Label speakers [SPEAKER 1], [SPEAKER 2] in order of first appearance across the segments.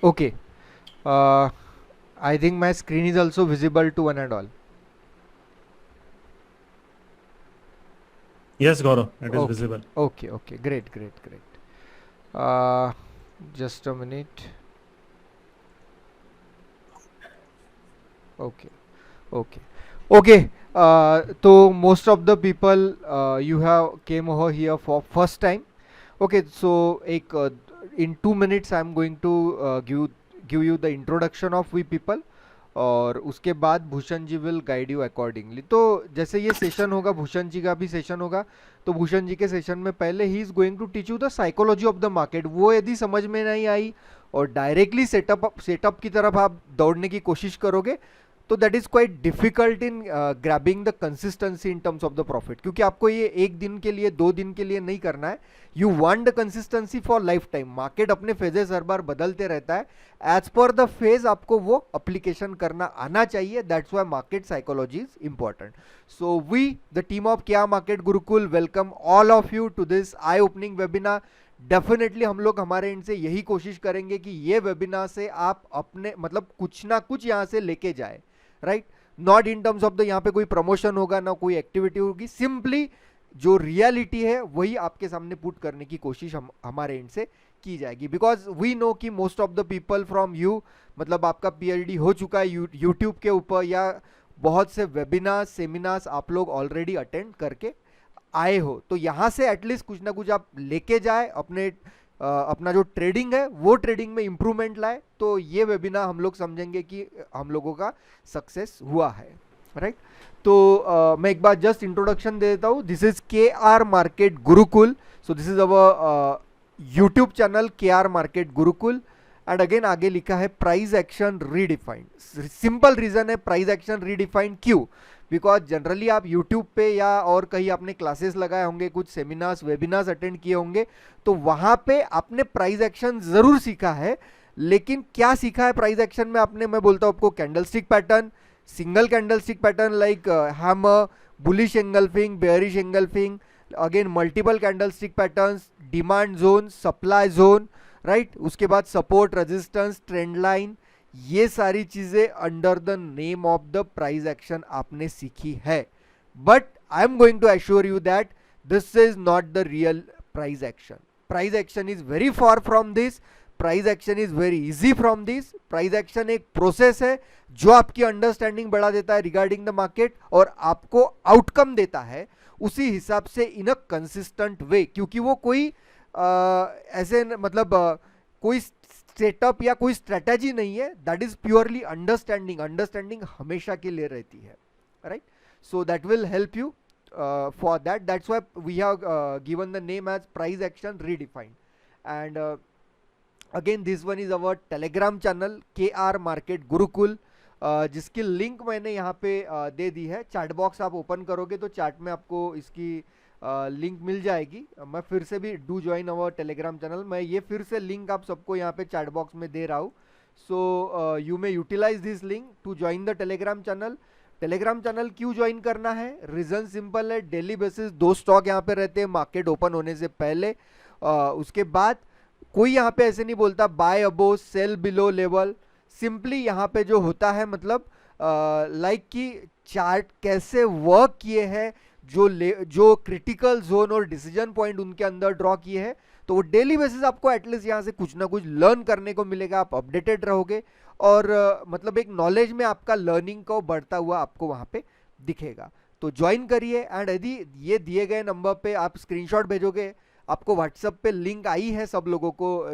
[SPEAKER 1] Okay. Uh, I think my screen is also visible to one and all.
[SPEAKER 2] Yes, Gaurav, it is
[SPEAKER 1] Okay.
[SPEAKER 2] visible.
[SPEAKER 1] Okay. Okay. Great. Great. Great. Uh, just a minute. Okay. Okay. Okay. So most of the people you have came over here for first time. Okay. So in 2 minutes I'm going to give you the introduction of we people. और उसके बाद Bhushan ji will guide you accordingly. तो जैसे ये session होगा, भूषण जी का भी session होगा, तो भूषण जी के सेशन में पहले ही is going to teach you the psychology of the market. वो यदि समझ में नहीं आई और डायरेक्टली सेटअप की तरफ आप दौड़ने की कोशिश करोगे, तो that is quite difficult in grabbing the consistency in terms of the profit, क्योंकि आपको ये एक दिन के लिए 2 दिन के लिए नहीं करना है। You want the consistency for life time. Market अपने फेजेस हर बार बदलते रहता है, एज पर द फेज आपको वो अप्लीकेशन करना आना चाहिए। That's why market psychology is important. So we the team of क्या market Gurukul welcome all of you to this eye opening webinar. Definitely हम लोग हमारे एंड से यही कोशिश करेंगे कि ये वेबिनार से आप अपने मतलब कुछ ना कुछ यहाँ से लेके जाए, right. Not in terms of the यहाँ पे कोई प्रमोशन होगा ना कोई एक्टिविटी होगी, सिंपली जो रियलिटी है वही आपके सामने पुट करने की कोशिश हमारे एंड से की जाएगी। बिकॉज वी नो कि most of the people from you, मतलब आपका पीएचडी हो चुका है यूट्यूब के ऊपर, या बहुत से वेबिनार सेमिनार्स आप लोग ऑलरेडी अटेंड करके आए हो, तो यहाँ से एटलीस्ट कुछ ना कुछ आप लेके जाए, अपना जो ट्रेडिंग है वो ट्रेडिंग में इंप्रूवमेंट लाए, तो ये वेबिनार हम लोग समझेंगे कि हम लोगों का सक्सेस हुआ है, राइट। तो मैं एक बार जस्ट इंट्रोडक्शन दे देता हूँ। This is K R market Gurukul. So this is our YouTube channel K R market Gurukul. And again आगे लिखा है price action redefined. Simple reason है प्राइस एक्शन रीडिफाइंड क्यों, बिकॉज जनरली आप यूट्यूब पे या और कहीं आपने क्लासेस लगाए होंगे, कुछ सेमिनार्स वेबिनार्स अटेंड किए होंगे, तो वहां पे आपने प्राइस एक्शन जरूर सीखा है। लेकिन क्या सीखा है प्राइस एक्शन में आपने, मैं बोलता हूं आपको candlestick pattern, single candlestick pattern like hammer, bullish engulfing, bearish engulfing, again multiple candlestick patterns, demand zone, supply zone, right. उसके बाद सपोर्ट, रेजिस्टेंस, ट्रेंड लाइन, ये सारी चीजें under the name of the price action आपने सीखी है। But I am going to assure you that this is not the real price action. Price action is very far from this. Price action is very easy from this. Price action एक process है जो आपकी understanding बढ़ा देता है regarding the market और आपको outcome देता है उसी हिसाब से इन अ कंसिस्टेंट वे, क्योंकि वो कोई ऐसे मतलब कोई सेटअप या कोई स्ट्रेटेजी नहीं है, that is purely understanding. Understanding हमेशा के लिए रहती है, right. So that will help you for that. That's why we have given the name as price action redefined. And again this one is our Telegram channel K R market Gurukul, जिसकी link मैंने यहाँ पे दे दी है। Chat box आप open करोगे तो chat में आपको इसकी लिंक मिल जाएगी। मैं फिर से भी do join our Telegram channel. मैं ये फिर से लिंक आप सबको यहाँ पे चैट बॉक्स में दे रहा हूँ। So you may utilize this link to join the Telegram channel. Telegram channel क्यों ज्वाइन करना है, रीजन सिंपल है। डेली बेसिस 2 स्टॉक यहाँ पे रहते हैं मार्केट ओपन होने से पहले। उसके बाद कोई यहाँ पे ऐसे नहीं बोलता बाय अबो सेल बिलो लेवल। सिंपली यहाँ पे जो होता है मतलब लाइक कि चार्ट कैसे वर्क किए हैं, जो क्रिटिकल जोन और डिसीजन पॉइंट उनके अंदर ड्रॉ किए हैं, तो वो डेली बेसिस आपको एटलीस्ट यहाँ से कुछ ना कुछ लर्न करने को मिलेगा। आप अपडेटेड रहोगे और मतलब एक नॉलेज में आपका लर्निंग को बढ़ता हुआ आपको वहां पे दिखेगा। तो ज्वाइन करिए। एंड यदि ये दिए गए नंबर पे आप स्क्रीनशॉट भेजोगे, आपको व्हाट्सएप पे लिंक आई है सब लोगों को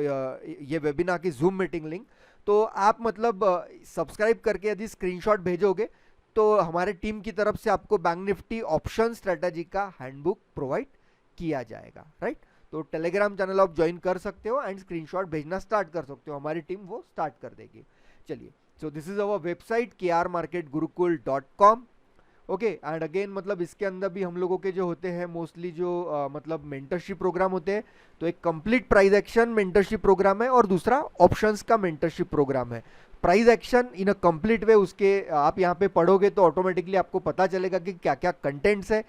[SPEAKER 1] ये वेबिनार की जूम मीटिंग लिंक, तो आप मतलब सब्सक्राइब करके यदि स्क्रीनशॉट भेजोगे तो हमारे टीम की तरफ से आपको बैंक निफ्टी ऑप्शन स्ट्रेटजी का हैंडबुक प्रोवाइड किया जाएगा, राइट। तो टेलीग्राम चैनल आप ज्वाइन कर सकते हो एंड स्क्रीनशॉट भेजना स्टार्ट कर सकते हो, हमारी टीम वो स्टार्ट कर देगी। चलिए, सो this is our website krmarketgurukul.com। Okay. And again मतलब इसके अंदर भी हम लोगों के जो होते हैं मोस्टली जो मतलब मेंटरशिप प्रोग्राम होते हैं, तो एक complete price action mentorship program है और दूसरा ऑप्शंस का मेंटरशिप प्रोग्राम है। Price action in a complete way, उसके आप यहाँ पे पढ़ोगे तो ऑटोमेटिकली आपको पता चलेगा कि क्या क्या कंटेंट्स है।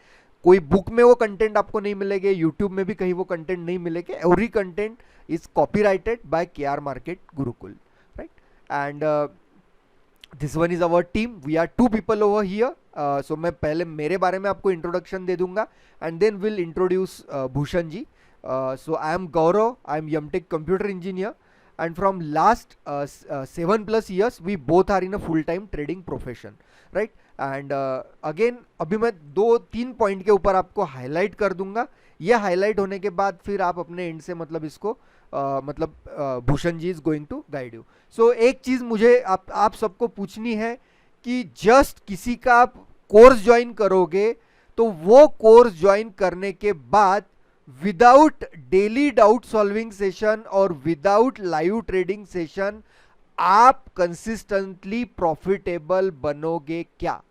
[SPEAKER 1] कोई बुक में वो कंटेंट आपको नहीं मिलेंगे, यूट्यूब में भी कहीं वो कंटेंट नहीं मिलेंगे। Every content is copyrighted by K R market Gurukul, and this one is our team, we are two people over here. So मैं पहले मेरे बारे में आपको इंट्रोडक्शन दे दूंगा and then will introduce Bhushan ji. So I am Gaurav, I am MTech computer engineer, and from last 7+ years we both are in a full time trading profession, right? And again अभी मैं 2-3 पॉइंट के ऊपर आपको highlight कर दूंगा. ये highlight होने के बाद फिर आप अपने एंड से मतलब इसको Bhushan ji is going to guide you. So एक चीज मुझे आप सबको पूछनी है कि जस्ट किसी का आप कोर्स ज्वाइन करोगे तो वो कोर्स ज्वाइन करने के बाद without daily doubt solving session और विदाउट लाइव ट्रेडिंग सेशन आप कंसिस्टेंटली प्रॉफिटेबल बनोगे क्या?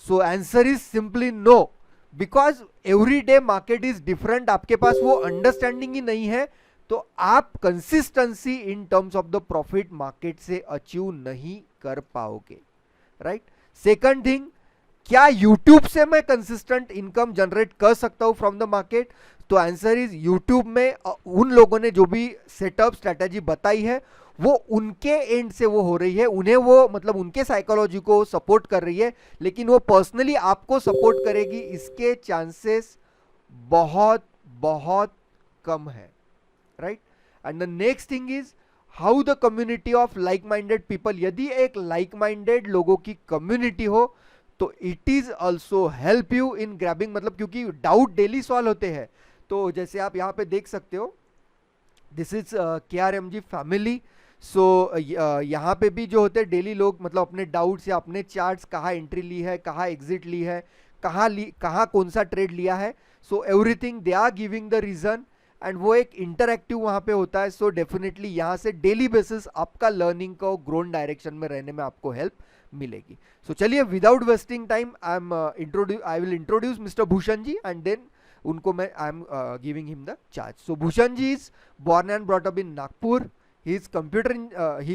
[SPEAKER 1] So answer is simply no, because every day market is different. आपके पास वो अंडरस्टैंडिंग ही नहीं है तो आप consistency in terms of the profit market से अचीव नहीं कर पाओगे, राइट? सेकंड थिंग, क्या यूट्यूब से मैं कंसिस्टेंट इनकम जनरेट कर सकता हूं फ्रॉम द मार्केट? तो आंसर इज यूट्यूब में उन लोगों ने जो भी सेटअप स्ट्रेटेजी बताई है वो उनके एंड से वो हो रही है, उन्हें वो मतलब उनके साइकोलॉजी को सपोर्ट कर रही है, लेकिन वो पर्सनली आपको सपोर्ट करेगी इसके चांसेस बहुत बहुत कम है, right? And the next thing is how the community of like minded people. यदि एक लाइक माइंडेड लोगों की कम्युनिटी हो तो it is also help you in grabbing, मतलब क्योंकि डाउट डेली सॉल्व होते हैं. तो जैसे आप यहाँ पे देख सकते हो, दिस इज KRMG फैमिली. सो यहाँ पे भी जो होते हैं डेली लोग मतलब अपने डाउट्स या अपने चार्ट्स, कहाँ एंट्री ली है, कहाँ एग्जिट ली है, कहाँ कौन सा ट्रेड लिया है, so everything they are giving the reason and वो एक इंटरैक्टिव वहाँ पे होता है. सो डेफिनेटली यहाँ से डेली बेसिस आपका लर्निंग को ग्रोन डायरेक्शन में रहने में आपको हेल्प मिलेगी. सो चलिए without wasting time I will introduce mister Bhushan ji and then उनको मैं I am giving him the charge. So Bhushan ji is born and brought up in Nagpur. He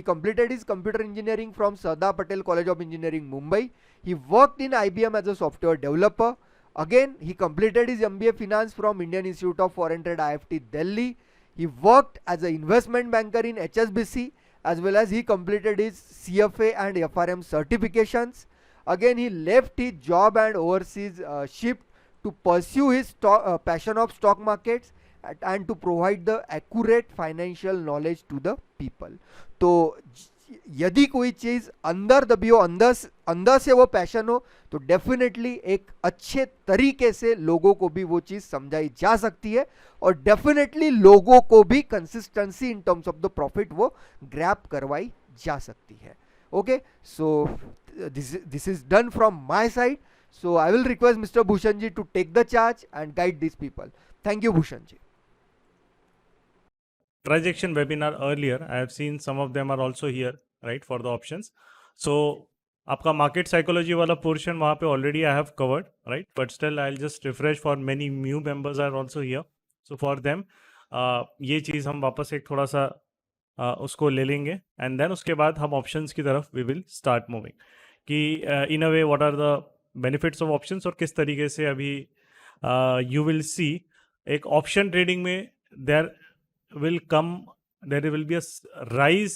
[SPEAKER 1] completed his computer engineering from Sardar Patel College of Engineering, Mumbai. He worked in IBM as a software developer. Again, he completed his MBA Finance from Indian Institute of Foreign Trade, IFT, Delhi. He worked as an investment banker in HSBC, as well as he completed his CFA and FRM certifications. Again, he left his job and overseas shift to pursue his passion of stock markets and to provide the accurate financial knowledge to the people. तो यदि कोई चीज अंदर दबी हो, अंदर से वो पैशन हो, तो डेफिनेटली एक अच्छे तरीके से लोगों को भी वो चीज समझाई जा सकती है और डेफिनेटली लोगों को भी consistency in terms of the profit वो ग्रैब करवाई जा सकती है. Okay, so this is done from my side. So I will request mister Bhushan ji to take the charge and guide this people. Thank you Bhushan ji.
[SPEAKER 2] Transaction webinar earlier, I have seen some of them are also here, right, for the options. So आपका market psychology वाला portion वहाँ पे already I have covered, right, but still I'll just refresh for many new members are also here. So for them ये चीज़ हम वापस एक थोड़ा सा उसको ले लेंगे and then उसके बाद हम options की तरफ we will start moving कि in a way what are the benefits of options और किस तरीके से अभी you will see एक option trading में there will be a rise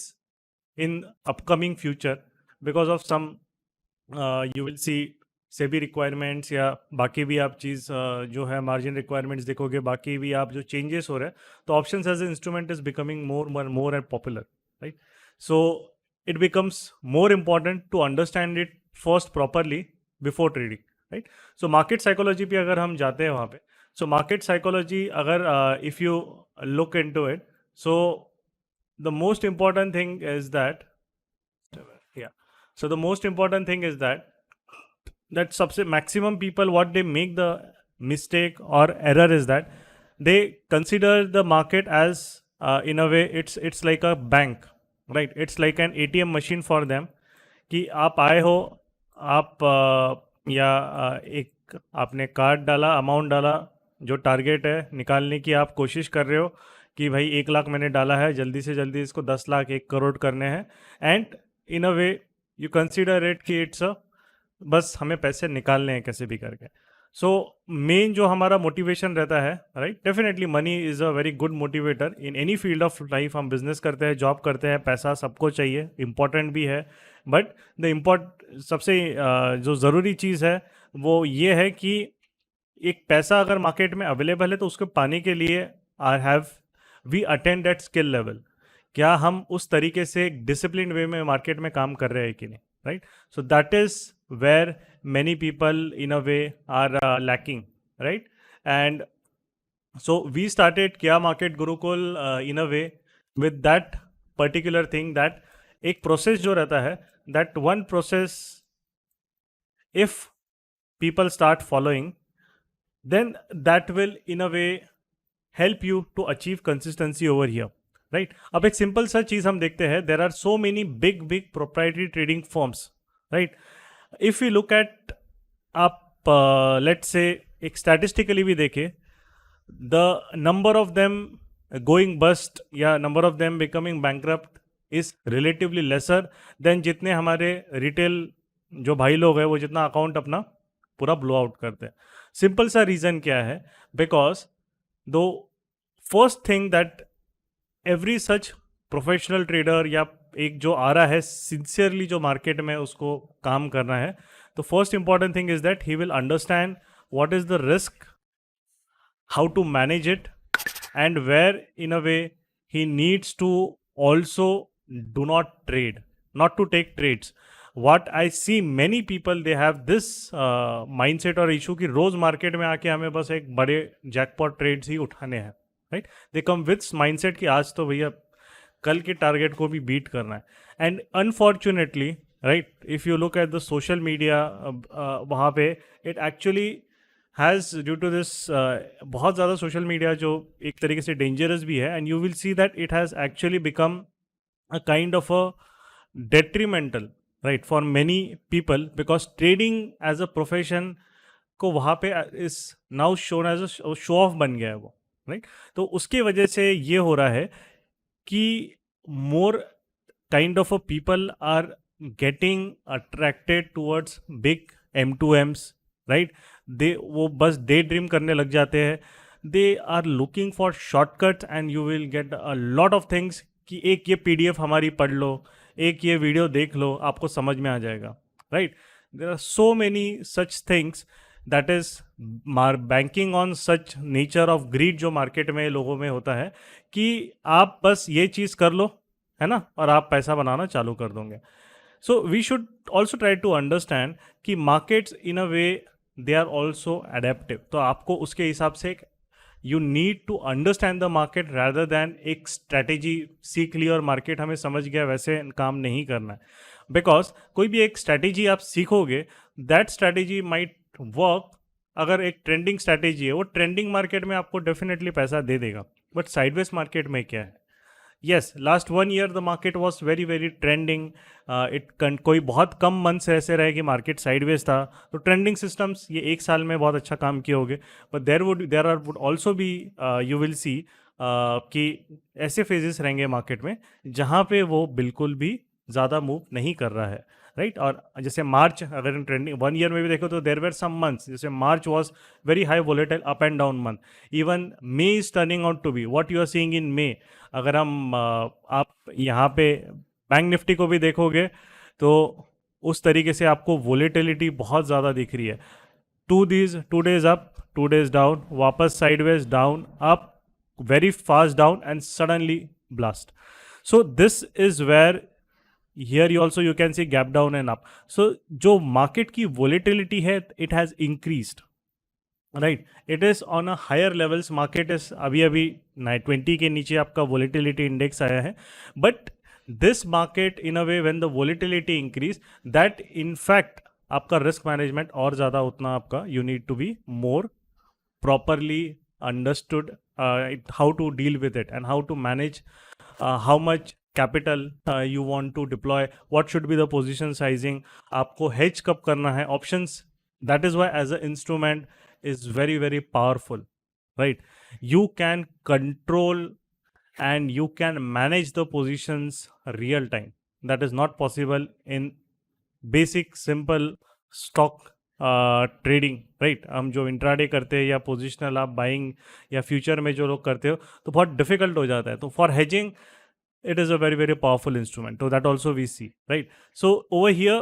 [SPEAKER 2] in upcoming future because of some you will see SEBI requirements या बाकी भी आप चीज़ जो है margin requirements देखोगे, बाकी भी आप जो changes हो रहे हैं, तो options as an instrument is becoming more and popular, right? So it becomes more important to understand it first properly before trading, right? So market psychology पे अगर हम जाते हैं वहाँ पे, so market psychology अगर if you look into it, so the most important thing is that सबसे maximum people what they make the mistake or error is that they consider the market as in a way it's like a bank, right? It's like an ATM machine for them कि आप आए हो, आप या एक आपने card डाला, amount डाला, जो टारगेट है निकालने की आप कोशिश कर रहे हो कि भाई 1 लाख मैंने डाला है, जल्दी से जल्दी इसको 10 लाख 1 करोड़ करने हैं and in a way you consider it कि इट्स अ बस हमें पैसे निकालने हैं कैसे भी करके. सो मेन जो हमारा मोटिवेशन रहता है, right, definitely money is a very good motivator in any field of life. हम बिजनेस करते हैं, जॉब करते हैं, पैसा सबको चाहिए, इंपॉर्टेंट भी है. बट सबसे जो ज़रूरी चीज़ है वो ये है कि एक पैसा अगर मार्केट में अवेलेबल है तो उसको पाने के लिए I have we attend that skill level. क्या हम उस तरीके से डिसिप्लिन वे में मार्केट में काम कर रहे हैं कि नहीं, right. So that is where many people in a way are lacking, right. And so we started Kia Market Gurukul in a way with that particular thing, that एक process जो रहता है, that one process if people start following, then that will in a way help you to achieve consistency over here, right. अब एक simple सा चीज हम देखते हैं, there are so many big proprietary trading firms, right. if we look at आप let's say एक statistically भी देखें, the number of them going bust या number of them becoming bankrupt is relatively lesser than जितने हमारे retail जो भाई लोग हैं वो जितना अकाउंट अपना पूरा ब्लो आउट करते हैं. सिंपल सा रीज़न क्या है, बिकॉज दो first thing that every such professional trader या एक जो आ रहा है सिंसियरली जो मार्केट में उसको काम करना है, the first important thing is that he will understand what is the risk, how to manage it, and where in a way he needs to also do not trade, not to take trades. What I see many people, they have this mindset और issue कि रोज market में आके हमें बस एक बड़े jackpot trades ही उठाने हैं, right. They come with mindset कि आज तो भैया कल के टारगेट को भी बीट करना है. And unfortunately, right, if you look at the social media, वहाँ पे it actually has due to this बहुत ज़्यादा सोशल मीडिया जो एक तरीके से डेंजरस भी है, and you will see that it has actually become a kind of a detrimental, right, for many people, because trading as a profession को वहाँ पे is now shown as a show off बन गया है वो, right. तो उसके वजह से ये हो रहा है कि more kind of a people are getting attracted towards big M2Ms, right. they वो बस डे ड्रीम करने लग जाते हैं. they are looking for shortcuts and you will get a lot of things कि एक ये PDF हमारी पढ़ लो, एक ये वीडियो देख लो, आपको समझ में आ जाएगा, right. There are so many such things that is banking on such nature of greed जो मार्केट में लोगों में होता है कि आप बस ये चीज़ कर लो, है ना, और आप पैसा बनाना चालू कर दोगे. So we should also try to understand कि markets in a way they are also adaptive. तो आपको उसके हिसाब से you need to understand the market rather than एक स्ट्रैटेजी सीख ली और मार्केट हमें समझ गया वैसे काम नहीं करना है. बिकॉज कोई भी एक स्ट्रैटेजी आप सीखोगे, दैट स्ट्रैटेजी माइट वर्क. अगर एक ट्रेंडिंग स्ट्रैटेजी है, वो ट्रेंडिंग मार्केट में आपको डेफिनेटली पैसा दे देगा. बट साइडवेज मार्केट में क्या है, yes, last 1 year the market was very trending. कोई बहुत कम मंथ्स ऐसे रहे कि मार्केट साइडवेज था, तो ट्रेंडिंग सिस्टम्स ये एक साल में बहुत अच्छा काम किए होंगे. But there would also be you will see कि ऐसे फेजेस रहेंगे मार्केट में जहाँ पे वो बिल्कुल भी ज़्यादा मूव नहीं कर रहा है, राइट. और जैसे मार्च, अगर ट्रेंडिंग 1 year में भी देखो तो देर वेर सम मंथ्स, जैसे March was very high volatile up and down month. Even May is turning out to be what you are seeing in May. अगर हम आप यहाँ पे बैंक निफ्टी को भी देखोगे तो उस तरीके से आपको वोलेटिलिटी बहुत ज़्यादा दिख रही है. 2 days अप, 2 days डाउन, वापस sideways down, up, very fast down, and suddenly blast. So this is where here you also you can see gap down and up. So जो market की volatility है, it has increased, right. it is on a higher levels. market is अभी 20 के नीचे आपका volatility index आया है. but this market in a way when the volatility increase, that in fact आपका risk management और ज़्यादा उतना आपका you need to be more properly understood how to deal with it and how to manage how much capital you want to deploy, what should be the position sizing, आपको hedge कब करना है, options. That is why as an instrument is very powerful, right. You can control and you can manage the positions real time. That is not possible in basic simple stock trading, right? हम जो intraday करते हैं या positional आप buying या future में जो लोग करते हो तो बहुत डिफिकल्ट हो जाता है. तो for hedging it is a very very powerful instrument, so that also we see, right? So over here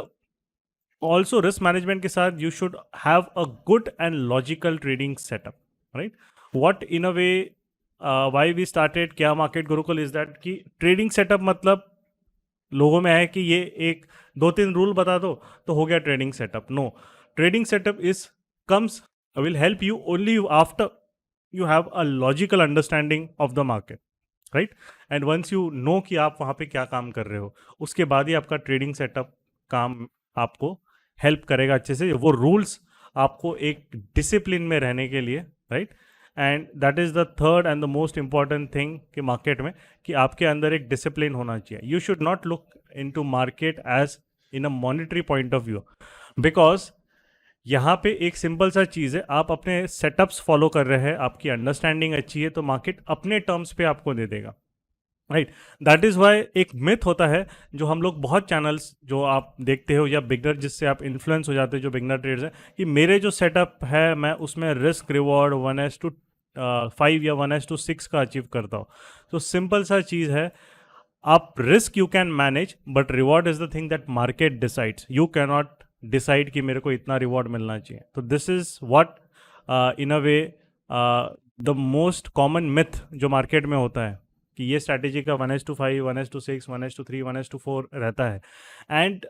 [SPEAKER 2] also risk management के साथ you should have a good and logical trading setup, right? What in a way why we started क्या market gurukul is that कि trading setup मतलब लोगों में है कि ये एक दो तीन रूल बता दो तो हो गया trading setup. No, trading setup is comes will help you only after you have a logical understanding of the market, right? And once you know कि आप वहाँ पे क्या काम कर रहे हो, उसके बाद ही आपका ट्रेडिंग सेटअप काम आपको हेल्प करेगा अच्छे से. वो रूल्स आपको एक डिसिप्लिन में रहने के लिए, right? And that is the third and the most important thing कि मार्केट में कि आपके अंदर एक डिसिप्लिन होना चाहिए. You should not look into market as in a monetary point of view, because यहाँ पे एक सिंपल सा चीज़ है, आप अपने सेटअप्स फॉलो कर रहे हैं, आपकी अंडरस्टैंडिंग अच्छी है तो मार्केट अपने टर्म्स पे आपको दे देगा, राइट? दैट इज़ वाई एक मिथ होता है जो हम लोग बहुत चैनल्स जो आप देखते हो या बिगनर जिससे आप इन्फ्लुएंस हो जाते हो जो बिगनर ट्रेडर्स हैं कि मेरे जो सेटअप है मैं उसमें रिस्क रिवॉर्ड 1:5 या 1:6 का अचीव करता हूँ. तो सिंपल सा चीज़ है, आप risk you can manage but reward is the thing that market decides. You cannot decide कि मेरे को इतना रिवॉर्ड मिलना चाहिए. तो this is what in a way the most common myth जो मार्केट में होता है कि ये स्ट्रैटेजी का 1:5, 1:6, 1:3, 1:4 रहता है. एंड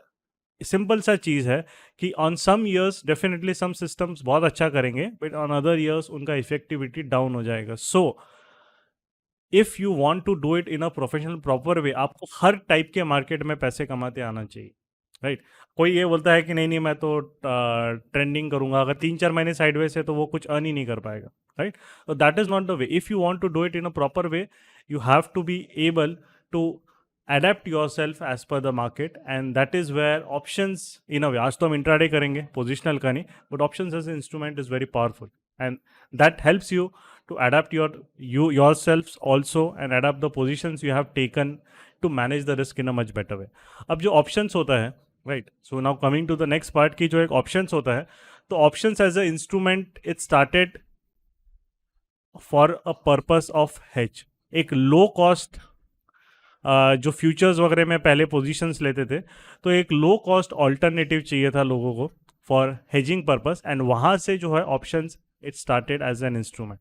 [SPEAKER 2] सिंपल सा चीज़ है कि on some years definitely some systems बहुत अच्छा करेंगे बट ऑन अदर ईयर्स उनका इफेक्टिविटी डाउन हो जाएगा. So if you want to do it in a professional proper way, आपको हर टाइप के मार्केट में पैसे कमाते आना चाहिए, राइट? कोई ये बोलता है कि नहीं नहीं मैं तो ट्रेंडिंग करूंगा, अगर 3-4 महीने साइडवेज है तो वो कुछ अर्न ही नहीं कर पाएगा, राइट? तो that is not the way. If you want to do it in a proper way, you have to be able to adapt yourself as per the market, and that is where options in a way, आज तो हम intraday करेंगे positional का नहीं, but options as an instrument is very powerful and that helps you to adapt yourselves also and adapt the positions you have taken to manage the risk in a much better way. अब जो options होता है, right? So now coming to the next part की जो एक options होता है, तो options as a instrument it started for a purpose of hedge. एक लो कॉस्ट जो फ्यूचर्स वगैरह में पहले पोजीशंस लेते थे तो एक लो कॉस्ट ऑल्टरनेटिव चाहिए था लोगों को फॉर हेजिंग पर्पस, एंड वहाँ से जो है options it started as an instrument.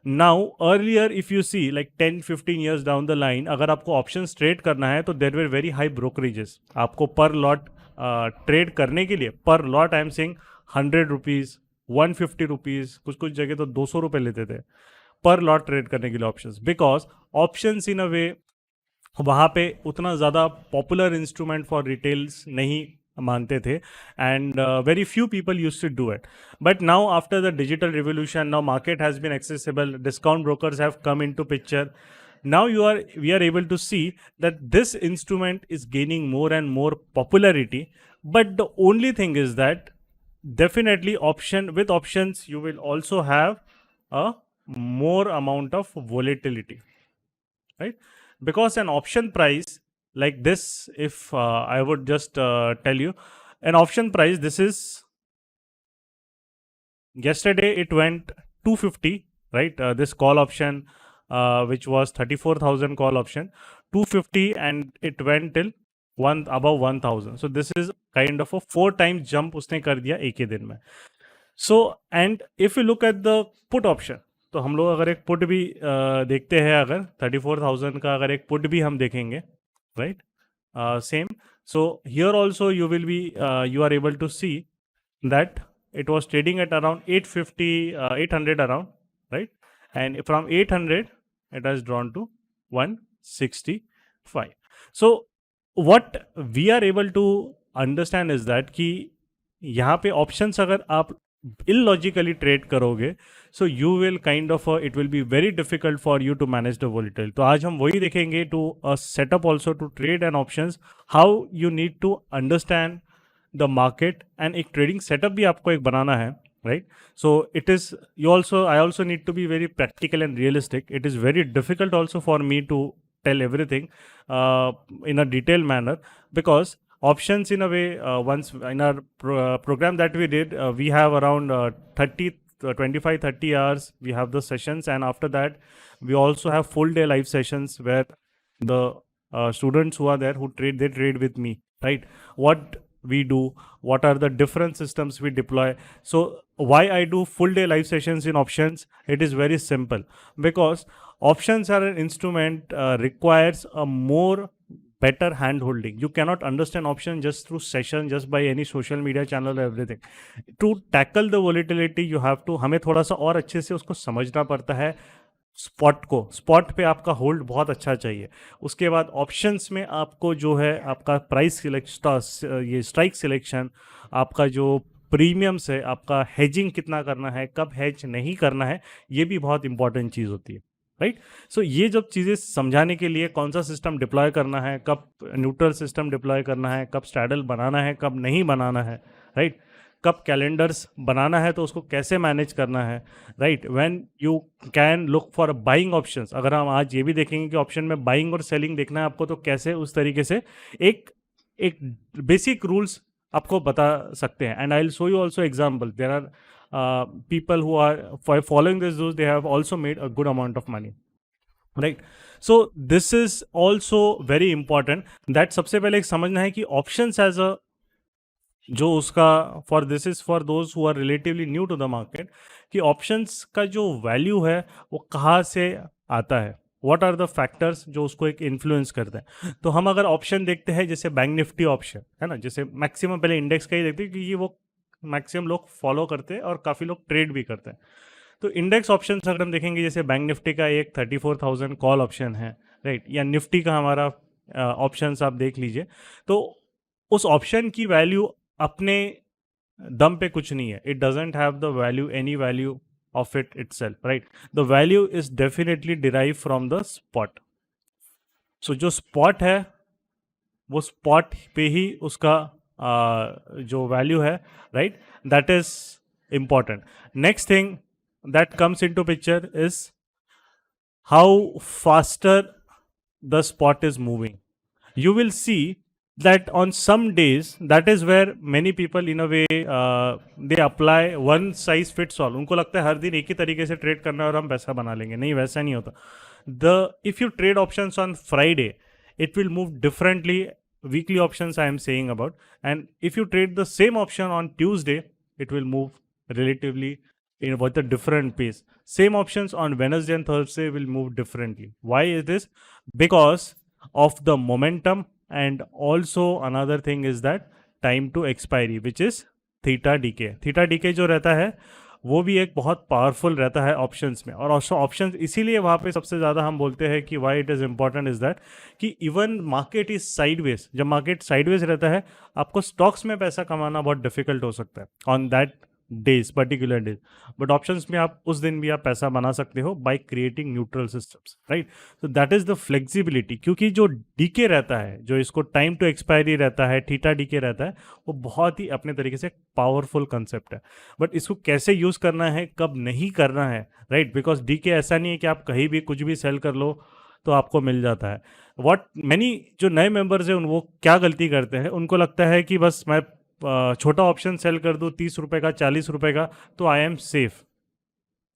[SPEAKER 2] Now earlier if you see like 10-15 years down the line, अगर आपको ऑप्शंस ट्रेड करना है तो there were very high brokerages. आपको पर लॉट ट्रेड करने के लिए per lot I am saying 100 rupees, 150 rupees, कुछ कुछ जगह तो 200 रुपये लेते थे पर लॉट ट्रेड करने के लिए options, because options in a वे वहाँ पे उतना ज़्यादा पॉपुलर इंस्ट्रूमेंट फॉर रिटेल्स नहीं मानते थे, and very few people use to do it. But now after the digital revolution, now market has been accessible, discount brokers have come in to picture. Now we are able to see that this instrument is gaining more and more popularity, but the only thing is that definitely with options you will also have a more amount of volatility, right? Because an option price like this, if I would just tell you an option price, this is yesterday it went 250, right? This call option which was 34,000 call option, 250, and it went till above 1,000. So this is kind of a 4 times jump उसने कर दिया एक ही दिन में. So and if you look at the put option, तो हम लोग अगर एक पुट भी देखते हैं, अगर 34,000 का अगर एक पुट भी हम देखेंगे, right? Same. So here also you will B you are able to see that it was trading at around 850, 800 around, right? And from 800 it has drawn to 165. So what we are able to understand is that कि यहाँ पे options अगर आप illogically trade करोगे, so you will kind of it will be very difficult for you to manage the volatility. तो आज हम वही देखेंगे to setup also to trade and options, how you need to understand the market, and एक trading setup भी आपको एक बनाना है, right? So it is I also need to be very practical and realistic. It is very difficult also for me to tell everything in a detailed manner, because options in a way, once in our program that we did, we have around 25 30 hours we have the sessions, and after that we also have full day live sessions where the students who are there who trade, they trade with me, right? What we do, what are the different systems we deploy. So why I do full day live sessions in options? It is very simple, because options are an instrument, requires a more better hand holding. You cannot understand option just through session, just by any social media channel or everything. To tackle the volatility you have to, हमें थोड़ा सा और अच्छे से उसको समझना पड़ता है। स्पॉट को, स्पॉट पे आपका होल्ड बहुत अच्छा चाहिए। उसके बाद ऑप्शंस में आपको जो है आपका प्राइस सिलेक्शन, ये स्ट्राइक सिलेक्शन, आपका जो प्रीमियम्स है, आपका हेजिंग कितना करना है, कब हेज नहीं करना है, ये भी बहुत इंपॉर्टेंट चीज़ होती है, राइट? सो ये जब चीज़ें समझाने के लिए कौन सा सिस्टम डिप्लॉय करना है, कब न्यूट्रल सिस्टम डिप्लॉय करना है, कब स्ट्रैडल बनाना है, कब नहीं बनाना है, राइट? कब कैलेंडर्स बनाना है तो उसको कैसे मैनेज करना है, right? When you can look for buying options, अगर हम आज ये भी देखेंगे कि ऑप्शन में बाइंग और सेलिंग देखना है आपको, तो कैसे उस तरीके से एक एक बेसिक रूल्स आपको बता सकते हैं। And I will show you also example. There are people who are following this rules, they have also made a good amount of money, right? So this is also very important that सबसे पहले एक समझना है कि options as a जो उसका for this is for those who are relatively new to the market, कि options का जो वैल्यू है वो कहाँ से आता है, व्हाट आर द फैक्टर्स जो उसको एक इन्फ्लुएंस करते हैं। तो हम अगर ऑप्शन देखते हैं जैसे बैंक निफ्टी ऑप्शन है ना, जैसे मैक्सिमम पहले इंडेक्स का ही देखते हैं क्योंकि वो मैक्सिमम लोग फॉलो करते हैं और काफ़ी लोग ट्रेड भी करते हैं। तो इंडेक्स ऑप्शन अगर हम देखेंगे, जैसे बैंक निफ्टी का एक 34,000 कॉल ऑप्शन है, राइट? या निफ्टी का हमारा ऑप्शन आप देख लीजिए, तो उस ऑप्शन की वैल्यू अपने दम पे कुछ नहीं है। It doesn't have the value, any value of it itself, right? The value is definitely derive from the spot. So जो स्पॉट है वो स्पॉट पे ही उसका जो वैल्यू है, right, that is important. Next thing that comes into picture is how faster the spot is moving. You will see that on some days, that is where many people in a way they apply one size fits all. उनको लगता है हर दिन एक ही तरीके से trade करना है और हम पैसा बना लेंगे। नहीं, वैसा नहीं होता। If you trade options on Friday, it will move differently. Weekly options I am saying about, and if you trade the same option on Tuesday, it will move relatively with a different pace. Same options on Wednesday and Thursday will move differently. Why is this? Because of the momentum, and also another thing is that time to expiry, which is theta decay. Theta decay जो रहता है वो भी एक बहुत powerful रहता है options में। और ऑप्शंस इसीलिए वहाँ पे सबसे ज़्यादा हम बोलते हैं कि why it is important is that कि इवन मार्केट इज साइडवेज, जब मार्केट साइडवेज रहता है आपको स्टॉक्स में पैसा कमाना बहुत डिफिकल्ट हो सकता है on that days, particular days. But options में आप उस दिन भी आप पैसा बना सकते हो by creating neutral systems, right? So that is the flexibility. क्योंकि जो डीके रहता है, जो इसको टाइम टू एक्सपायरी रहता है, थीटा डीके रहता है, वो बहुत ही अपने तरीके से पावरफुल कंसेप्ट है। बट इसको कैसे यूज करना है, कब नहीं करना है, राइट? बिकॉज डीके ऐसा नहीं है कि आप कहीं भी कुछ भी सेल कर लो तो आपको मिल जाता है। व्हाट मैनी जो नए मेंबर्स हैं वो क्या गलती करते हैं, उनको लगता है कि बस मैं छोटा ऑप्शन सेल कर दूँ 30 रुपए का, 40 रुपए का, तो आई एम सेफ,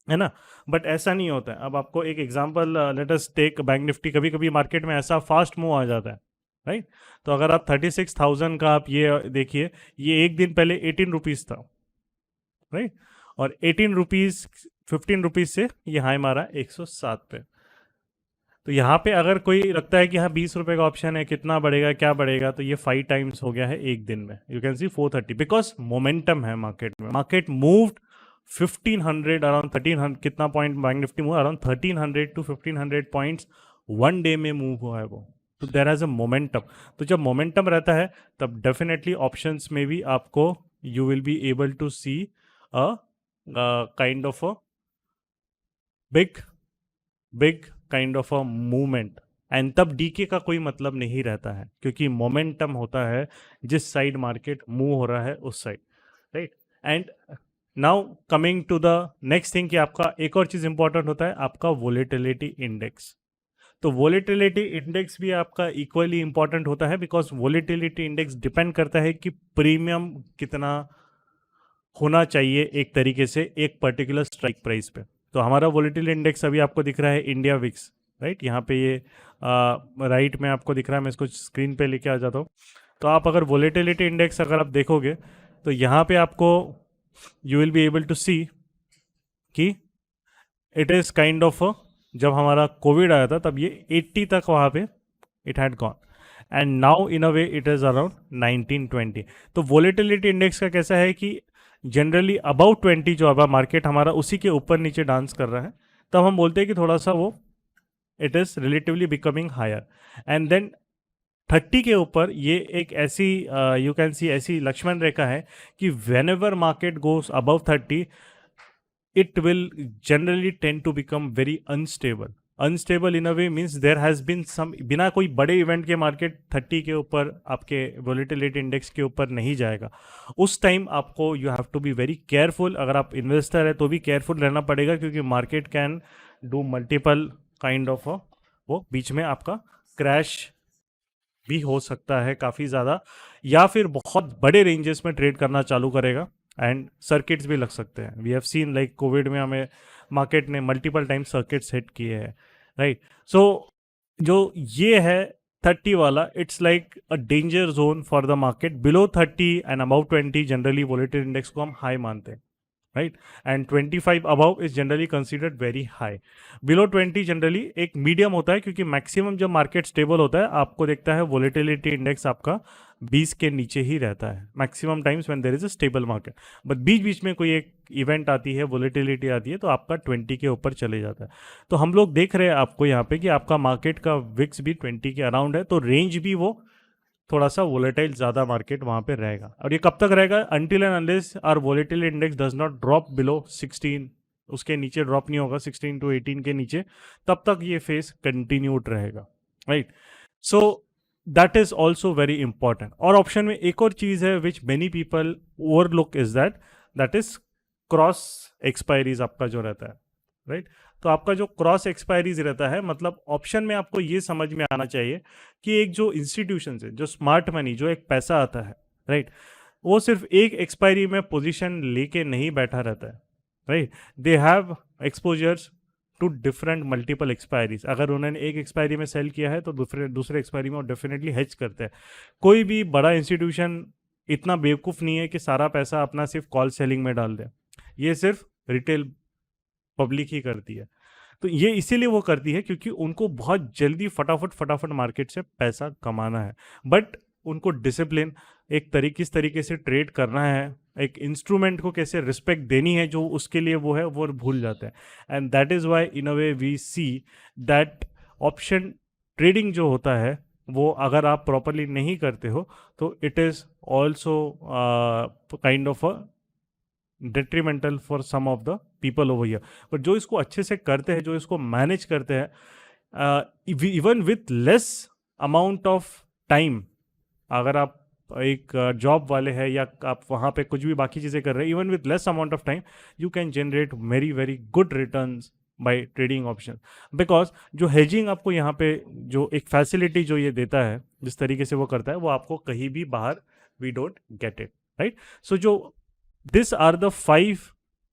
[SPEAKER 2] है ना? बट ऐसा नहीं होता है। अब आपको एक example let us take bank Nifty. कभी कभी मार्केट में ऐसा फास्ट मूव आ जाता है, राइट? तो अगर आप 36,000 का आप ये देखिए, ये एक दिन पहले 18 रुपीज़ था, राइट? और 18 रुपीज़ 15 रुपीज़ से ये हाई मारा 107 पे। तो यहाँ पे अगर कोई लगता है कि हाँ 20 रुपए का ऑप्शन है, कितना बढ़ेगा, क्या बढ़ेगा, तो ये 5 टाइम्स हो गया है एक दिन में। You can see 430, because momentum है मार्केट में। मार्केट मूव्ड 1500 अराउंड 1300, कितना point bank Nifty move, around 1300 to 1500 points one day में मूव हुआ है वो। तो देयर हैज अ मोमेंटम। तो जब मोमेंटम रहता है तब डेफिनेटली ऑप्शंस में भी आपको you will be able to see a kind of a big kind of a movement. And तब डीके का कोई मतलब नहीं रहता है, क्योंकि मोमेंटम होता है जिस साइड मार्केट मूव हो रहा है उस side, right? And now coming to the next thing कि आपका एक और चीज इंपॉर्टेंट होता है, आपका वोलेटिलिटी इंडेक्स। तो वोलेटिलिटी इंडेक्स भी आपका इक्वली इंपॉर्टेंट होता है, बिकॉज वोलेटिलिटी इंडेक्स डिपेंड करता है कि प्रीमियम कितना होना चाहिए एक तरीके से एक पर्टिकुलर स्ट्राइक प्राइस पे। तो हमारा वोलेटिलिटी इंडेक्स अभी आपको दिख रहा है इंडिया विक्स, राइट, यहाँ पे ये राइट में आपको दिख रहा है। मैं इसको स्क्रीन पे लेके आ जाता हूँ। तो आप अगर वोलेटिलिटी इंडेक्स अगर आप देखोगे तो यहाँ पे आपको you will be able to see कि इट इज काइंड ऑफ, जब हमारा कोविड आया था तब ये 80 तक वहाँ पे it had gone, and now in a way it is around 1920। तो वोलेटिलिटी इंडेक्स का कैसा है कि जनरली अबाउट 20 जो अब मार्केट हमारा उसी के ऊपर नीचे डांस कर रहा है, तब हम बोलते हैं कि थोड़ा सा वो it is relatively becoming higher. And then 30 के ऊपर ये एक ऐसी यू कैन सी ऐसी लक्ष्मण रेखा है कि when ever market goes above 30 it will generally tend to become very unstable. Unstable in a way means there has been some, बिना कोई बड़े इवेंट के मार्केट 30 के ऊपर आपके वोलेटिलिटी इंडेक्स के ऊपर नहीं जाएगा। उस टाइम आपको you have to be very careful. अगर आप इन्वेस्टर है तो भी केयरफुल रहना पड़ेगा, क्योंकि market can do multiple kind of, वो बीच में आपका क्रैश भी हो सकता है काफ़ी ज़्यादा, या फिर बहुत बड़े रेंजेस में ट्रेड करना चालू करेगा एंड सर्किट्स भी लग सकते हैं। We have seen like Covid में हमें मार्केट ने मल्टीपल टाइम सर्किट्स हिट किए हैं, राइट। सो जो ये है 30 वाला, it's like a danger zone for the market. Below 30 and about 20 generally volatility index को हम हाई मानते हैं, right, and 25 about is generally considered very high. Below 20 generally एक मीडियम होता है, क्योंकि मैक्सिमम जब मार्केट स्टेबल होता है आपको देखता है वोलेटिलिटी इंडेक्स आपका 20 के नीचे ही रहता है maximum times when there is a stable market. But बीच बीच में कोई एक इवेंट आती है, वोलेटिलिटी आती है, तो आपका 20 के ऊपर चले जाता है। तो हम लोग देख रहे हैं आपको यहाँ पे कि आपका मार्केट का विक्स भी 20 के अराउंड है, तो रेंज भी वो थोड़ा सा वोलेटाइल ज़्यादा मार्केट वहाँ पे रहेगा। और ये कब तक रहेगा? Until and unless our volatility index does not drop below 16, उसके नीचे ड्रॉप नहीं होगा 16 to 18 के नीचे, तब तक ये फेस कंटिन्यूड रहेगा, right. So that is also very important. और ऑप्शन में एक और चीज़ है विच many people overlook is that is cross expiries आपका जो रहता है, राइट। तो आपका जो क्रॉस एक्सपायरीज रहता है, मतलब ऑप्शन में आपको ये समझ में आना चाहिए कि एक जो इंस्टीट्यूशन है, जो स्मार्ट मनी, जो एक पैसा आता है, राइट, वो सिर्फ एक एक्सपायरी में पोजीशन लेके नहीं बैठा रहता है, right. They have exposures to different multiple expiries. अगर उन्होंने एक एक्सपायरी में सेल किया है तो दूसरे एक्सपायरी में वो डेफिनेटली हेज करते हैं। कोई भी बड़ा इंस्टीट्यूशन इतना बेवकूफ़ नहीं है कि सारा पैसा अपना सिर्फ कॉल सेलिंग में डाल दे। ये सिर्फ रिटेल पब्लिक ही करती है। तो ये इसीलिए वो करती है क्योंकि उनको बहुत जल्दी फटाफट मार्केट से पैसा कमाना है, बट उनको डिसिप्लिन, किस तरीके से ट्रेड करना है, एक इंस्ट्रूमेंट को कैसे रिस्पेक्ट देनी है जो उसके लिए वो है, वो भूल जाते हैं। And that is why in a way we see that option trading जो होता है वो अगर आप प्रॉपरली नहीं करते हो तो it is also kind of a detrimental for some of the people over here. But जो इसको अच्छे से करते हैं, जो इसको मैनेज करते हैं, even with less amount of time, अगर आप एक जॉब वाले हैं या आप वहाँ पे कुछ भी बाकी चीज़ें कर रहे हैं, even with less amount of time you can generate very very good returns by trading option. Because जो हेजिंग आपको यहाँ पे जो एक फैसिलिटी जो ये देता है, जिस तरीके से वो करता है, वो आपको कहीं भी बाहर we don't get it, right. So जो this are the 5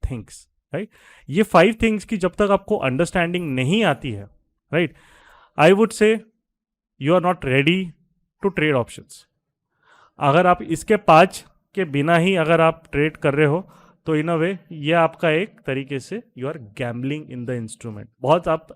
[SPEAKER 2] things, right. ये 5 थिंग्स की जब तक आपको अंडरस्टैंडिंग नहीं आती है, right, I would say you are not ready to trade options. अगर आप इसके 5 के बिना ही अगर आप ट्रेड कर रहे हो तो इन अ वे ये आपका एक तरीके से you are gambling in the instrument. बहुत आप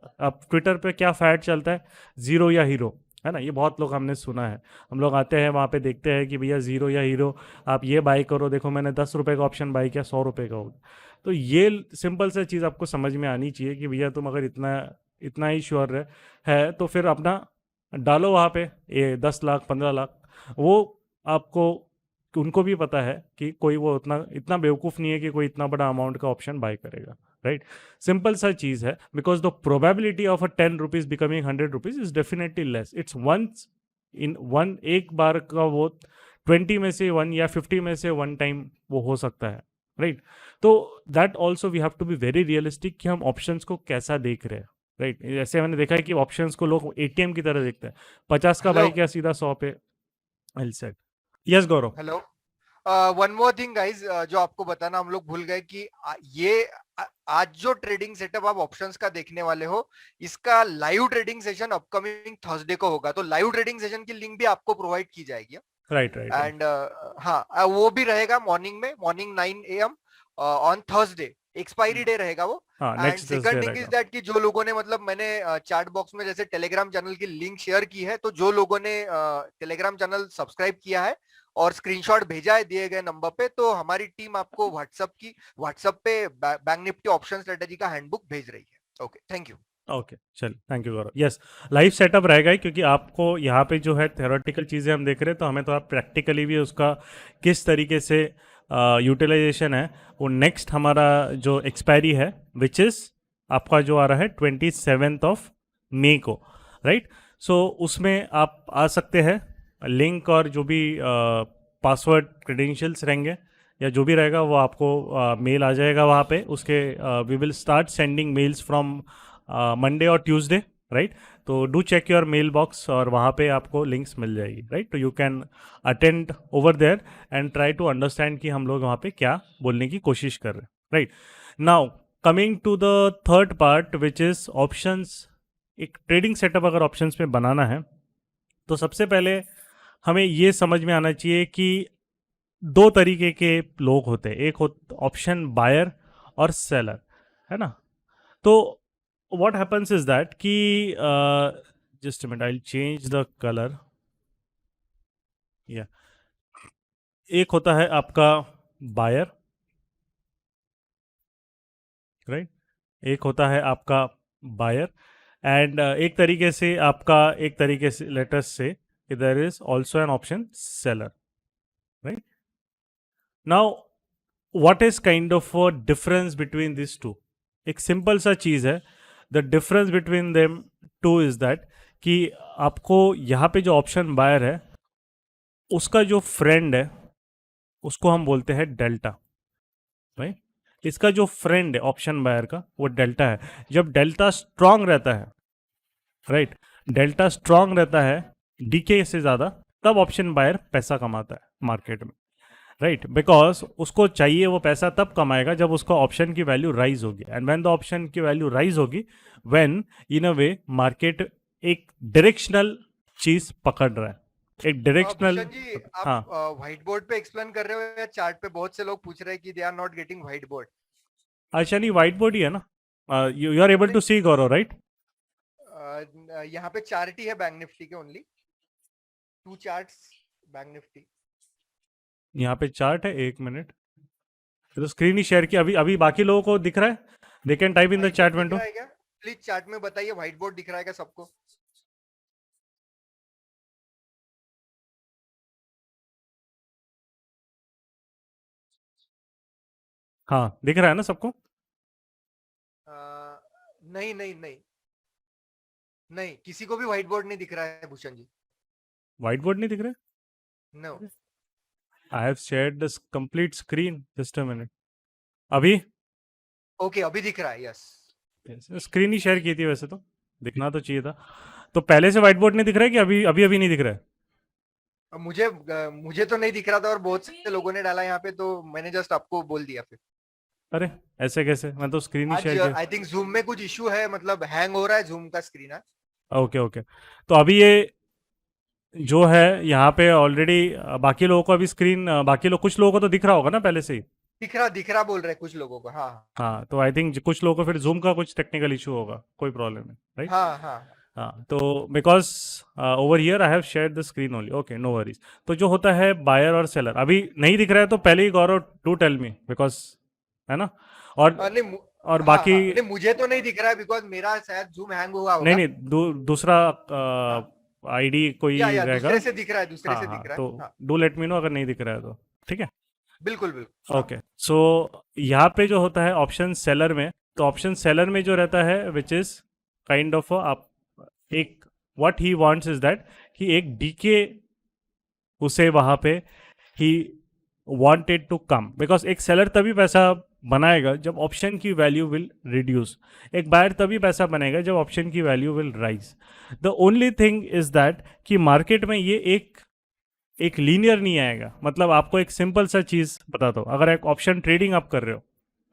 [SPEAKER 2] ट्विटर पे क्या फैड चलता है, जीरो या हीरो, है ना, ये बहुत लोग हमने सुना है। हम लोग आते हैं वहाँ पे देखते हैं कि भैया जीरो या हीरो, आप ये बाई करो, देखो मैंने 10 रुपये का ऑप्शन बाई किया, 100 रुपये का होगा। तो ये सिंपल सा चीज़ आपको समझ में आनी चाहिए कि भैया तुम अगर इतना ही श्योर है तो फिर अपना डालो वहाँ पे ये 10 लाख 15 लाख। वो आपको, उनको भी पता है कि कोई वो इतना बेवकूफ़ नहीं है कि कोई इतना बड़ा अमाउंट का ऑप्शन बाय करेगा, राइट। सिंपल सा चीज़ है, because the probability of a 10 rupees becoming 100 rupees is definitely less. It's once in one, एक बार का वो 20 में से 1 या 50 में से 1 टाइम वो हो सकता है, राइट। तो that also we have to be very realistic कि हम ऑप्शंस को कैसा देख रहे हैं। राइट। ऐसे मैंने देखा है कि ऑप्शंस को लोग एटीएम की तरह देखते हैं, 50 का
[SPEAKER 1] हेलो
[SPEAKER 2] बाई किया सीधा 100 पे L set. Yes Gaurav.
[SPEAKER 1] Hello one more thing guys, जो आपको बताना हम लोग भूल गए कि आज जो ट्रेडिंग सेटअप आप ऑप्शंस का देखने वाले हो, इसका live trading session upcoming Thursday को होगा। तो लाइव ट्रेडिंग सेशन की लिंक भी आपको प्रोवाइड की जाएगी।
[SPEAKER 2] Right right right.
[SPEAKER 1] एंड हाँ, वो भी रहेगा मॉर्निंग में, morning 9 AM on Thursday. Expiry day रहेगा वो।
[SPEAKER 2] हाँ,
[SPEAKER 1] and
[SPEAKER 2] next Thursday
[SPEAKER 1] second thing is
[SPEAKER 2] रहेगा।
[SPEAKER 1] दैट कि जो लोगों ने, मतलब मैंने चैट बॉक्स में जैसे टेलीग्राम चैनल की लिंक शेयर की है, तो जो लोगों ने टेलीग्राम चैनल सब्सक्राइब किया है और स्क्रीनशॉट भेजा है दिए गए नंबर पे, तो हमारी टीम आपको व्हाट्सएप पे बैंक निफ्टी ऑप्शन स्ट्रेटेजी का हैंडबुक भेज रही है। Okay, thank you.
[SPEAKER 2] ओके चल, thank you Gaurav. Yes, live setup रहेगा ही, क्योंकि आपको यहाँ पे जो है थ्योरेटिकल चीज़ें हम देख रहे हैं, तो हमें थोड़ा प्रैक्टिकली भी उसका किस तरीके से यूटिलाइजेशन है, वो नेक्स्ट हमारा जो एक्सपायरी है विच इज़ आपका जो आ रहा है 27 मई को, राइट। सो उसमें आप आ सकते हैं, लिंक और जो भी पासवर्ड क्रेडेंशियल्स रहेंगे या जो भी रहेगा वो आपको मेल आ जाएगा वहाँ पे। उसके we will start sending mails from Monday और ट्यूसडे, राइट। तो do check your mailbox और वहाँ पे आपको लिंक्स मिल जाएगी, राइट। तो you can attend over there and try to understand कि हम लोग वहाँ पे क्या बोलने की कोशिश कर रहे हैं, right. Now coming to the third part which is options. एक ट्रेडिंग सेटअप अगर ऑप्शंस में बनाना है, तो सबसे पहले हमें ये समझ में आना चाहिए कि दो तरीके के लोग होते हैं, एक ऑप्शन बायर और सेलर, है ना। तो what happens is that कि just a minute, I'll change the color. Yeah, एक होता है आपका बायर, राइट। एक होता है आपका बायर एंड एक तरीके से आपका, एक तरीके से let's say there is also an option seller, right. Now what is kind of a difference between this two. एक सिंपल सा चीज़ है, the difference between them two is that कि आपको यहाँ पे जो ऑप्शन बायर है उसका जो फ्रेंड है उसको हम बोलते हैं डेल्टा, राइट। इसका जो फ्रेंड है ऑप्शन बायर का वो डेल्टा है। जब डेल्टा स्ट्रांग रहता है, राइट, डेल्टा स्ट्रांग रहता है डीके से ज़्यादा, तब ऑप्शन बायर पैसा कमाता है मार्केट में, राइट। बिकॉज उसको चाहिए वो पैसा तब कमाएगा जब उसका ऑप्शन की वैल्यू राइज होगी, एंड व्हेन द ऑप्शन की वैल्यू राइज होगी, when in a way market एक डायरेक्शनल चीज पकड़ रहा है, एक डायरेक्शनल।
[SPEAKER 1] भूषण जी,
[SPEAKER 2] हाँ,
[SPEAKER 1] आप व्हाइट बोर्ड पे एक्सप्लेन कर रहे हो या चार्ट पे? बहुत से लोग पूछ रहे हैं कि they are not getting whiteboard.
[SPEAKER 2] अच्छा नहीं, व्हाइट बोर्ड ही है ना। You are able to see Gaurav, right.
[SPEAKER 1] यहाँ पे चार्ट ही है बैंक निफ्टी के, ओनली 2 चार्ट्स बैंक निफ्टी।
[SPEAKER 2] यहाँ पे चार्ट है, एक मिनट। तो स्क्रीन ही शेयर की, अभी अभी बाकी लोगों को दिख रहा है, they can type in the
[SPEAKER 1] white
[SPEAKER 2] chat
[SPEAKER 1] board दिख
[SPEAKER 2] विंडो।
[SPEAKER 1] रहा है क्या? प्लीज चार्ट में बताइए, व्हाइट बोर्ड दिख रहा है क्या सबको?
[SPEAKER 2] हाँ, दिख रहा है ना सबको।
[SPEAKER 1] नहीं नहीं नहीं नहीं, किसी को भी व्हाइट बोर्ड नहीं दिख रहा है भूषण जी।
[SPEAKER 2] व्हाइट बोर्ड नहीं दिख रहा
[SPEAKER 1] नो।
[SPEAKER 2] है। I have shared the complete screen, just a minute. अभी
[SPEAKER 1] ओके, अभी दिख रहा है, यस।
[SPEAKER 2] स्क्रीन ही शेयर की थी, वैसे तो दिखना तो चाहिए था। तो पहले से व्हाइट बोर्ड नहीं दिख रहा है कि अभी अभी अभी नहीं दिख रहा है?
[SPEAKER 1] मुझे तो नहीं दिख रहा था, और बहुत से लोगों ने डाला यहाँ पे, तो मैंने जस्ट आपको बोल दिया फिर।
[SPEAKER 2] अरे ऐसे कैसे, मैं तो स्क्रीन ही
[SPEAKER 1] आज
[SPEAKER 2] शेयर किया।
[SPEAKER 1] आई थिंक जूम में कुछ इशू है, मतलब हैंग हो रहा है जूम का स्क्रीन आज।
[SPEAKER 2] Okay okay. तो अभी ये जो है यहाँ पे ऑलरेडी बाकी लोगों को अभी स्क्रीन, बाकी लोग, कुछ लोगों को तो दिख रहा होगा ना पहले से ही।
[SPEAKER 1] दिख रहा बोल रहे हैं कुछ लोगों को, हाँ
[SPEAKER 2] हाँ, तो आई थिंक कुछ लोगों को फिर जूम का कुछ टेक्निकल इशू होगा, कोई प्रॉब्लम नहीं, राइट।
[SPEAKER 1] हाँ हाँ।
[SPEAKER 2] हाँ, तो because over here I have share the screen only, okay no worries. तो जो होता है बायर और सेलर, अभी नहीं दिख रहा है तो पहले ही गौरव टू टेल मी, बिकॉज, है ना। और
[SPEAKER 1] नहीं,
[SPEAKER 2] और
[SPEAKER 1] हाँ
[SPEAKER 2] बाकी
[SPEAKER 1] हाँ, नहीं मुझे तो नहीं दिख रहा है, बिकॉज मेरा शायद जूम हैंग हुआ
[SPEAKER 2] नहीं
[SPEAKER 1] होगा।
[SPEAKER 2] नहीं, दूसरा
[SPEAKER 1] हाँ,
[SPEAKER 2] आईडी कोई
[SPEAKER 1] या
[SPEAKER 2] रहेगा।
[SPEAKER 1] दूसरे से दिख रहा है, दूसरे
[SPEAKER 2] हाँ
[SPEAKER 1] से
[SPEAKER 2] हाँ,
[SPEAKER 1] दिख रहा
[SPEAKER 2] तो
[SPEAKER 1] है, हाँ।
[SPEAKER 2] डू लेट मी नो अगर नहीं दिख रहा है तो, ठीक है।
[SPEAKER 1] बिल्कुल बिल्कुल, हाँ।
[SPEAKER 2] ओके, सो यहाँ पे जो होता है ऑप्शन सेलर में, तो ऑप्शन सेलर में जो रहता है विच इज काइंड ऑफ आप एक, what he wants is that कि एक डीके उसे वहाँ पे ही वांटेड टू कम, बिकॉज एक सेलर तभी पैसा बनाएगा जब ऑप्शन की वैल्यू विल रिड्यूस। एक बायर तभी पैसा बनेगा जब ऑप्शन की value will rise. The only thing is that कि मार्केट में ये एक लीनियर नहीं आएगा। मतलब आपको एक सिंपल सा चीज बताता हूं, अगर एक ऑप्शन ट्रेडिंग आप कर रहे हो,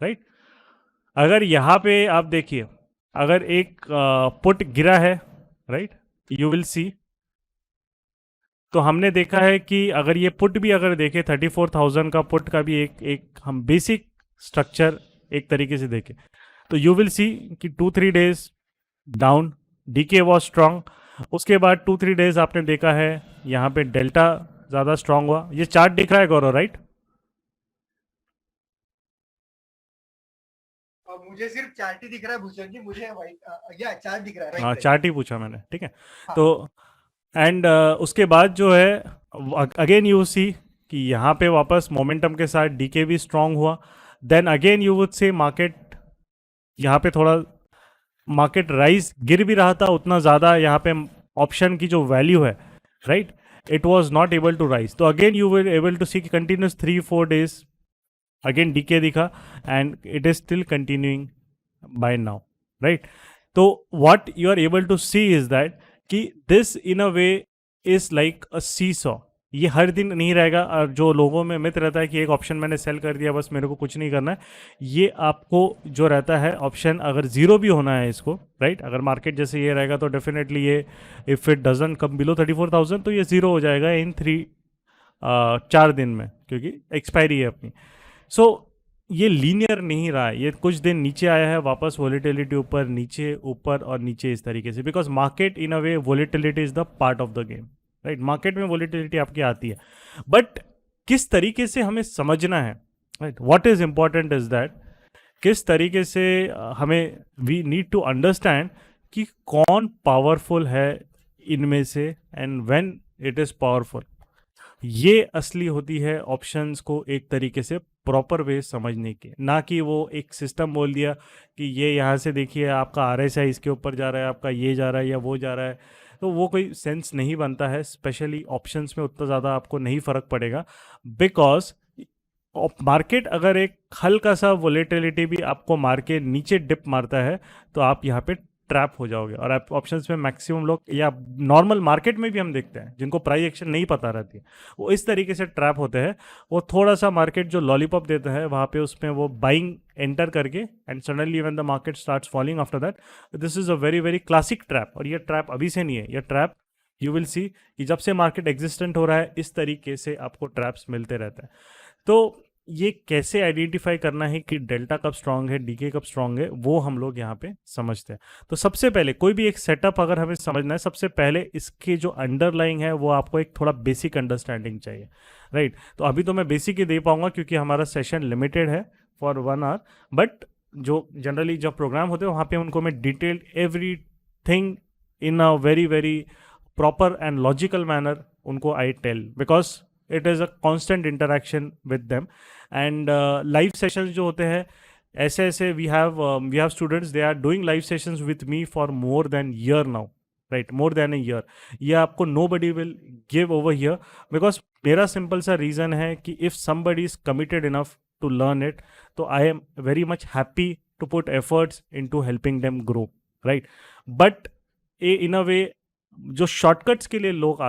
[SPEAKER 2] राइट, अगर यहाँ पे आप देखिए, अगर एक पुट गिरा है, राइट, यू विल सी, तो हमने देखा है कि अगर ये पुट भी अगर देखें 34,000 का पुट का भी एक हम बेसिक स्ट्रक्चर एक तरीके से देखें, तो यू विल सी कि 2-3 days down, decay was strong. उसके बाद 2-3 डेज आपने देखा है यहाँ पे डेल्टा ज़्यादा स्ट्रांग हुआ। ये चार्ट दिख रहा है गौरव, राइट?
[SPEAKER 1] मुझे सिर्फ चार्ट ही दिख रहा है भूषण जी, मुझे वाइट या चार्ट दिख रहा है,
[SPEAKER 2] हाँ,
[SPEAKER 1] राइट।
[SPEAKER 2] चार्ट ही पूछा मैंने, ठीक है।
[SPEAKER 1] हाँ।
[SPEAKER 2] तो एंड उसके बाद जो है अगेन यू सी कि यहाँ पे वापस मोमेंटम के साथ डीके भी स्ट्रांग हुआ। Then again you would say market यहाँ पे थोड़ा मार्केट राइज गिर भी रहा था उतना ज़्यादा, यहाँ पे ऑप्शन की जो वैल्यू है, right, it was not able to rise. तो again you will able to see continuous 3-4 days again decay दिखा and it is still continuing by now, right. तो what you are able to see is that कि this in a way is like a seesaw. ये हर दिन नहीं रहेगा। और जो लोगों में मिथ रहता है कि एक ऑप्शन मैंने सेल कर दिया बस मेरे को कुछ नहीं करना है, ये आपको जो रहता है ऑप्शन अगर जीरो भी होना है इसको, राइट, अगर मार्केट जैसे ये रहेगा तो डेफिनेटली ये if it doesn't come below 34,000 तो ये ज़ीरो हो जाएगा इन 4 दिन में, क्योंकि एक्सपायरी है अपनी। सो ये लीनियर नहीं रहा है, ये कुछ दिन नीचे आया है वापस, वोलेटिलिटी ऊपर नीचे ऊपर और नीचे इस तरीके से, because market in a way volatility is the part of the game, right. Market में वोलेटिलिटी आपकी आती है, बट किस तरीके से हमें समझना है, right, what is important is that किस तरीके से हमें वी नीड टू अंडरस्टैंड कि कौन पावरफुल है इनमें से and when it is powerful. ये असली होती है ऑप्शंस को एक तरीके से प्रॉपर वे समझने की, ना कि वो एक सिस्टम बोल दिया कि ये यहाँ से देखिए आपका RSI इसके ऊपर जा रहा है, आपका ये जा रहा है या वो जा रहा है, तो वो कोई सेंस नहीं बनता है। स्पेशली ऑप्शंस में उतना ज़्यादा आपको नहीं फ़र्क पड़ेगा, बिकॉज मार्केट अगर एक हल्का सा वोलेटिलिटी भी आपको मार के नीचे डिप मारता है तो आप यहाँ पे ट्रैप हो जाओगे। और आप ऑप्शंस में मैक्सिमम लोग, या नॉर्मल मार्केट में भी हम देखते हैं जिनको प्राइस एक्शन नहीं पता रहती है, वो इस तरीके से ट्रैप होते हैं। वो थोड़ा सा मार्केट जो लॉलीपॉप देता है वहाँ पे उसमें वो बाइंग एंटर करके and suddenly when the market starts falling after that, this is a very very classic trap. और ये ट्रैप अभी से नहीं है, ये ट्रैप यू विल सी कि जब से मार्केट एग्जिस्टेंट हो रहा है इस तरीके से आपको ट्रैप्स मिलते रहते हैं। तो ये कैसे आइडेंटिफाई करना है कि डेल्टा कब स्ट्रांग है, डीके कब स्ट्रांग है, वो हम लोग यहाँ पे समझते हैं। तो सबसे पहले कोई भी एक सेटअप अगर हमें समझना है, सबसे पहले इसके जो अंडरलाइंग है वो आपको एक थोड़ा बेसिक अंडरस्टैंडिंग चाहिए, राइट। तो अभी तो मैं बेसिक ही दे पाऊंगा क्योंकि हमारा सेशन लिमिटेड है फॉर 1 आवर, बट जो जनरली जब प्रोग्राम होते हैं वहाँ पे उनको मैं detailed every thing in a very very proper and logical manner उनको I tell, because it is a constant interaction with them. And live sessions जो होते हैं ऐसे ऐसे we have students they are doing live sessions with me for more than year now, right, more than a year. ये आपको nobody will give over here, because मेरा simple सा reason है कि if somebody is committed enough to learn it, तो I am very much happy to put efforts in to helping them grow, right. But in a way जो shortcuts के लिए लोग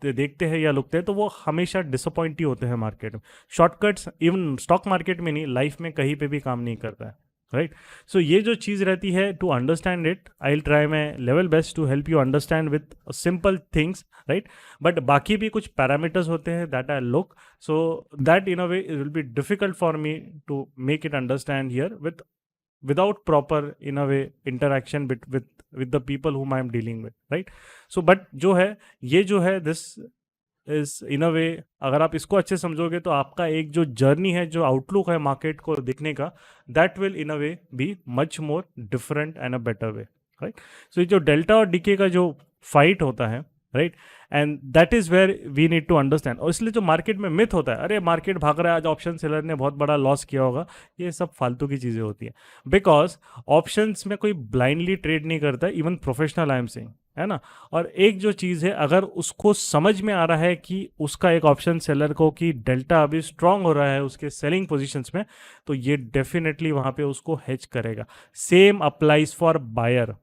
[SPEAKER 2] देखते हैं या लुकते हैं, तो वो हमेशा डिसअपॉइंट ही होते हैं मार्केट में। शॉर्टकट्स इवन स्टॉक मार्केट में नहीं, लाइफ में कहीं पे भी काम नहीं करता है, राइट। सो ये जो चीज़ रहती है to understand it, I will try my level best to help you understand with simple things, right. But बाकी भी कुछ पैरामीटर्स होते हैं that I look, so that in a way it will be difficult for me to make it understand here without proper in a way interaction with the people whom I am dealing with, right? So but जो है ये जो है this is in a way, अगर आप इसको अच्छे समझोगे तो आपका एक जो जर्नी है, जो आउटलुक है मार्केट को देखने का, that will in a way be much more different and a better way, right? So ये जो डेल्टा और डीके का जो फाइट होता है, right, and that is where we need to understand. और इसलिए जो मार्केट में मिथ होता है, अरे मार्केट भाग रहा है आज, ऑप्शन सेलर ने बहुत बड़ा लॉस किया होगा, ये सब फालतू की चीज़ें होती है। बिकॉज ऑप्शंस में कोई ब्लाइंडली ट्रेड नहीं करता, even professional I am saying, है ना। और एक जो चीज़ है, अगर उसको समझ में आ रहा है कि उसका एक ऑप्शन सेलर को कि डेल्टा अभी स्ट्रांग हो रहा है उसके सेलिंग पोजीशंस में, तो ये डेफिनेटली वहाँ पे उसको हेज करेगा। Same applies for buyer.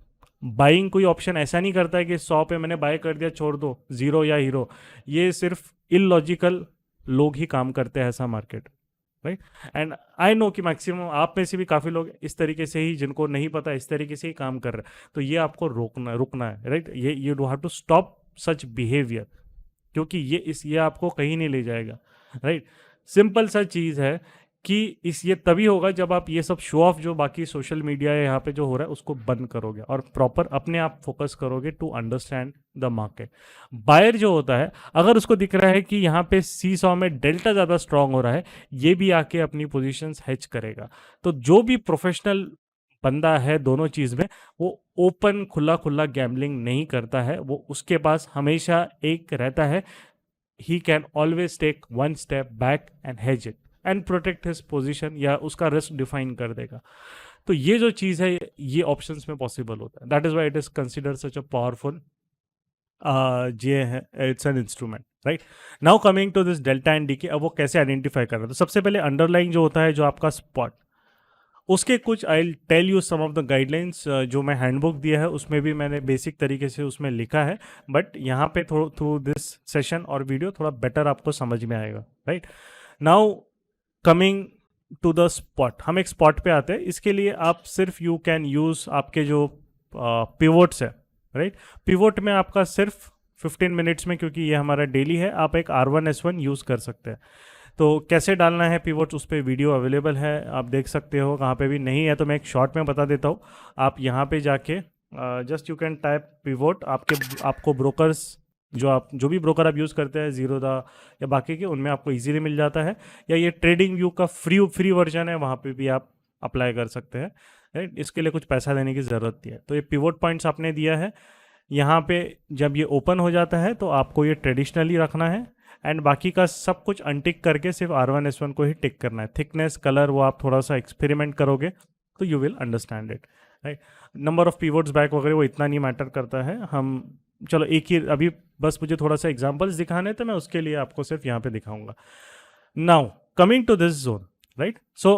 [SPEAKER 2] Buying कोई ऑप्शन ऐसा नहीं करता है कि 100 पे मैंने बाय कर दिया छोड़ दो, जीरो या हीरो। ये सिर्फ इलॉजिकल लोग ही काम करते हैं ऐसा market, right. And I know कि मैक्सिमम आप में से भी काफ़ी लोग इस तरीके से ही, जिनको नहीं पता, इस तरीके से ही काम कर रहे हैं। तो ये आपको रुकना है, राइट। ये you do have to stop such behaviour, क्योंकि ये आपको कहीं नहीं ले जाएगा, राइट। सिंपल सा चीज़ है कि ये तभी होगा जब आप ये सब शो ऑफ जो बाकी सोशल मीडिया है यहाँ पे जो हो रहा है उसको बंद करोगे और प्रॉपर अपने आप फोकस करोगे to understand the market. Buyer जो होता है, अगर उसको दिख रहा है कि यहाँ पे C100 में डेल्टा ज़्यादा स्ट्रांग हो रहा है, ये भी आके अपनी पोजीशंस हेज करेगा। तो जो भी प्रोफेशनल बंदा है दोनों चीज़ में, वो ओपन खुला खुला गैम्बलिंग नहीं करता है। वो उसके पास हमेशा एक रहता है, he can always take one step back and hedge it and protect his position, या उसका रिस्क डिफाइन कर देगा। तो ये जो चीज़ है ये ऑप्शंस में पॉसिबल होता है। That is why it is considered such a powerful ये है, it's an instrument, right. Now coming to this delta and decay, अब वो कैसे आइडेंटिफाई कर रहा है। तो सबसे पहले अंडरलाइन जो होता है, जो आपका स्पॉट, उसके कुछ I tell you some of the guidelines जो मैं हैंडबुक दिया है उसमें भी मैंने बेसिक तरीके से उसमें लिखा है, बट यहाँ पे थ्रू दिस सेशन और वीडियो थोड़ा बेटर आपको समझ में आएगा, right. Now coming to the spot, हम एक स्पॉट पे आते हैं। इसके लिए आप सिर्फ यू कैन यूज आपके जो पिवोट्स है, राइट। पिवोट में आपका सिर्फ 15 मिनट्स में, क्योंकि ये हमारा डेली है, आप एक R1S1 यूज कर सकते हैं। तो कैसे डालना है पिवोट, उस पर वीडियो अवेलेबल है, आप देख सकते हो। कहाँ पे भी नहीं है तो मैं एक शॉर्ट में बता देता हूँ। आप यहाँ पे जाके just you can type pivot, आपको ब्रोकर्स जो भी ब्रोकर आप यूज़ करते हैं, ज़ीरोदा या बाकी के, उनमें आपको इजीली मिल जाता है। या ये ट्रेडिंग व्यू का फ्री वर्जन है, वहाँ पे भी आप अप्लाई कर सकते हैं, राइट। इसके लिए कुछ पैसा देने की ज़रूरत नहीं है। तो ये पिवोट पॉइंट्स आपने दिया है यहाँ पे। जब ये ओपन हो जाता है तो आपको ये ट्रेडिशनली रखना है, एंड बाकी का सब कुछ अनटिक करके सिर्फ R1S1 को ही टिक करना है। थिकनेस, कलर, वो आप थोड़ा सा एक्सपेरिमेंट करोगे तो you will understand it, right. Number of pivots back वगैरह वो इतना नहीं मैटर करता है। हम चलो एक ही, अभी बस मुझे थोड़ा सा एग्जांपल्स दिखाने तो मैं उसके लिए आपको सिर्फ यहाँ पे दिखाऊंगा। Now coming to this zone, right. So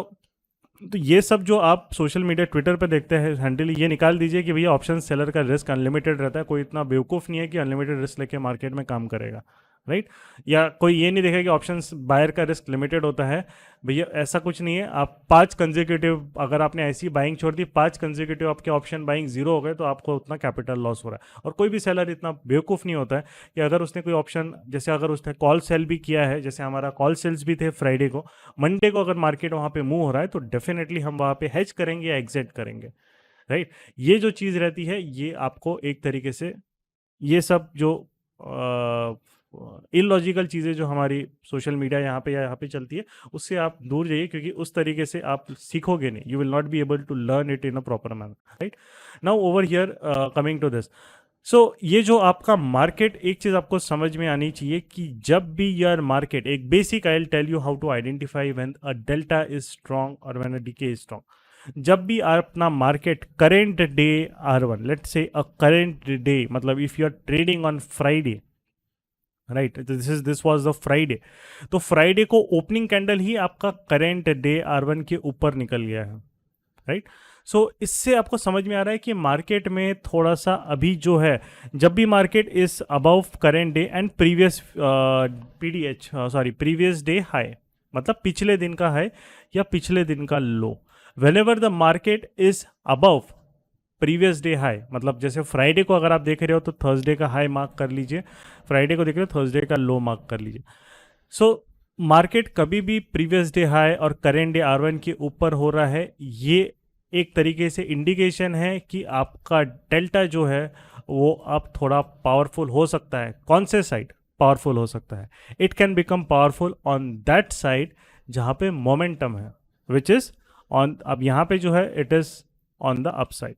[SPEAKER 2] तो ये सब जो आप सोशल मीडिया, ट्विटर पे देखते हैं हैंडल, ये निकाल दीजिए कि भैया ऑप्शन सेलर का रिस्क अनलिमिटेड रहता है। कोई इतना बेवकूफ़ नहीं है कि अनलिमिटेड रिस्क लेके मार्केट में काम करेगा, राइट। या कोई ये नहीं देखेगा कि ऑप्शन बायर का रिस्क लिमिटेड होता है। भैया ऐसा कुछ नहीं है। आप 5 कंसेक्यूटिव, अगर आपने ऐसी बाइंग छोड़ दी, 5 कंसेक्यूटिव आपके ऑप्शन बाइंग जीरो हो गए, तो आपको उतना कैपिटल लॉस हो रहा है। और कोई भी सेलर इतना बेवकूफ़ नहीं होता है कि अगर उसने कोई ऑप्शन, जैसे अगर उसने कॉल सेल भी किया है, जैसे हमारा कॉल सेल्स भी थे फ्राइडे को, मंडे को अगर मार्केट वहाँ पे मूव हो रहा है तो डेफिनेटली हम वहाँ पे हेज करेंगे या एग्जिट करेंगे, राइट। ये जो चीज़ रहती है, ये आपको एक तरीके से ये सब जो इलॉजिकल चीज़ें जो हमारी सोशल मीडिया यहाँ पे या यहाँ पे चलती है, उससे आप दूर जाइए, क्योंकि उस तरीके से आप सीखोगे नहीं। You will not be able to learn it in a proper manner, right. Now over here coming to this, so ये जो आपका मार्केट, एक चीज़ आपको समझ में आनी चाहिए कि जब भी योर मार्केट, एक basic I will tell you how to identify when a delta is strong और when a decay is strong. जब भी आप अपना market current day R1, let's say a current day, मतलब if you are trading on Friday, right, this was the Friday, तो Friday को opening candle ही आपका करेंट डे R1 के ऊपर निकल गया है, राइट। सो इससे आपको समझ में आ रहा है कि मार्केट में थोड़ा सा अभी जो है, जब भी market is above current day and previous previous day high, मतलब पिछले दिन का हाई या पिछले दिन का low, whenever the market is above previous day high, मतलब जैसे फ्राइडे को अगर आप देख रहे हो तो थर्सडे का हाई मार्क कर लीजिए, फ्राइडे को देख रहे हो थर्सडे का लो मार्क कर लीजिए। सो मार्केट कभी भी प्रीवियस डे हाई और करेंट डे R1 के ऊपर हो रहा है, ये एक तरीके से इंडिकेशन है कि आपका डेल्टा जो है वो अब थोड़ा पावरफुल हो सकता है। कौन से साइड पावरफुल हो सकता है? It can become powerful on that side जहाँ पे मोमेंटम है, विच इज ऑन, अब यहाँ पे जो है it is on the upside,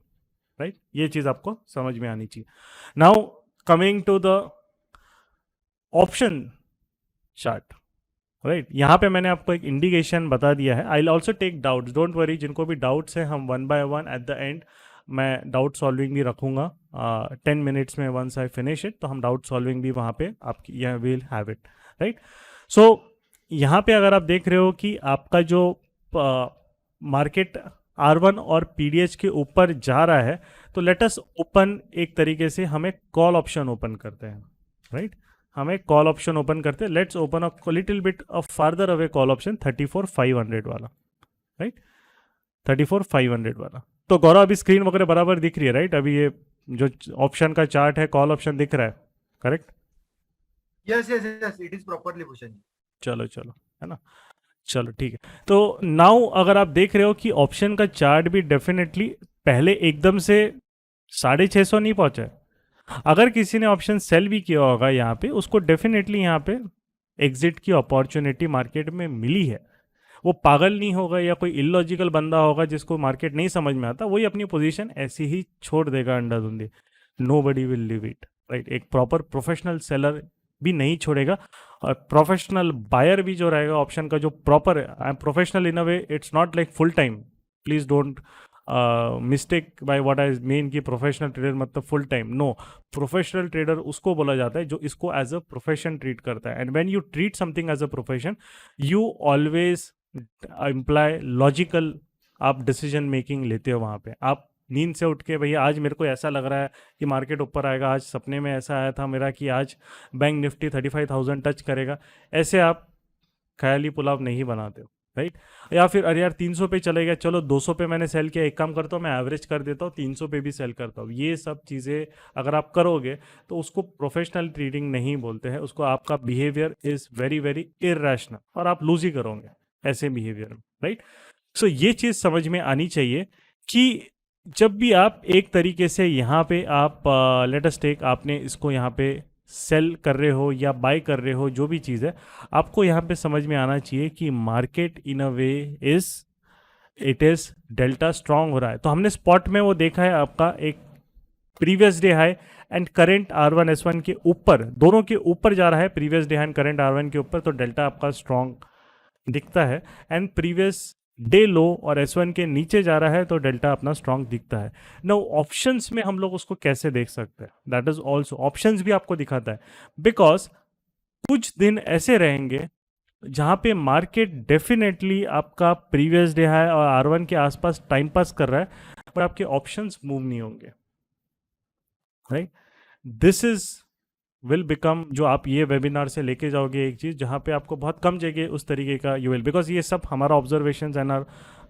[SPEAKER 2] right. ये चीज़ आपको समझ में आनी चाहिए। Now coming to the option chart, right. यहाँ पे मैंने आपको एक इंडिकेशन बता दिया है। I will also take doubts, don't worry, जिनको भी डाउट्स हैं हम one by one at the end मैं डाउट सॉल्विंग भी रखूंगा 10 मिनट्स में। वंस आई फिनिश इट तो हम डाउट सॉल्विंग भी वहाँ पे आपकी यह विल हैव इट, राइट। सो यहाँ पे अगर आप देख रहे हो कि आपका जो मार्केट R1 और PDH के ऊपर जा रहा है, तो लेट अस ओपन, एक तरीके से हमें कॉल ऑप्शन ओपन करते हैं, राइट। हमें कॉल ऑप्शन ओपन करते हैं। Let's open a little bit of farther away call option 34,500 वाला, राइट, 34,500 वाला। तो गौरव अभी स्क्रीन वगैरह बराबर दिख रही है, राइट? अभी ये जो ऑप्शन का चार्ट है, कॉल ऑप्शन दिख रहा है, correct?
[SPEAKER 3] Yes yes yes, it is properly Bhushan ji.
[SPEAKER 2] चलो चलो, है ना, चलो ठीक है। तो नाउ अगर आप देख रहे हो कि ऑप्शन का चार्ट भी डेफिनेटली पहले एकदम से 650 नहीं पहुंचा है। अगर किसी ने ऑप्शन सेल भी किया होगा यहाँ पे, उसको डेफिनेटली यहाँ पे एग्जिट की अपॉर्चुनिटी मार्केट में मिली है। वो पागल नहीं होगा या कोई इलॉजिकल बंदा होगा जिसको मार्केट नहीं समझ में आता, वही अपनी पोजीशन ऐसी ही छोड़ देगा अंधाधुंधी। Nobody will leave it, right. एक प्रॉपर प्रोफेशनल सेलर भी नहीं छोड़ेगा, और प्रोफेशनल बायर भी जो रहेगा ऑप्शन का, जो proper, I am professional in a way, it's not like full time, please don't mistake by what I mean कि प्रोफेशनल ट्रेडर मतलब full time, no. Professional trader उसको बोला जाता है जो इसको एज अ प्रोफेशन ट्रीट करता है। And when you treat something as a profession, you always imply logical, आप डिसीजन मेकिंग लेते हो। वहाँ पे आप नींद से उठ के, भैया आज मेरे को ऐसा लग रहा है कि मार्केट ऊपर आएगा, आज सपने में ऐसा आया था मेरा कि आज बैंक निफ्टी 35,000 टच करेगा, ऐसे आप ख्याली पुलाव नहीं बनाते हो, राइट। या फिर अरे यार 300 पे चले गया, चलो 200 पे मैंने सेल किया, एक काम करता हूँ मैं एवरेज कर देता हूँ, 300 पे भी सेल करता हूँ। ये सब चीज़ें अगर आप करोगे तो उसको प्रोफेशनल ट्रेडिंग नहीं बोलते हैं, उसको आपका behaviour is very very irrational, और आप लूज ही करोगे ऐसे बिहेवियर में, राइट। सो ये चीज़ समझ में आनी चाहिए कि जब भी आप एक तरीके से यहाँ पे आप लेट अस टेक, आपने इसको यहाँ पे सेल कर रहे हो या बाय कर रहे हो, जो भी चीज़ है, आपको यहाँ पे समझ में आना चाहिए कि market in a way is, it is delta strong हो रहा है। तो हमने स्पॉट में वो देखा है आपका एक previous day high and current R1 S1 के ऊपर, दोनों के ऊपर जा रहा है, previous day high and current R1 के ऊपर, तो डेल्टा आपका स्ट्रांग दिखता है। एंड प्रीवियस डे लो और S1 के नीचे जा रहा है तो डेल्टा अपना स्ट्रांग दिखता है। नाउ ऑप्शंस में हम लोग उसको कैसे देख सकते हैं, दैट इज ऑल्सो, ऑप्शंस भी आपको दिखाता है, बिकॉज कुछ दिन ऐसे रहेंगे जहां पे मार्केट डेफिनेटली आपका प्रीवियस डे हाई और R1 के आसपास टाइम पास कर रहा है, पर आपके ऑप्शंस मूव नहीं होंगे, right. This is will become, जो आप ये वेबिनार से लेके जाओगे एक चीज़, जहाँ पे आपको बहुत कम जगह उस तरीके का यू विल, बिकॉज ये सब हमारा observations and our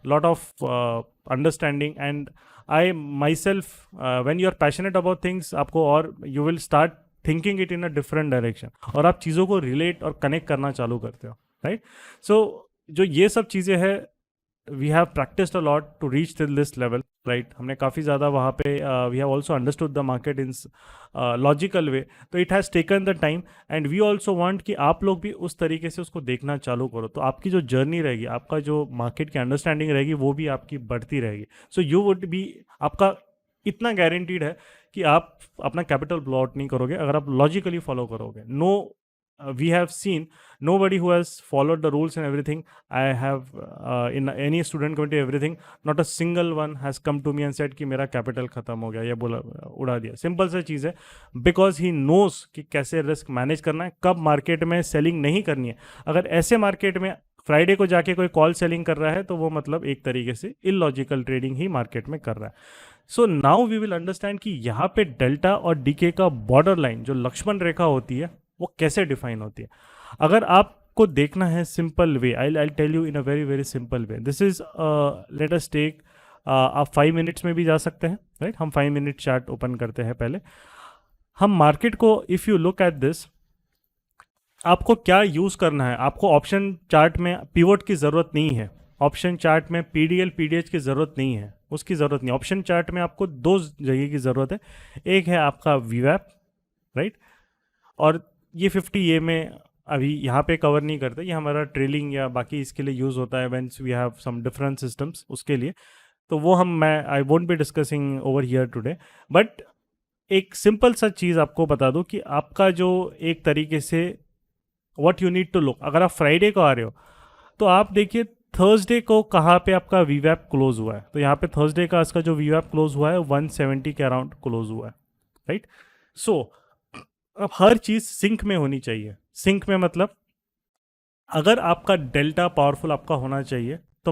[SPEAKER 2] lot of understanding, and I myself, when you are passionate about things, आपको और you will start thinking it in a different direction, और आप चीज़ों को रिलेट और कनेक्ट करना चालू करते हो, राइट। सो जो ये सब चीज़ें हैं, we have practiced a lot to reach till this level, right? हमने काफ़ी ज़्यादा वहाँ पे we have also understood the market in logical way, तो it has taken the time and we also want कि आप लोग भी उस तरीके से उसको देखना चालू करो, तो आपकी जो जर्नी रहेगी, आपका जो मार्केट की अंडरस्टैंडिंग रहेगी, वो भी आपकी बढ़ती रहेगी। सो यू वुड बी, आपका इतना गारंटीड है कि आप अपना कैपिटल ब्लॉट नहीं करोगे अगर आप लॉजिकली फॉलो करोगे। No, we have seen nobody who has followed the rules and everything. I have in any student committee everything, not a single one has come to me and said कि मेरा capital खत्म हो गया या बोला उड़ा दिया। सिंपल सा चीज़ है, बिकॉज ही नोज कि कैसे रिस्क मैनेज करना है, कब मार्केट में सेलिंग नहीं करनी है। अगर ऐसे मार्केट में फ्राइडे को जाके कोई कॉल सेलिंग कर रहा है तो वो मतलब एक तरीके से इलॉजिकल ट्रेडिंग ही मार्केट में कर रहा है। So now we will understand कि यहाँ पे डेल्टा और डीके का बॉर्डर लाइन, जो लक्ष्मण रेखा होती है, वो कैसे डिफाइन होती है। अगर आपको देखना है simple way, I tell you in a very very simple way, this is, let us take, आप 5 मिनट्स में भी जा सकते हैं, राइट। हम 5 मिनट चार्ट ओपन करते हैं। पहले हम मार्केट को, if you look at this, आपको क्या यूज़ करना है, आपको ऑप्शन चार्ट में पिवोट की ज़रूरत नहीं है, ऑप्शन चार्ट में PDL PDH की ज़रूरत नहीं है, उसकी ज़रूरत नहीं। ऑप्शन चार्ट में आपको 2 जगह की ज़रूरत है, एक है आपका VWAP, राइट, और ये 50A में अभी यहाँ पे कवर नहीं करते, ये हमारा ट्रेलिंग या बाकी इसके लिए यूज़ होता है whence we have some different systems, उसके लिए। तो वो मैं I won't be discussing over here today, but एक सिंपल सा चीज़ आपको बता दूं कि आपका जो एक तरीके से what you need to look, अगर आप फ्राइडे को आ रहे हो तो आप देखिए थर्सडे को कहाँ पे आपका वीवैप क्लोज हुआ है। तो यहाँ पे थर्सडे का इसका जो वीवैप क्लोज हुआ है 170 के अराउंड क्लोज हुआ है, राइट। सो अब हर चीज़ सिंक में होनी चाहिए। सिंक में मतलब अगर आपका डेल्टा पावरफुल आपका होना चाहिए तो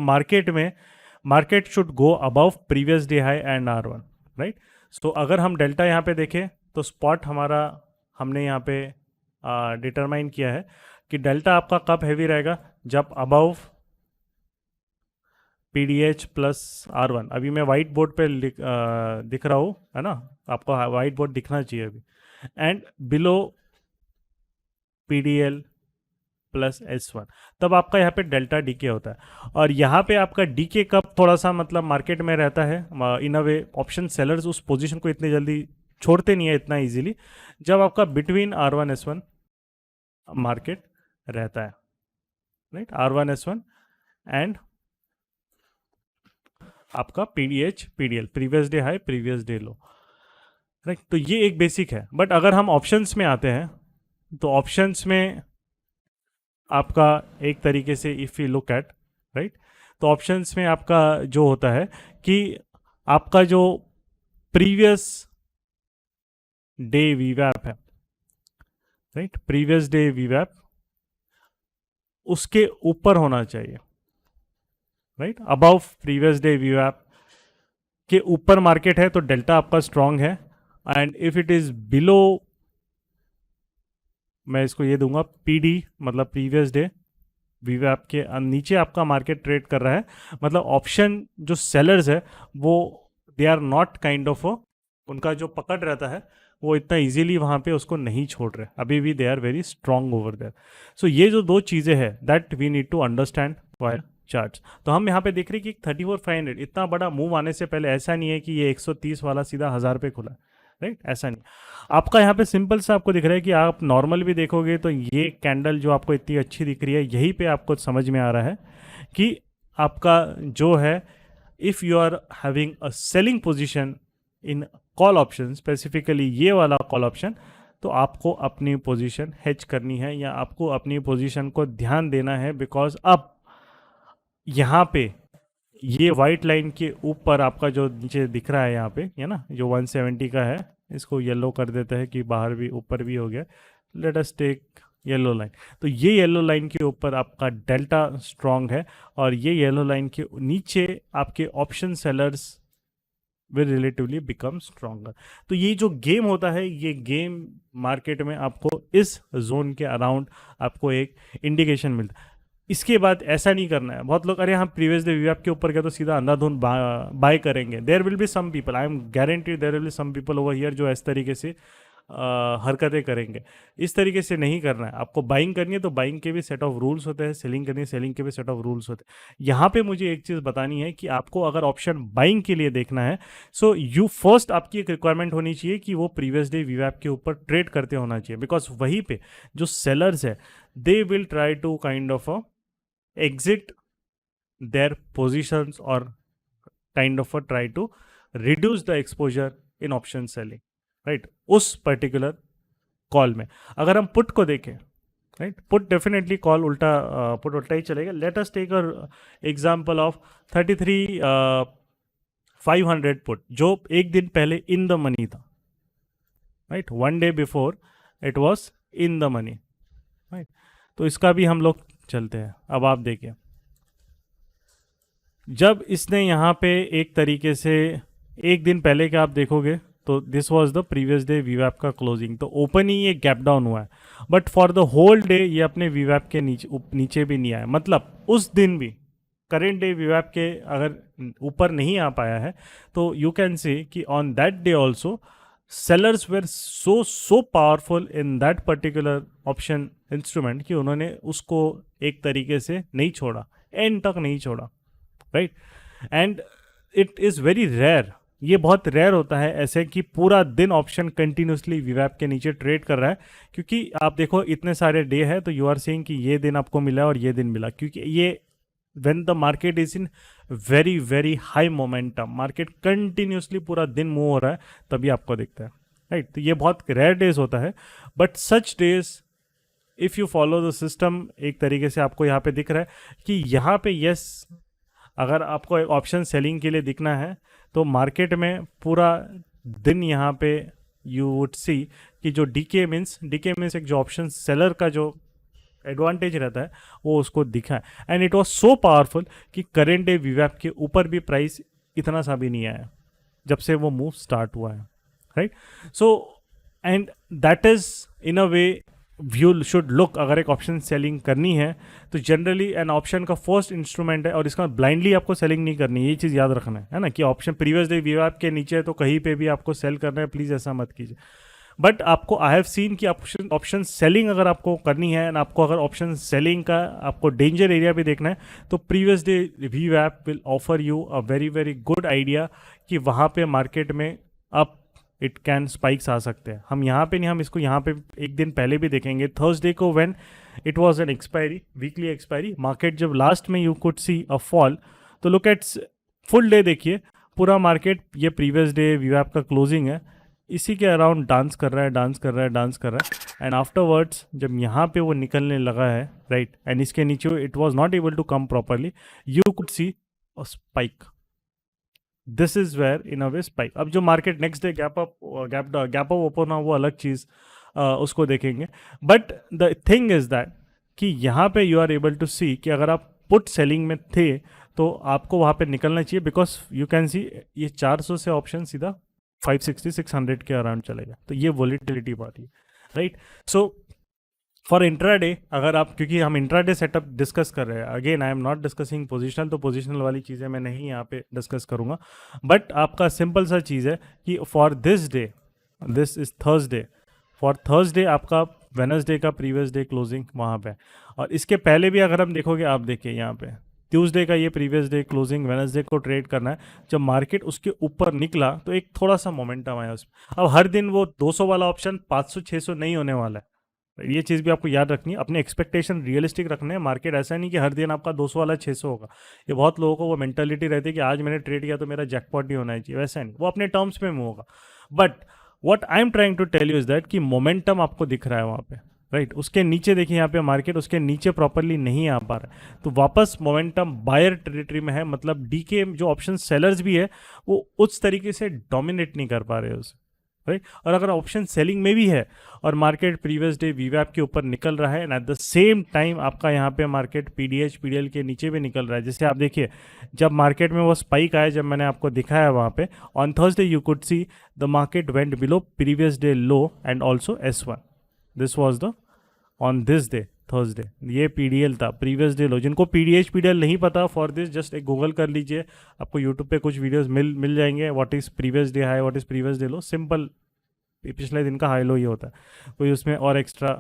[SPEAKER 2] market should go above previous day high and R1, right. So अगर हम डेल्टा यहाँ पे देखें तो स्पॉट हमारा हमने यहाँ पे डिटरमाइन किया है कि डेल्टा आपका कब हैवी रहेगा, जब अबव PDH प्लस R1। अभी मैं वाइट बोर्ड पे दिख रहा हूँ, है ना, आपको वाइट बोर्ड दिखना चाहिए अभी। And below PDL plus S1, तब आपका यहाँ पे डेल्टा डीके होता है। और यहाँ पे आपका डीके कब थोड़ा सा मतलब मार्केट में रहता है, इन अ वे ऑप्शन सेलर्स उस पोजीशन को इतनी जल्दी छोड़ते नहीं है इतना इजीली, जब आपका बिटवीन R1 S1 मार्केट रहता है, राइट। R1 S1 एंड आपका PDH PDL, previous day high previous day लो, राइट। तो ये एक बेसिक है। बट अगर हम ऑप्शंस में आते हैं तो ऑप्शंस में आपका एक तरीके से if you look eight, right, तो ऑप्शंस में आपका जो होता है कि आपका जो प्रीवियस डे वीवैप है, राइट, प्रीवियस डे वीवैप उसके ऊपर होना चाहिए, राइट, अबव प्रीवियस डे वीवैप के ऊपर मार्केट है तो डेल्टा आपका स्ट्रांग है। And if it is below, मैं इसको ये दूंगा PD मतलब प्रीवियस डे वीवैप के नीचे आपका मार्केट ट्रेड कर रहा है, मतलब ऑप्शन जो सेलर्स है वो they are not kind of, उनका जो पकड़ रहता है वो इतना इजीली वहाँ पे उसको नहीं छोड़ रहे, अभी भी they are very strong over there. So ये जो दो चीज़ें हैं that we need to understand wire charts. तो हम यहाँ पे देख रहे हैं कि 34,500 इतना बड़ा मूव आने से पहले ऐसा नहीं है कि ये 130 वाला सीधा 1000 पे खुला, राइट, ऐसा नहीं। आपका यहाँ पे सिंपल सा आपको दिख रहा है कि आप नॉर्मल भी देखोगे तो ये कैंडल जो आपको इतनी अच्छी दिख रही है, यहीं पे आपको समझ में आ रहा है कि आपका जो है if you are having a selling position in call option, specifically ये वाला कॉल ऑप्शन, तो आपको अपनी पोजीशन हेज करनी है या आपको अपनी पोजीशन को ध्यान देना है। बिकॉज अब यहाँ पे ये वाइट लाइन के ऊपर आपका जो नीचे दिख रहा है यहाँ पे, है ना, जो 170 का है, इसको येलो कर देते हैं कि बाहर भी ऊपर भी हो गया। Let us take yellow line. तो ये येलो लाइन के ऊपर आपका डेल्टा स्ट्रांग है और ये येलो लाइन के नीचे आपके option sellers will relatively become stronger. तो ये जो गेम होता है, ये गेम मार्केट में आपको इस जोन के अराउंड आपको एक इंडिकेशन मिलता है। इसके बाद ऐसा नहीं करना है। बहुत लोग अरे हम प्रीवियस डे वीवैप के ऊपर गया तो सीधा अंधाधुंध बाय करेंगे। There will be some people, I am guarantee there will be some people over here जो इस तरीके से हरकतें करेंगे। इस तरीके से नहीं करना है। आपको बाइंग करनी है तो बाइंग के भी सेट ऑफ रूल्स होते हैं, सेलिंग करनी है सेलिंग के भी सेट ऑफ रूल्स होते हैं। यहाँ पे मुझे एक चीज़ बतानी है कि आपको अगर ऑप्शन बाइंग के लिए देखना है, सो यू फर्स्ट आपकी एक रिक्वायरमेंट होनी चाहिए कि वो प्रीवियस डे वीवैप के ऊपर ट्रेड करते होना चाहिए। बिकॉज वहीं पे जो सेलर्स है they will try to kind of exit their positions or kind of try to reduce the exposure in option selling, right, उस particular कॉल में। अगर हम पुट को देखें, राइट, पुट डेफिनेटली कॉल उल्टा पुट उल्टा ही चलेगा। Let us take a example of 33,500 put जो एक दिन पहले इन द मनी था, right, one day before it was in the money, right. तो इसका भी हम लोग चलते हैं। अब आप देखिए, जब इसने यहाँ पे एक तरीके से एक दिन पहले का आप देखोगे तो this was the previous day वीवैप का क्लोजिंग, तो ओपन ही ये गैप डाउन हुआ है, but for the whole day ये अपने वीवैप के नीचे भी नहीं आया। मतलब उस दिन भी करेंट डे वीवैप के अगर ऊपर नहीं आ पाया है तो यू कैन से कि on that day also sellers were so powerful in that particular option instrument कि उन्होंने उसको एक तरीके से नहीं छोड़ा, एंड तक नहीं छोड़ा, right. And it is very rare, ये बहुत रेयर होता है ऐसे कि पूरा दिन ऑप्शन कंटिन्यूसली वीवैप के नीचे ट्रेड कर रहा है। क्योंकि आप देखो इतने सारे डे है तो यू आर सेइंग कि ये दिन आपको मिला और ये दिन मिला, क्योंकि ये when the market is in very high momentum, market continuously पूरा दिन मूव हो रहा है, तभी आपको दिखता है, राइट. तो ये बहुत रेयर डेज होता है, but such days if you follow the system, एक तरीके से आपको यहाँ पे दिख रहा है कि यहाँ पे यस, अगर आपको एक ऑप्शन सेलिंग के लिए दिखना है तो मार्केट में पूरा दिन यहाँ पे यू वुड सी कि जो डीके मीन्स एक जो ऑप्शन सेलर का जो एडवांटेज रहता है वो उसको दिखा है. And it was so powerful कि करेंट डे वीवैप के ऊपर भी प्राइस इतना सा भी नहीं आया जब से वो मूव स्टार्ट हुआ है, right. So and that is in a way you should look. अगर एक ऑप्शन सेलिंग करनी है तो जनरली एन ऑप्शन का फर्स्ट इंस्ट्रूमेंट है, और इसका ब्लाइंडली आपको सेलिंग नहीं करनी है, ये चीज़ याद रखना है ना, कि ऑप्शन प्रीवियस डे वीवैप के नीचे है तो कहीं पे भी आपको सेल करना है, प्लीज़ ऐसा मत कीजिए. बट आपको आई हैव सीन कि ऑप्शन सेलिंग अगर आपको करनी है एंड आपको अगर ऑप्शन सेलिंग का आपको डेंजर एरिया भी देखना है तो प्रीवियस डे वीवैप will offer you a very very good idea कि वहाँ पे मार्केट में अप इट कैन स्पाइक्स आ सकते हैं. हम यहाँ पे नहीं, हम इसको यहाँ पे एक दिन पहले भी देखेंगे. थर्सडे को when it was an expiry, weekly expiry, market जब लास्ट में you could see a fall, तो लुक एट फुल डे, देखिए पूरा मार्केट ये प्रीवियस डे वीवैप का क्लोजिंग है इसी के अराउंड डांस कर रहा है. एंड आफ्टरवर्ड्स जब यहाँ पे वो निकलने लगा है, राइट, एंड इसके नीचे it was not able to come properly, you could see a spike. This is where in a way spike. अब जो market next day gap up open हुआ वो अलग चीज़, उसको देखेंगे. But the thing is that कि यहाँ पे you are able to see कि अगर आप पुट सेलिंग में थे तो आपको वहाँ पे निकलना चाहिए, बिकॉज यू कैन सी ये 400 से ऑप्शन सीधा 560-600 के अराउंड चलेगा. तो ये वॉलीटिलिटी बात है, राइट. सो फॉर इंट्राडे अगर आप, क्योंकि हम इंट्राडे सेटअप डिस्कस कर रहे हैं, again I am not discussing positional, तो पोजिशनल वाली चीज़ें मैं नहीं यहाँ पे डिस्कस करूँगा. बट आपका सिंपल सा चीज़ है कि for this day, this is Thursday, for Thursday आपका वेनसडे का प्रीवियस डे क्लोजिंग वहाँ पे, और इसके पहले भी अगर हम देखोगे, आप देखिए यहाँ पे ट्यूसडे का ये प्रीवियस डे क्लोजिंग, वेनसडे को ट्रेड करना है. जब मार्केट उसके ऊपर निकला तो एक थोड़ा सा मोमेंटम आया उसमें. अब हर दिन वो 200 वाला ऑप्शन 500-600 नहीं होने वाला है, ये चीज़ भी आपको याद रखनी है. अपने एक्सपेक्टेशन रियलिस्टिक रखने हैं. मार्केट ऐसा नहीं कि हर दिन आपका 200 वाला 600 होगा. ये बहुत लोगों को वो मेंटालिटी रहती है कि आज मैंने ट्रेड किया तो मेरा जैकपॉट नहीं होना चाहिए, वैसा नहीं, वो अपने टर्म्स में होगा. But what I am trying to tell you is that कि मोमेंटम आपको दिख रहा है वहाँ पे, राइट. उसके नीचे देखिए यहाँ पे मार्केट उसके नीचे प्रॉपरली नहीं आ पा रहा है, तो वापस मोमेंटम बायर टेरिटरी में है. मतलब डी के जो ऑप्शन सेलर्स भी है वो उस तरीके से डोमिनेट नहीं कर पा रहे उसे, राइट. और अगर ऑप्शन सेलिंग में भी है और मार्केट प्रीवियस डे वीवैप के ऊपर निकल रहा है and at the same time आपका यहाँ पे मार्केट पीडीएच पीडीएल के नीचे भी निकल रहा है, जैसे आप देखिए जब मार्केट में वो स्पाइक आया, जब मैंने आपको दिखाया वहाँ पे on Thursday, you could see the market went below previous day low and also S1. This was the on this day Thursday, ये पीडीएल था प्रीवियस डे लो. जिनको पीडीएच पीडीएल नहीं पता, फॉर दिस जस्ट एक गूगल कर लीजिए, आपको YouTube पे कुछ वीडियोस मिल जाएंगे. What is previous day high, what is previous day low, simple पिछले दिन का हाई लो ही होता है, कोई उसमें और एक्स्ट्रा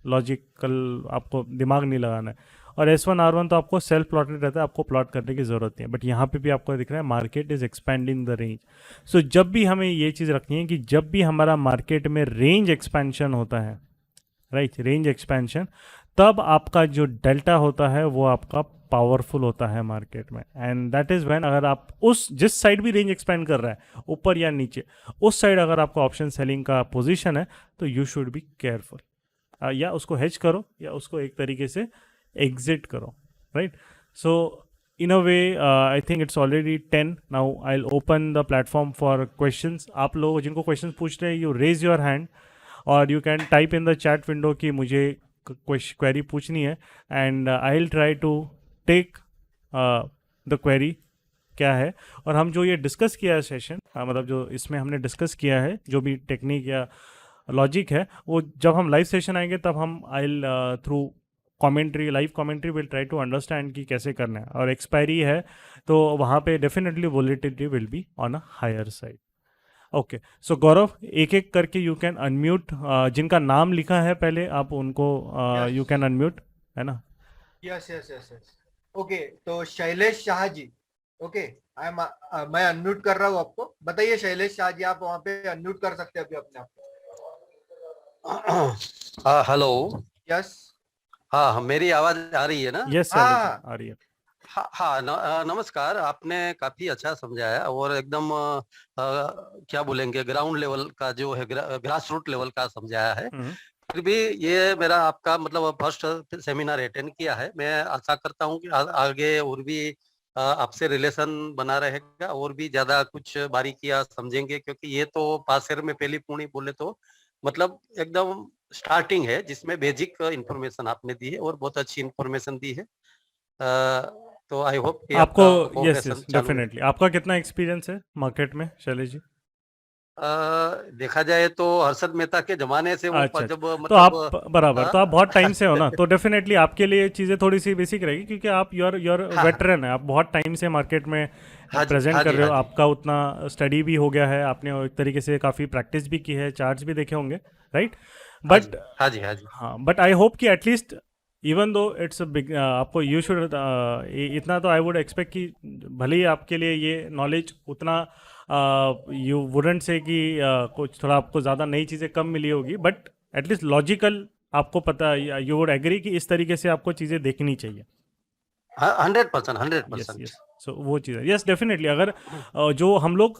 [SPEAKER 2] लॉजिकल आपको दिमाग नहीं लगाना है. और S1 R1 तो आपको सेल्फ प्लॉटेड रहता है, आपको प्लॉट करने की ज़रूरत नहीं है. बट यहाँ पे भी आपको दिख रहा है market is expanding the range. So जब भी हमें ये चीज़ रखनी है कि जब भी हमारा मार्केट में रेंज एक्सपेंशन होता है, राइट, रेंज एक्सपेंशन, तब आपका जो डेल्टा होता है वो आपका पावरफुल होता है मार्केट में. एंड दैट इज़ व्हेन, अगर आप उस जिस साइड भी रेंज एक्सपेंड कर रहा है ऊपर या नीचे, उस साइड अगर आपका ऑप्शन सेलिंग का पोजीशन है तो यू शुड बी केयरफुल. या उसको हेज करो या उसको एक तरीके से एग्जिट करो, right. So in a way I think it's already 10 now. I will open the platform for questions. आप लोग जिनको क्वेश्चन पूछ रहे हैं, यू रेज योर हैंड और you can type in the chat window कि मुझे क्वेरी पूछनी है, and I will try to take the query क्या है. और हम जो ये डिस्कस किया है सेशन, मतलब जो इसमें हमने डिस्कस किया है, जो भी टेक्निक या लॉजिक है, वो जब हम लाइव सेशन आएंगे तब हम I will through commentary, live commentary will try to understand कि कैसे करना है. और एक्सपायरी है तो वहाँ पे definitely volatility will be on a higher side. Okay, so Gaurav एक एक करके यू कैन अनम्यूट. जिनका नाम लिखा है पहले आप उनको यू कैन अनम्यूट, है ना.
[SPEAKER 3] Yes yes yes yes. Okay, तो Shailesh Shah ji. Okay, I am मैं अनम्यूट कर रहा हूँ आपको. बताइए शैलेश शाह जी, आप वहाँ पे अनम्यूट कर सकते हैं अभी अपने आप को.
[SPEAKER 4] हेलो.
[SPEAKER 3] यस.
[SPEAKER 4] हाँ, मेरी आवाज आ रही है ना?
[SPEAKER 2] यस,
[SPEAKER 3] हाँ.
[SPEAKER 2] आ रही है.
[SPEAKER 4] हाँ हाँ नमस्कार। आपने काफी अच्छा समझाया और एकदम क्या बोलेंगे, ग्राउंड लेवल का जो है, ग्रास रूट लेवल का समझाया है। फिर भी ये मेरा आपका मतलब फर्स्ट सेमिनार अटेंड किया है। मैं आशा करता हूँ कि आगे और भी आपसे रिलेशन बना रहेगा और भी ज्यादा कुछ बारीकियां समझेंगे, क्योंकि ये तो पासेर में पहली पूणी बोले तो मतलब एकदम स्टार्टिंग है, जिसमें बेसिक इंफॉर्मेशन आपने दी है और बहुत अच्छी इंफॉर्मेशन दी है। तो आई होप कि
[SPEAKER 2] आपको
[SPEAKER 4] आपका
[SPEAKER 2] यस
[SPEAKER 4] कोऑपरेशन
[SPEAKER 2] यस
[SPEAKER 4] चालू रहे।
[SPEAKER 2] डेफिनेटली आपका कितना एक्सपीरियंस है मार्केट में शैलेश जी?
[SPEAKER 4] देखा जाए तो हर्षद मेहता के जमाने से वो
[SPEAKER 2] अच्छा अच्छा।
[SPEAKER 4] जब
[SPEAKER 2] तो
[SPEAKER 4] मतलब
[SPEAKER 2] आप बराबर, तो आप बहुत टाइम से हो ना, तो डेफिनेटली आपके लिए चीज़ें थोड़ी सी बेसिक रहेगी, क्योंकि आप योर
[SPEAKER 4] हाँ हाँ
[SPEAKER 2] वेटरन है, आप बहुत टाइम से मार्केट में
[SPEAKER 4] हाँ जी
[SPEAKER 2] प्रेजेंट
[SPEAKER 4] हाँ
[SPEAKER 2] कर
[SPEAKER 4] जी
[SPEAKER 2] रहे
[SPEAKER 4] हाँ
[SPEAKER 2] हो,
[SPEAKER 4] जी
[SPEAKER 2] आपका उतना स्टडी भी हो गया है, आपने एक तरीके से काफ़ी प्रैक्टिस भी की है, चार्ट्स भी देखे होंगे, राइट?
[SPEAKER 4] हाँ
[SPEAKER 2] बट
[SPEAKER 4] जी हाँ जी हाँ जी।
[SPEAKER 2] हाँ, बट आई होप कि at least even though it's a big, आपको यू शुड इतना तो आई वुड एक्सपेक्ट कि भले ही आपके लिए ये नॉलेज उतना यू वुडंट से कि कुछ थोड़ा आपको ज़्यादा नई चीज़ें कम मिली होगी, बट एटलीस्ट लॉजिकल आपको पता, यू वुड एग्री कि इस तरीके से आपको चीज़ें देखनी चाहिए।
[SPEAKER 4] 100%,
[SPEAKER 2] यस
[SPEAKER 4] 100%।
[SPEAKER 2] यस। सो वो चीज़ है, यस डेफिनेटली। अगर जो हम लोग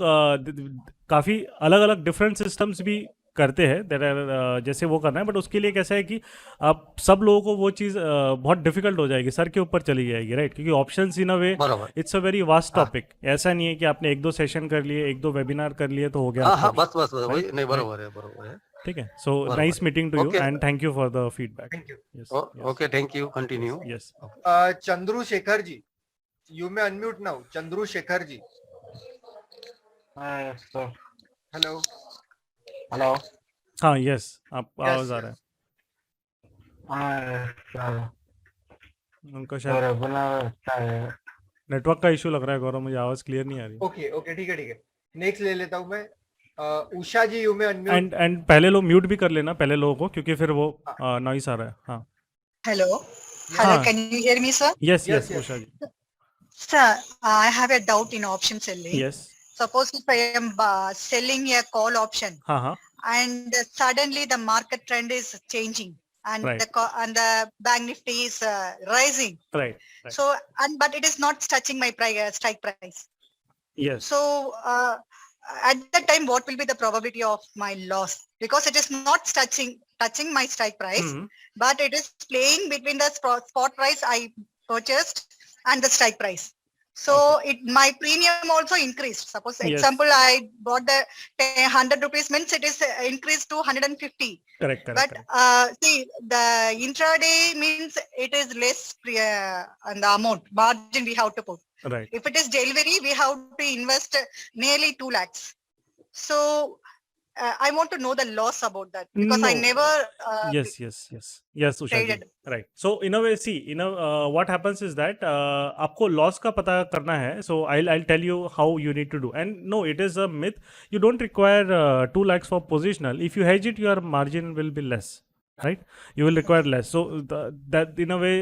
[SPEAKER 2] काफ़ी अलग अलग डिफरेंट सिस्टम्स भी करते हैं, देर आर जैसे वो करना है, बट उसके लिए कैसा है कि आप सब लोगों को वो चीज़ बहुत डिफिकल्ट हो जाएगी, सर के ऊपर चली जाएगी, राइट? क्योंकि ऑप्शंस इन अ वे
[SPEAKER 4] बराबर।
[SPEAKER 2] इट्स अ वेरी वास्ट
[SPEAKER 4] हाँ
[SPEAKER 2] टॉपिक। ऐसा नहीं है कि आपने एक दो सेशन कर लिए, एक दो वेबिनार कर लिए तो हो गया
[SPEAKER 4] हाँ
[SPEAKER 2] आपका,
[SPEAKER 4] हाँ, बस बस बस वही,
[SPEAKER 2] राइट?
[SPEAKER 4] नहीं
[SPEAKER 2] राइट,
[SPEAKER 4] बराबर है, बराबर है,
[SPEAKER 2] ठीक है। सो
[SPEAKER 4] बराबर
[SPEAKER 2] नाइस
[SPEAKER 4] है।
[SPEAKER 2] Meeting to you
[SPEAKER 4] okay
[SPEAKER 2] and thank you for the feedback.
[SPEAKER 3] Thank you.
[SPEAKER 2] Yes yes
[SPEAKER 4] okay, thank you, continue.
[SPEAKER 2] Yes.
[SPEAKER 3] Chandru Shekhar ji, you may unmute now. Chandru Shekhar ji,
[SPEAKER 5] sir
[SPEAKER 3] hello.
[SPEAKER 5] Hello.
[SPEAKER 2] हाँ यस, आप
[SPEAKER 3] यस
[SPEAKER 2] आवाज़ आ रहा
[SPEAKER 3] यस।
[SPEAKER 2] है
[SPEAKER 5] सर
[SPEAKER 2] उनका शायद
[SPEAKER 5] sir अपना
[SPEAKER 2] network का इशू लग रहा है गौरव, मुझे आवाज़ क्लियर नहीं आ रही।
[SPEAKER 3] ओके ओके, ठीक है ठीक है। नेक्स्ट ले लेता हूँ मैं। उषा जी, यू मे अनम्यूट।
[SPEAKER 2] एंड पहले लोग म्यूट भी कर लेना पहले लोगों को, क्योंकि फिर वो नॉइस आ रहा है। हाँ
[SPEAKER 6] Hello. Hello,
[SPEAKER 2] हाँ
[SPEAKER 6] can you hear me, sir?
[SPEAKER 2] Yes
[SPEAKER 3] yes
[SPEAKER 2] yes
[SPEAKER 3] yes.
[SPEAKER 2] Usha ji.
[SPEAKER 6] Sir, I have a doubt in option selling.
[SPEAKER 2] Yes
[SPEAKER 6] Suppose if I am selling a call option
[SPEAKER 2] हाँ हाँ
[SPEAKER 6] and suddenly the market trend is changing and
[SPEAKER 2] Right.
[SPEAKER 6] and the bank nifty is rising.
[SPEAKER 2] Right right
[SPEAKER 6] So but it is not touching my strike price.
[SPEAKER 2] Yes
[SPEAKER 6] So at that time, what will be the probability of my loss? Because it is not touching my strike price, but it is playing between the spot price I purchased and the strike price. So my premium also increased. Suppose
[SPEAKER 2] Yes.
[SPEAKER 6] example, I bought the 100 rupees means it is increased to 150.
[SPEAKER 2] Correct
[SPEAKER 6] But
[SPEAKER 2] correct
[SPEAKER 6] see, the intraday means it is less on the amount margin we have to put.
[SPEAKER 2] Right
[SPEAKER 6] If it is delivery, we have to invest nearly 2 lakhs. So I want to know the loss about that because I
[SPEAKER 2] No.
[SPEAKER 6] never
[SPEAKER 2] yes yes yes yes Usha ji,
[SPEAKER 6] traded.
[SPEAKER 2] Right. So in a way see in what happens is that आपको loss का पता करना है, so I tell you how you need to do, and no it is a myth, you don't require 2 lakhs for positional. If you hedge it, your margin will be less, right? You will require less. So that in a way,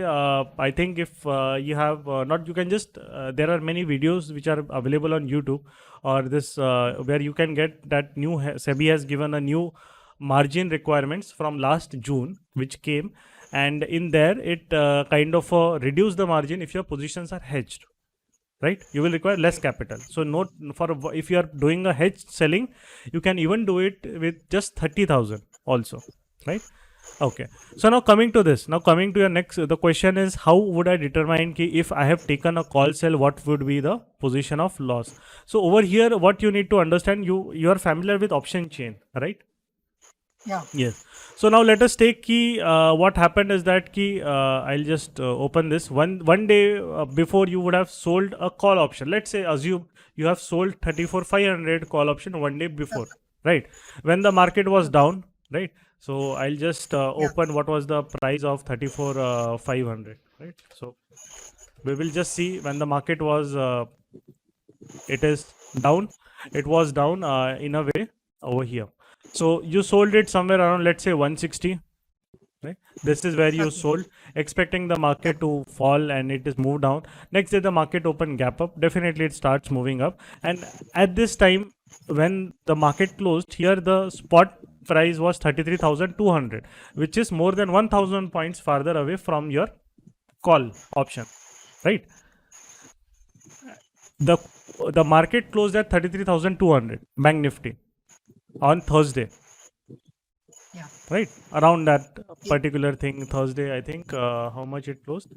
[SPEAKER 2] I think if you have not, you can just there are many videos which are available on YouTube or this where you can get that new SEBI has given a new margin requirements from last June which came, and in there it kind of reduce the margin if your positions are hedged, right? You will require less capital. So note, for if you are doing a hedge selling, you can even do it with just 30,000 also, right? Okay, so now coming to this, now coming to your next, the question is how would I determine ki if I have taken a call sell, what would be the position of loss? So over here what you need to understand, you are familiar with option chain, right?
[SPEAKER 6] Yeah.
[SPEAKER 2] Yes. So now let us take key. What happened is that key. I'll just open this. One day before, you would have sold a call option. Let's say assume you have sold 34,500 call option one day before, right? When the market was down, right? So I'll just open what was the price of 34,500, right? So we will just see when the market was it is down. It was down in a way over here. So you sold it somewhere around, let's say 160, right? This is where you sold, expecting the market to fall, and it is moved down. Next day the market open gap up, definitely it starts moving up, and at this time when the market closed here, the spot price was 33,200, which is more than 1,000 points farther away from your call option, right? the market closed at 33,200 Bank Nifty on Thursday.
[SPEAKER 6] Yeah.
[SPEAKER 2] Right, around that particular thing, Thursday, I think. How much it closed?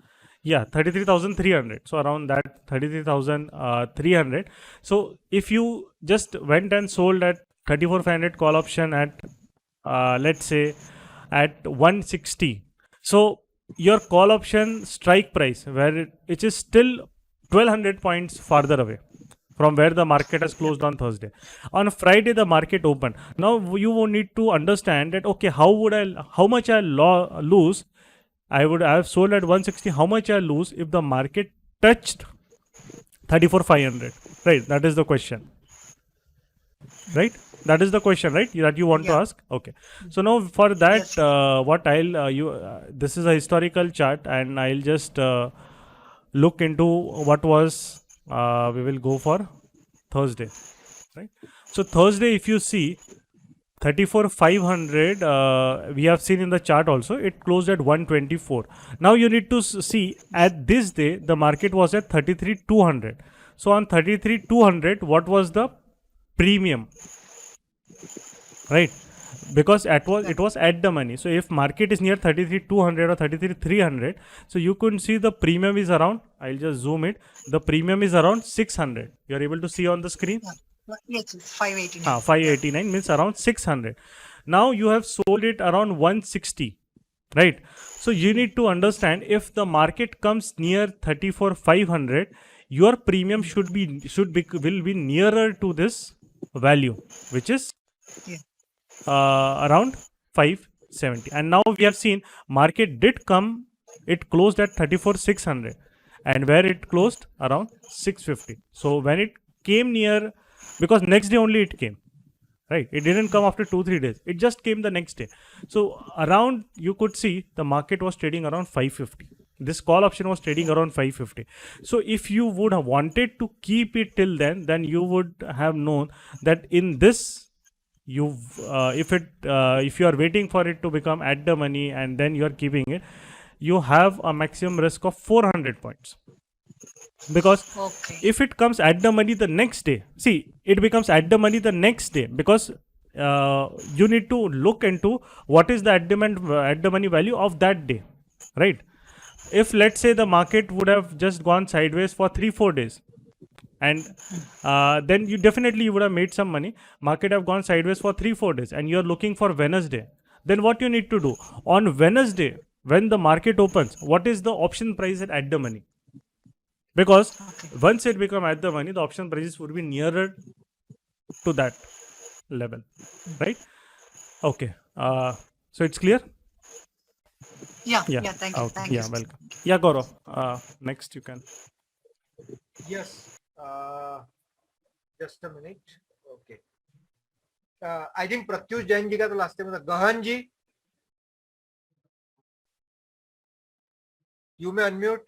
[SPEAKER 2] Yeah, 33,300. So around that 33,300. So if you just went and sold at 34,500 call option at let's say at 160, so your call option strike price, where it is still 1,200 points farther away from where the market has closed on Thursday. On Friday, the market opened. Now you will need to understand that, okay, how much I lose? I have sold at 160. How much I lose if the market touched 34,500? Right, that is the question. Right, that is the question, right? That you want to
[SPEAKER 6] Yeah.
[SPEAKER 2] ask. Okay. So now for that,
[SPEAKER 6] Yes.
[SPEAKER 2] what I'll this is a historical chart, and I'll just look into what was. We will go for Thursday, right? So Thursday, if you see 34,500, we have seen in the chart also, it closed at 124. Now you need to see at this day the market was at 33,200. So on 33,200, what was the premium? Right, because it was at the money. So if market is near 33,200 or 33,300, so you could see the premium is around, I'll just zoom it, the premium is around 600. You are able to see on the screen.
[SPEAKER 6] Yes, it's 589.
[SPEAKER 2] 589 means around 600. Now you have sold it around 160, right? So you need to understand, if the market comes near 34,500, your premium will be nearer to this value, which is
[SPEAKER 6] Yeah.
[SPEAKER 2] around 570. And now we have seen market did come, it closed at 34,600, and where it closed around 650. So when it came near, because next day only it came, right? It didn't come after 2-3 days. It just came the next day. So around, you could see the market was trading around 550. This call option was trading around 550. So if you would have wanted to keep it till then you would have known that in this, if you are waiting for it to become at the money and then you are keeping it, you have a maximum risk of 400 points. Because
[SPEAKER 6] Okay.
[SPEAKER 2] if it comes at the money the next day, see, it becomes at the money the next day, because you need to look into what is the at the money value of that day, right? If let's say the market would have just gone sideways for 3-4 days, and then you would have made some money. Market have gone sideways for 3-4 days, and you're looking for Wednesday. Then what you need to do on Wednesday, when the market opens, what is the option price at the money? Because once it become at the money, the option prices would be nearer to that level, right? Okay. So it's clear?
[SPEAKER 6] Yeah.
[SPEAKER 2] Yeah.
[SPEAKER 6] Thank you.
[SPEAKER 2] Okay.
[SPEAKER 6] Thank
[SPEAKER 2] Yeah,
[SPEAKER 6] you.
[SPEAKER 2] welcome. Yeah, Gaurav. Next you can.
[SPEAKER 3] Yes. Just a minute. Okay. I think Pratyush Jain ji का तो last time था. Gahan ji, you may unmute.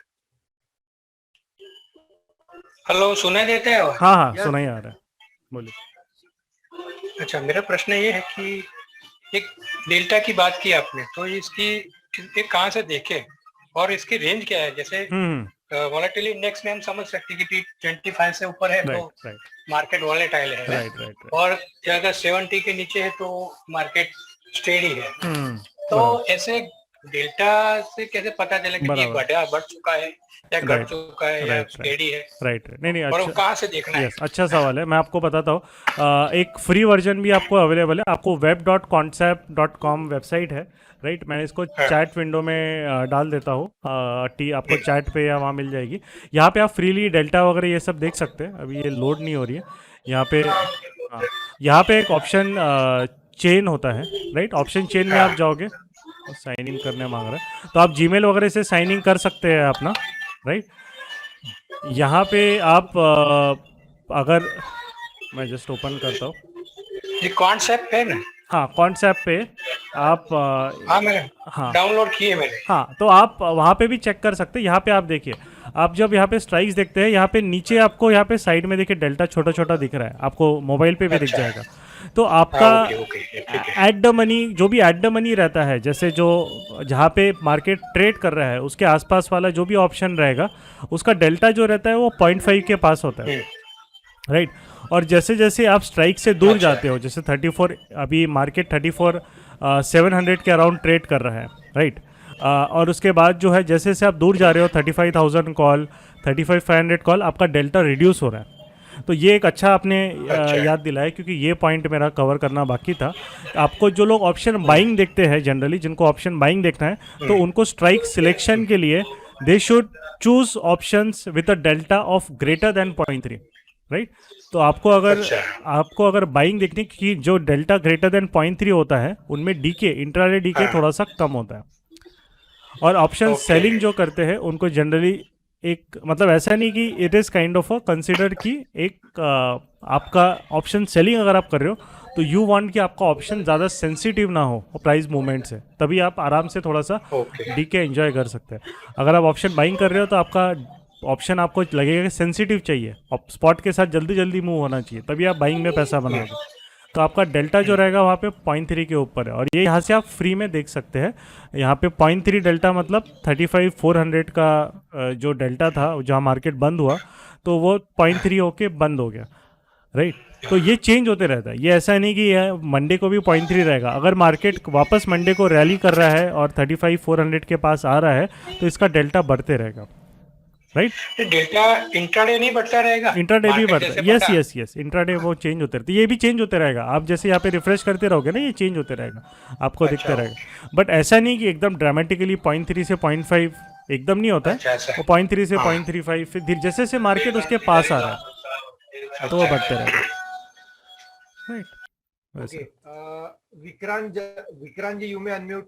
[SPEAKER 5] Hello, सुनाई देता है?
[SPEAKER 2] हाँ,
[SPEAKER 3] Yes.
[SPEAKER 2] सुनाई आ रहा है, बोलिए.
[SPEAKER 5] अच्छा, मेरा प्रश्न ये है कि एक डेल्टा की बात की आपने, तो इसकी ये कहाँ से देखें और इसकी रेंज क्या है? जैसे वोलेटिलिटी इंडेक्स में हम समझ सकते हैं कि 25 से ऊपर है तो मार्केट वोलेटाइल है,
[SPEAKER 2] राइट.
[SPEAKER 5] और अगर 70 के नीचे है तो मार्केट स्टेडी है. तो ऐसे डेल्टा से कैसे पता चले कि ये बढ़ चुका है या घट चुका है या स्टेडी है?
[SPEAKER 2] राइट. नहीं,
[SPEAKER 5] और
[SPEAKER 2] अच्छा,
[SPEAKER 5] कहाँ से देखना है?
[SPEAKER 2] अच्छा सवाल है. मैं आपको बताता हूँ. एक फ्री वर्जन भी आपको अवेलेबल है. आपको web.concept.com वेबसाइट है, राइट. मैंने इसको चैट विंडो में डाल देता हूँ. आपको चैट पे या वहाँ मिल जाएगी. यहाँ पे आप फ्रीली डेल्टा वगैरह ये सब देख सकते हैं. अभी ये लोड नहीं हो रही है. यहाँ पे एक ऑप्शन चेन होता है, राइट. ऑप्शन चेन में आप जाओगे, साइन इन करने मांग रहा है, तो आप जीमेल वगैरह से साइन इन कर सकते हैं अपना, राइट. यहाँ पे आप अगर मैं जस्ट ओपन करता हूँ,
[SPEAKER 5] ये कॉन्सेप्ट है ना?
[SPEAKER 2] हाँ, कॉन्सेप्ट पे आप
[SPEAKER 5] मैंने डाउनलोड किए मैंने.
[SPEAKER 2] हाँ, तो आप वहाँ पे भी चेक कर सकते हैं. यहाँ पे आप देखिए, आप जब यहाँ पे स्ट्राइक्स देखते हैं, यहाँ पे नीचे आपको यहाँ पे साइड में देखिए डेल्टा छोटा छोटा दिख रहा है, आपको मोबाइल पे भी दिख जाएगा. तो आपका
[SPEAKER 5] ओके ओके ठीक है।
[SPEAKER 2] एट द मनी, जो भी एट द मनी रहता है, जैसे जो जहाँ पे मार्केट ट्रेड कर रहा है उसके आसपास वाला जो भी ऑप्शन रहेगा, उसका डेल्टा जो रहता है वो 0.5 के पास होता है, राइट। और जैसे जैसे आप स्ट्राइक से दूर
[SPEAKER 5] अच्छा।
[SPEAKER 2] जाते हो, जैसे 34, अभी मार्केट 34 700 के अराउंड ट्रेड कर रहा है, राइट। और उसके बाद जो है जैसे जैसे आप दूर जा रहे हो 35,000 कॉल, 35,500 कॉल, आपका डेल्टा रिड्यूस हो रहा है। तो ये एक अच्छा आपने
[SPEAKER 5] अच्छा।
[SPEAKER 2] याद दिलाया, क्योंकि ये पॉइंट मेरा कवर करना बाकी था। आपको जो लोग ऑप्शन बाइंग देखते हैं, जनरली जिनको ऑप्शन बाइंग देखना है, तो उनको स्ट्राइक सिलेक्शन के लिए they should choose options with a delta of greater than 0.3, right. तो
[SPEAKER 5] अच्छा।
[SPEAKER 2] आपको अगर बाइंग देखनी कि जो डेल्टा ग्रेटर देन 0.3 होता है, उनमें डीके, इंट्राडे डीके
[SPEAKER 5] हाँ।
[SPEAKER 2] थोड़ा सा कम होता है। और ऑप्शन
[SPEAKER 5] ओके।
[SPEAKER 2] सेलिंग जो करते हैं उनको जनरली एक, मतलब ऐसा नहीं कि it is kind of a consider कि एक आपका ऑप्शन सेलिंग अगर आप कर रहे हो, तो यू वांट कि आपका ऑप्शन ज़्यादा सेंसिटिव ना हो प्राइस मूवमेंट से, तभी आप आराम से थोड़ा सा
[SPEAKER 5] ओके।
[SPEAKER 2] डीके एंजॉय कर सकते हैं। अगर आप ऑप्शन बाइंग कर रहे हो तो आपका ऑप्शन आपको लगेगा कि सेंसिटिव चाहिए, स्पॉट के साथ जल्दी जल्दी मूव होना चाहिए, तभी आप बाइंग में पैसा बनाओगे। तो आपका डेल्टा जो रहेगा वहाँ पे 0.3 के ऊपर है, और ये यहाँ से आप फ्री में देख सकते हैं। यहाँ पे 0.3 डेल्टा मतलब 35,400 का जो डेल्टा था जहाँ मार्केट बंद हुआ, तो वो 0.3 होके बंद हो गया, राइट। तो ये चेंज होते रहता है, ये ऐसा नहीं कि ये मंडे को भी 0.3 रहेगा। अगर मार्केट वापस मंडे को रैली कर रहा है और 35,400 के पास आ रहा है, तो इसका डेल्टा बढ़ते रहेगा, राइट।
[SPEAKER 5] डेल्टा इंट्राडे नहीं बढ़ता रहेगा?
[SPEAKER 2] इंट्राडे भी
[SPEAKER 5] मार्केट
[SPEAKER 2] बढ़ता
[SPEAKER 5] जैसे
[SPEAKER 2] है, यस
[SPEAKER 5] बढ़ा?
[SPEAKER 2] यस यस, इंट्राडे वो चेंज होते रहते, ये भी चेंज होते रहेगा। आप जैसे यहाँ पे रिफ्रेश करते रहोगे ना, ये चेंज होते रहेगा, आपको
[SPEAKER 5] अच्छा,
[SPEAKER 2] दिखते रहेगा। बट ऐसा नहीं कि एकदम ड्रामेटिकली 0.3 से 0.5 एकदम नहीं होता है,
[SPEAKER 5] अच्छा ऐसा।
[SPEAKER 2] वो 0.3 से
[SPEAKER 5] हाँ।
[SPEAKER 2] 0.35, फिर जैसे जैसे मार्केट उसके पास आ रहा है तो वो बढ़ते रहेगा, राइट।
[SPEAKER 3] Okay.
[SPEAKER 2] वैसे
[SPEAKER 3] Vikrant ji, you may unmute.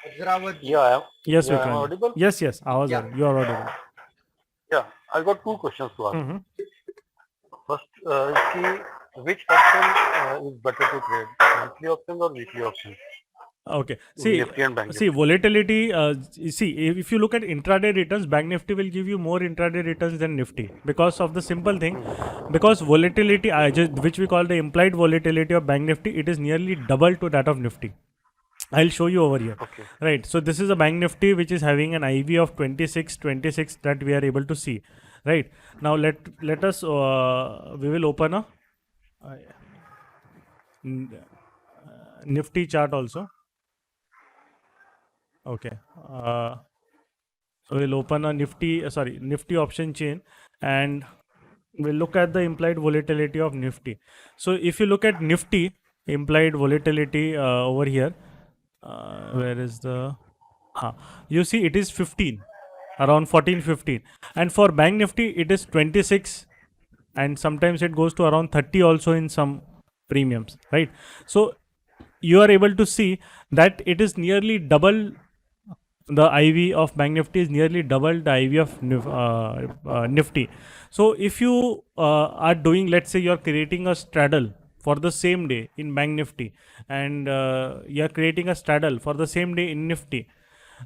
[SPEAKER 3] Ajrawat ji.
[SPEAKER 7] Yeah,
[SPEAKER 2] yes
[SPEAKER 7] yeah, I'm
[SPEAKER 2] Vikrant,
[SPEAKER 7] audible.
[SPEAKER 2] Yes yes, आवाज आ
[SPEAKER 3] Yeah.
[SPEAKER 2] रही, you are audible.
[SPEAKER 7] Yeah, I got two questions to ask. First, which option is better to trade, monthly options or weekly options?
[SPEAKER 2] Okay. See,
[SPEAKER 7] Nifty and Bank
[SPEAKER 2] see
[SPEAKER 7] Nifty.
[SPEAKER 2] volatility. See, if you look at intraday returns, Bank Nifty will give you more intraday returns than Nifty because of the simple thing, because volatility, which we call the implied volatility of Bank Nifty, it is nearly double to that of Nifty. I'll show you over here.
[SPEAKER 7] Okay.
[SPEAKER 2] Right. So this is a Bank Nifty which is having an IV of 26 that we are able to see. Right. Now let us we will open a Nifty chart also. Okay. So we'll open a Nifty option chain, and we'll look at the implied volatility of Nifty. So if you look at Nifty implied volatility over here, where is the you see it is 15, around 14 15, and for Bank Nifty it is 26, and sometimes it goes to around 30 also in some premiums, right? So you are able to see that it is nearly double, the IV of Bank Nifty is nearly double the IV of Nifty. So if you are doing, let's say you are creating a straddle for the same day in Bank Nifty, and you are creating a straddle for the same day in Nifty,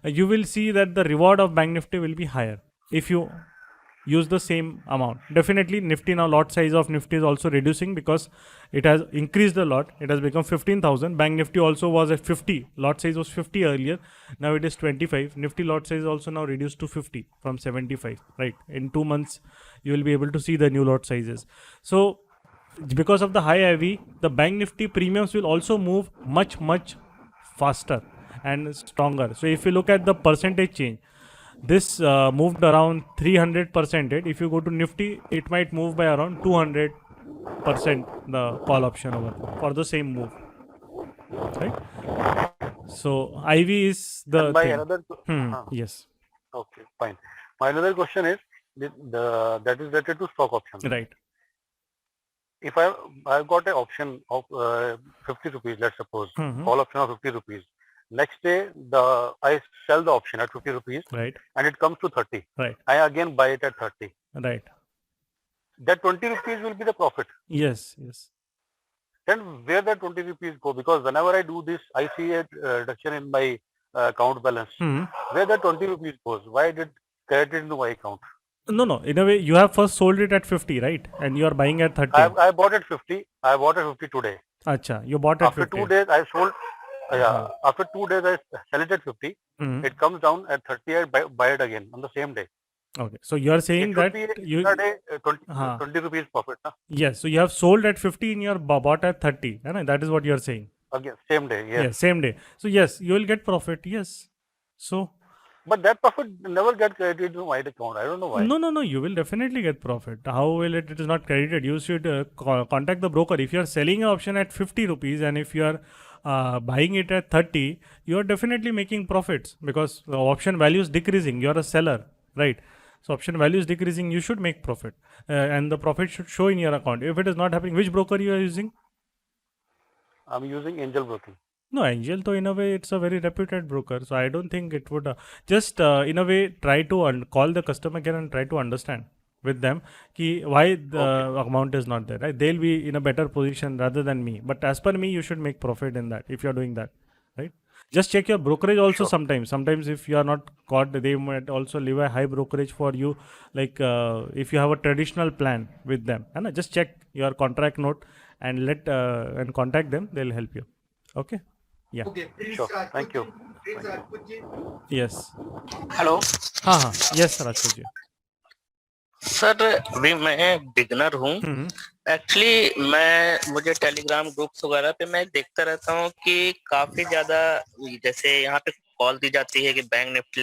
[SPEAKER 2] you will see that the reward of Bank Nifty will be higher if you use the same amount. Definitely Nifty now, lot size of Nifty is also reducing because it has increased a lot. It has become 15,000. Bank Nifty also was at 50. Lot size was 50 earlier. Now it is 25. Nifty lot size also now reduced to 50 from 75. Right. In 2 months, you will be able to see the new lot sizes. So because of the high IV, the Bank Nifty premiums will also move much faster and stronger. So if you look at the percentage change, this moved around 300%. If you go to Nifty, it might move by around 200%, the call option over there for the same move, right? So IV is the
[SPEAKER 7] And my
[SPEAKER 2] thing.
[SPEAKER 7] another
[SPEAKER 2] Yes,
[SPEAKER 7] okay, fine. My another question is that is related to stock options.
[SPEAKER 2] right.
[SPEAKER 7] If I've got an option of 50 rupees, let's suppose, call option of 50 rupees. Next day, I sell the option at 50 rupees,
[SPEAKER 2] Right,
[SPEAKER 7] and it comes to 30.
[SPEAKER 2] right,
[SPEAKER 7] I again buy it at 30.
[SPEAKER 2] right.
[SPEAKER 7] That 20 rupees will be the profit.
[SPEAKER 2] Yes, yes.
[SPEAKER 7] Then where that 20 rupees go? Because whenever I do this, I see a reduction in my account balance. Where that 20 rupees goes? Why did credit into my account?
[SPEAKER 2] No. In a way, you have first sold it at 50, right? And you are buying at 30.
[SPEAKER 7] I bought it 50. I bought it 50 today.
[SPEAKER 2] Acha, you bought at
[SPEAKER 7] After
[SPEAKER 2] 50.
[SPEAKER 7] 2 days, I sold. Yeah. After 2 days, I sell it at 50. It comes down at 30. I buy it again on the same day.
[SPEAKER 2] Okay. So you are saying
[SPEAKER 7] It should
[SPEAKER 2] that
[SPEAKER 7] be
[SPEAKER 2] you.
[SPEAKER 7] intraday 20,
[SPEAKER 2] हाँ.
[SPEAKER 7] 20 rupees profit. Na?
[SPEAKER 2] Yes. So you have sold at 50 and you are bought at 30. है ना? That is what you are saying.
[SPEAKER 7] Again, same day. Yes.
[SPEAKER 2] Yes. Same day. So yes, you will get profit. Yes. So.
[SPEAKER 7] But that profit never gets credited to my account. I don't know why.
[SPEAKER 2] No. You will definitely get profit. How will it? It is not credited. You should contact the broker. If you are selling an option at 50 rupees and if you are buying it at 30, you are definitely making profits because the option value is decreasing. You are a seller, right? So option value is decreasing. You should make profit, and the profit should show in your account. If it is not happening, which broker you are using?
[SPEAKER 7] I'm using Angel Broking.
[SPEAKER 2] No, Angel, though, in a way, it's a very reputed broker. So I don't think it would just in a way try to call the customer care and try to understand with them why the amount is not there. Right? They'll be in a better position rather than me. But as per me, you should make profit in that if you're doing that. Right? Just check your brokerage also sometimes. Sometimes if you are not caught, they might also leave a high brokerage for you. Like if you have a traditional plan with them. And just check your contract note and and contact them. They'll help you. Okay. Yeah.
[SPEAKER 3] Okay, Prince
[SPEAKER 7] Sure.
[SPEAKER 3] Rajput
[SPEAKER 7] Thank you.
[SPEAKER 3] ji, Prince Rajput ji.
[SPEAKER 2] Yes.
[SPEAKER 8] Hello
[SPEAKER 2] हाँ yes Rajput ji.
[SPEAKER 8] Sir, अभी मैं beginner हूँ. Actually मुझे Telegram groups वगैरह पे मैं देखता रहता हूँ कि काफी ज्यादा जैसे यहाँ पे कॉल दी जाती है कि बैंक निफ्टी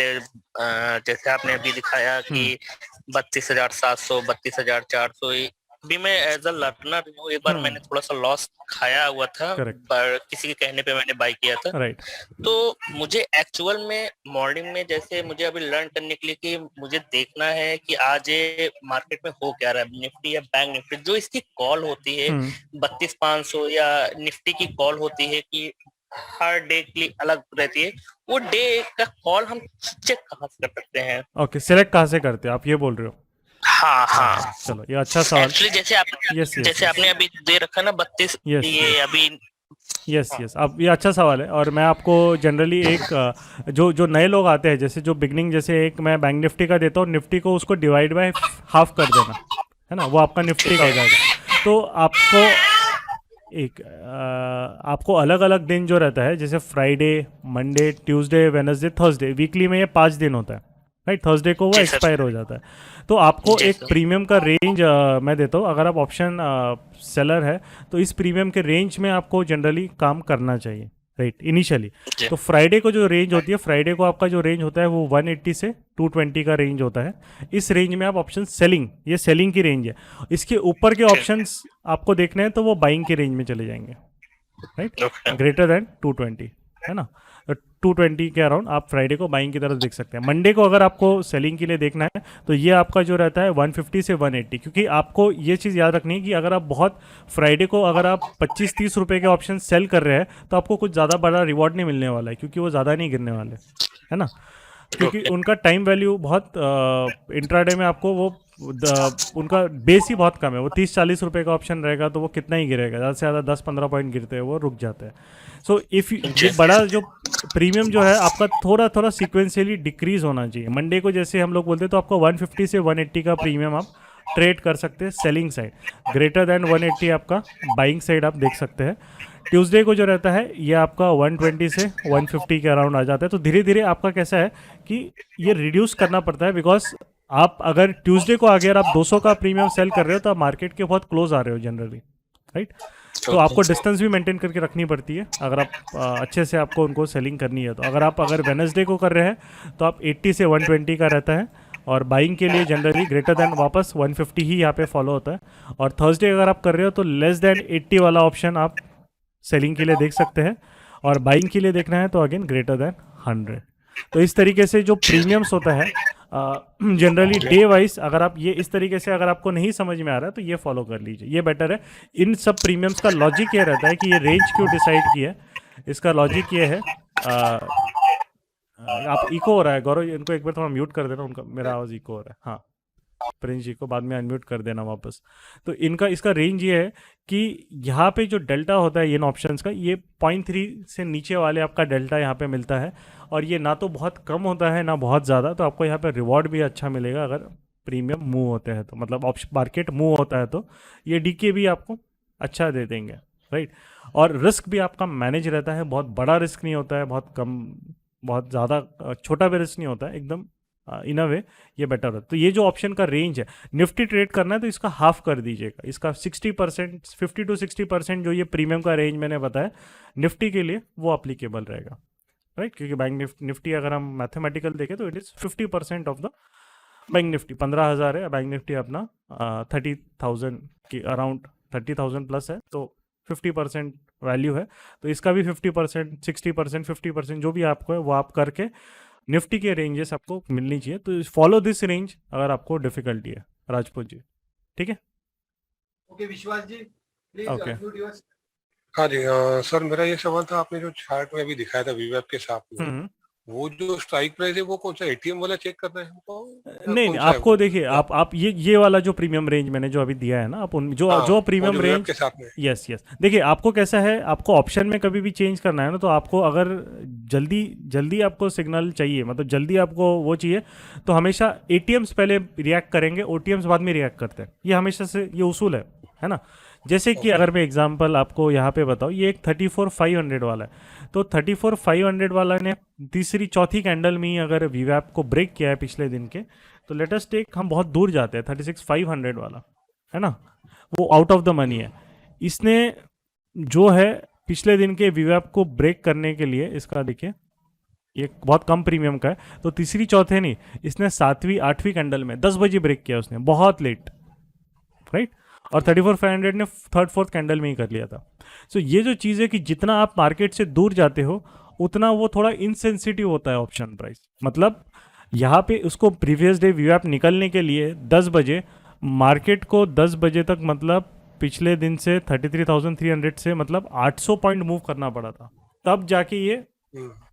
[SPEAKER 8] जैसे आपने अभी दिखाया कि 32,700 32,400. अभी मैं एज अ लर्नर हूँ. एक बार मैंने थोड़ा सा लॉस खाया हुआ था. पर किसी के कहने पे मैंने बाय किया था.
[SPEAKER 2] राइट.
[SPEAKER 8] तो मुझे एक्चुअल में मॉर्निंग में जैसे मुझे अभी लर्न करने के लिए कि मुझे देखना है कि आज ये मार्केट में हो क्या रहा है, निफ्टी या बैंक निफ्टी. जो इसकी कॉल होती है 32,500 या निफ्टी की कॉल होती है कि हर डे के लिए अलग रहती है, वो डे का कॉल हम चेक कहाँ से कर सकते हैं?
[SPEAKER 2] ओके, सिलेक्ट कहाँ से करते हैं आप ये बोल रहे हो?
[SPEAKER 8] हाँ.
[SPEAKER 2] चलो ये अच्छा सवाल.
[SPEAKER 8] एक्चुअली जैसे आपने अभी दे रखा ना 32 ये अभी.
[SPEAKER 2] यस अब ये अच्छा सवाल है और मैं आपको जनरली एक जो नए लोग आते हैं जैसे जो बिगनिंग जैसे एक मैं बैंक निफ्टी का देता हूँ, निफ्टी को उसको डिवाइड बाय हाफ कर देना है ना, वो आपका निफ्टी का हो जाएगा. तो आपको अलग अलग दिन जो रहता है जैसे Friday, Monday, Tuesday, Wednesday, Thursday, weekly में ये 5 दिन होता है. राइट. थर्सडे को वो एक्सपायर हो जाता है. तो आपको एक प्रीमियम का रेंज मैं देता हूँ. अगर आप ऑप्शन सेलर है तो इस प्रीमियम के रेंज में आपको जनरली काम करना चाहिए. राइट. इनिशियली तो फ्राइडे को जो रेंज होती है, फ्राइडे को आपका जो रेंज होता है वो 180 से 220 का रेंज होता है. इस रेंज में आप ऑप्शन सेलिंग, ये सेलिंग की रेंज है. इसके ऊपर के ऑप्शंस आपको देखने हैं तो वो बाइंग की रेंज में चले जाएंगे. राइट. ग्रेटर देन 220 है ना. 220 के अराउंड आप फ्राइडे को बाइंग की तरफ देख सकते हैं. मंडे को अगर आपको सेलिंग के लिए देखना है तो ये आपका जो रहता है 150 से 180. क्योंकि आपको ये चीज़ याद रखनी है कि अगर आप बहुत फ्राइडे को अगर आप 25-30 रुपए के ऑप्शन सेल कर रहे हैं तो आपको कुछ ज़्यादा बड़ा रिवॉर्ड नहीं मिलने वाला है, क्योंकि वो ज़्यादा नहीं गिरने वाले है ना. क्योंकि उनका टाइम वैल्यू बहुत इंट्राडे में आपको वो उनका बेस ही बहुत कम है. वो 30-40 रुपए का ऑप्शन रहेगा तो वो कितना ही गिरेगा, ज़्यादा से ज़्यादा 10-15 पॉइंट गिरते हैं, वो रुक जाते हैं. सो इफ़ ये बड़ा जो प्रीमियम जो है आपका थोड़ा थोड़ा सीक्वेंशियली डिक्रीज होना चाहिए. मंडे को जैसे हम लोग बोलते हैं तो आपको 150 से 180 का प्रीमियम आप ट्रेड कर सकते हैं सेलिंग साइड. ग्रेटर देन 180 आपका बाइंग साइड आप देख सकते हैं. ट्यूसडे को जो रहता है ये आपका 120 से 150 के अराउंड आ जाता है. तो धीरे धीरे आपका कैसा है कि ये रिड्यूस करना पड़ता है. बिकॉज आप अगर ट्यूसडे को अगर आप 200 का प्रीमियम सेल कर रहे हो तो आप मार्केट के बहुत क्लोज आ रहे हो जनरली. राइट. तो आपको डिस्टेंस भी मेंटेन करके रखनी पड़ती है अगर आप अच्छे से आपको उनको सेलिंग करनी है. तो अगर वेडनेसडे को कर रहे हैं तो आप 80 से 120 का रहता है और बाइंग के लिए जनरली ग्रेटर देन वापस 150 ही यहाँ पे फॉलो होता है. और थर्सडे अगर आप कर रहे हो तो लेस देन 80 वाला ऑप्शन आप सेलिंग के लिए देख सकते हैं. और बाइंग के लिए देखना है तो अगेन ग्रेटर देन 100. तो इस तरीके से जो प्रीमियम्स होता है जनरली डे वाइज अगर आप ये इस तरीके से अगर आपको नहीं समझ में आ रहा है तो ये फॉलो कर लीजिए, ये बेटर है. इन सब प्रीमियम्स का लॉजिक ये रहता है कि ये रेंज क्यों डिसाइड की है. इसका लॉजिक ये है आप इको हो रहा है गौरव, इनको एक बार थोड़ा म्यूट कर देना, उनका मेरा आवाज़ इको हो रहा है. हाँ प्रिंस जी को बाद में अनम्यूट कर देना वापस. तो इसका रेंज ये है कि यहाँ पे जो डेल्टा होता है इन ऑप्शंस का, ये 0.3 से नीचे वाले आपका डेल्टा यहाँ पे मिलता है. और ये ना तो बहुत कम होता है ना बहुत ज़्यादा, तो आपको यहाँ पे रिवॉर्ड भी अच्छा मिलेगा अगर प्रीमियम मूव होते हैं, तो मतलब ऑप्शन मार्केट मूव होता है तो ये डीके भी आपको अच्छा दे देंगे, राइट। और रिस्क भी आपका मैनेज रहता है, बहुत बड़ा रिस्क नहीं होता है, बहुत कम, बहुत ज़्यादा छोटा भी रिस्क नहीं होता है, एकदम इन अ वे ये बेटर है। तो ये जो ऑप्शन का रेंज है, निफ्टी ट्रेड करना है तो इसका हाफ कर दीजिएगा, इसका 60%, 50 to 60% जो ये प्रीमियम का रेंज मैंने बताया निफ्टी के लिए वो अप्लीकेबल रहेगा, राइट। क्योंकि बैंक निफ्टी अगर हम मैथमेटिकल देखें तो it is 50% of the bank Nifty. 15,000 है, बैंक निफ्टी अपना 30,000 की अराउंड 30,000 प्लस है, तो 50% वैल्यू है। तो इसका भी 50%, 60%, 50% जो भी आपको है वो आप करके निफ्टी के रेंजेस आपको मिलनी चाहिए। तो फॉलो दिस रेंज अगर आपको डिफिकल्टी है, राजपूत जी, ठीक है।
[SPEAKER 3] ओके विश्वास जी, प्लीज
[SPEAKER 2] Okay.
[SPEAKER 3] Unmute your.
[SPEAKER 5] हाँ जी, सर मेरा ये सवाल था, आपने जो चार्ट में अभी दिखाया था वीवैप के साथ में, वो जो स्ट्राइक प्राइस है वो कौन सा एटीएम वाला चेक करना है हमको?
[SPEAKER 2] नहीं, आपको देखिए, आप ये वाला जो प्रीमियम रेंज मैंने जो अभी दिया है ना, आप उन जो प्रीमियम रेंज
[SPEAKER 5] के साथ में,
[SPEAKER 2] यस देखिए, आपको कैसा है, आपको ऑप्शन में कभी भी चेंज करना है ना, तो आपको अगर जल्दी आपको सिग्नल चाहिए, मतलब जल्दी आपको वो चाहिए, तो हमेशा एटीएम्स पहले रिएक्ट करेंगे, ओटीएम्स बाद में रिएक्ट करते हैं। ये हमेशा से ये उसूल है ना। जैसे कि अगर मैं एग्जांपल आपको यहाँ पे बताऊँ, ये एक 34,500 वाला है, तो 34,500 वाला ने तीसरी चौथी कैंडल में ही अगर वीवैप को ब्रेक किया है पिछले दिन के, तो लेट अस टेक, हम बहुत दूर जाते हैं, 36,500 वाला है ना, वो आउट ऑफ द मनी है। इसने जो है पिछले दिन के वीवैप को ब्रेक करने के लिए, इसका देखिए ये बहुत कम प्रीमियम का है, तो तीसरी चौथे नहीं, इसने 7वीं 8वीं कैंडल में 10 बजे ब्रेक किया उसने, बहुत लेट, राइट। और 34,500 ने 3rd 4th कैंडल में ही कर लिया था। सो ये जो चीज़ है कि जितना आप मार्केट से दूर जाते हो उतना वो थोड़ा इनसेंसिटिव होता है ऑप्शन प्राइस। मतलब यहाँ पे उसको प्रीवियस डे वीवैप निकलने के लिए 10 बजे, मार्केट को 10 बजे तक मतलब पिछले दिन से 33,300 से मतलब 800 पॉइंट मूव करना पड़ा था, तब जाके ये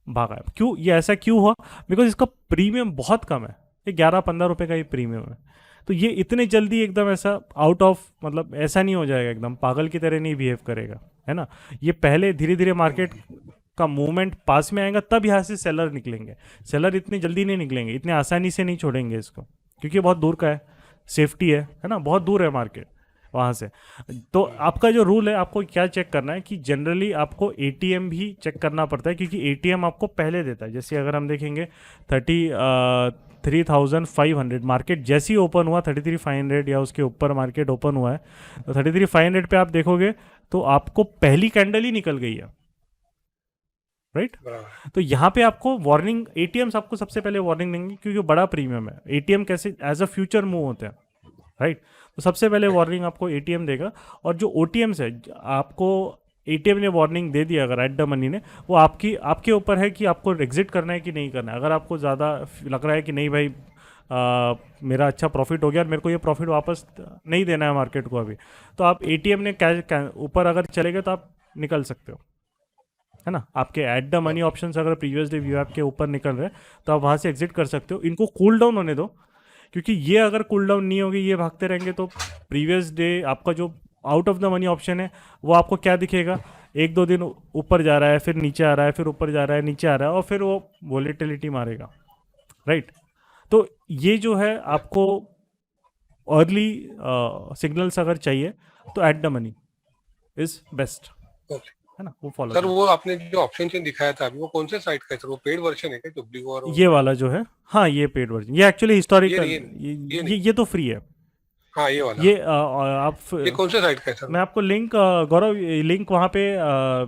[SPEAKER 2] भागा है। क्यों ये ऐसा क्यों हुआ? बिकॉज इसका प्रीमियम बहुत कम है, ये 11-15 रुपये का ही प्रीमियम है। तो ये इतने जल्दी एकदम ऐसा आउट ऑफ, मतलब ऐसा नहीं हो जाएगा, एकदम पागल की तरह नहीं बिहेव करेगा, है ना। ये पहले धीरे धीरे मार्केट का मूवमेंट पास में आएगा, तब यहाँ से सेलर निकलेंगे। सेलर इतनी जल्दी नहीं निकलेंगे, इतने आसानी से नहीं छोड़ेंगे इसको, क्योंकि बहुत दूर का है, सेफ्टी है ना, बहुत दूर है मार्केट वहाँ से। तो आपका जो रूल है, आपको क्या चेक करना है कि जनरली आपको एटीएम भी चेक करना पड़ता है, क्योंकि एटीएम आपको पहले देता है। जैसे अगर हम देखेंगे 33,500 मार्केट जैसे ही ओपन हुआ, 33,500 या उसके ऊपर मार्केट ओपन हुआ है, तो 33,500 पे आप देखोगे तो आपको पहली कैंडल ही निकल गई है, राइट। तो यहाँ पे आपको वार्निंग, एटीएम्स आपको सबसे पहले वार्निंग देंगे, क्योंकि बड़ा प्रीमियम है। एटीएम कैसे एज अ फ्यूचर मूव होते हैं, राइट। तो सबसे पहले वार्निंग आपको एटीएम देगा, और जो ओटीएम्स है, आपको एटीएम ने वार्निंग दे दिया अगर एट द मनी ने, वो आपके ऊपर है कि आपको एग्जिट करना है कि नहीं करना है। अगर आपको ज़्यादा लग रहा है कि नहीं भाई मेरा अच्छा प्रॉफिट हो गया और मेरे को ये प्रॉफिट वापस नहीं देना है मार्केट को अभी, तो आप एटीएम ने ऊपर अगर चले गए तो आप निकल सकते हो, है ना। आपके एट द मनी ऑप्शंस अगर प्रीवियस डे वीवैप के ऊपर निकल रहे तो आप वहाँ से एग्जिट कर सकते हो। इनको कूल डाउन होने दो, क्योंकि ये अगर कूल डाउन नहीं होगी, ये भागते रहेंगे, तो प्रीवियस डे आपका जो out of the money option है वो आपको क्या दिखेगा, 1-2 दिन ऊपर जा रहा है, फिर नीचे आ रहा है, फिर ऊपर जा रहा है, नीचे आ रहा है, और फिर वो वोलेटिलिटी मारेगा, राइट। तो ये जो है आपको अर्ली सिग्नल्स अगर चाहिए तो at the money is best, है ना, वो फॉलो।
[SPEAKER 5] सर वो आपने जो ऑप्शन दिखाया था अभी, वो कौन से साइट का है सर? वो पेड वर्जन है क्या, जो ब्लू और
[SPEAKER 2] ये वाला जो है? हाँ, ये पेड वर्जन, ये एक्चुअली हिस्टोरिकल, ये तो फ्री है।
[SPEAKER 5] हाँ, ये वाला,
[SPEAKER 2] ये
[SPEAKER 5] आप ये कौन से साइट का है सर?
[SPEAKER 2] मैं आपको लिंक, गौरव लिंक वहाँ पे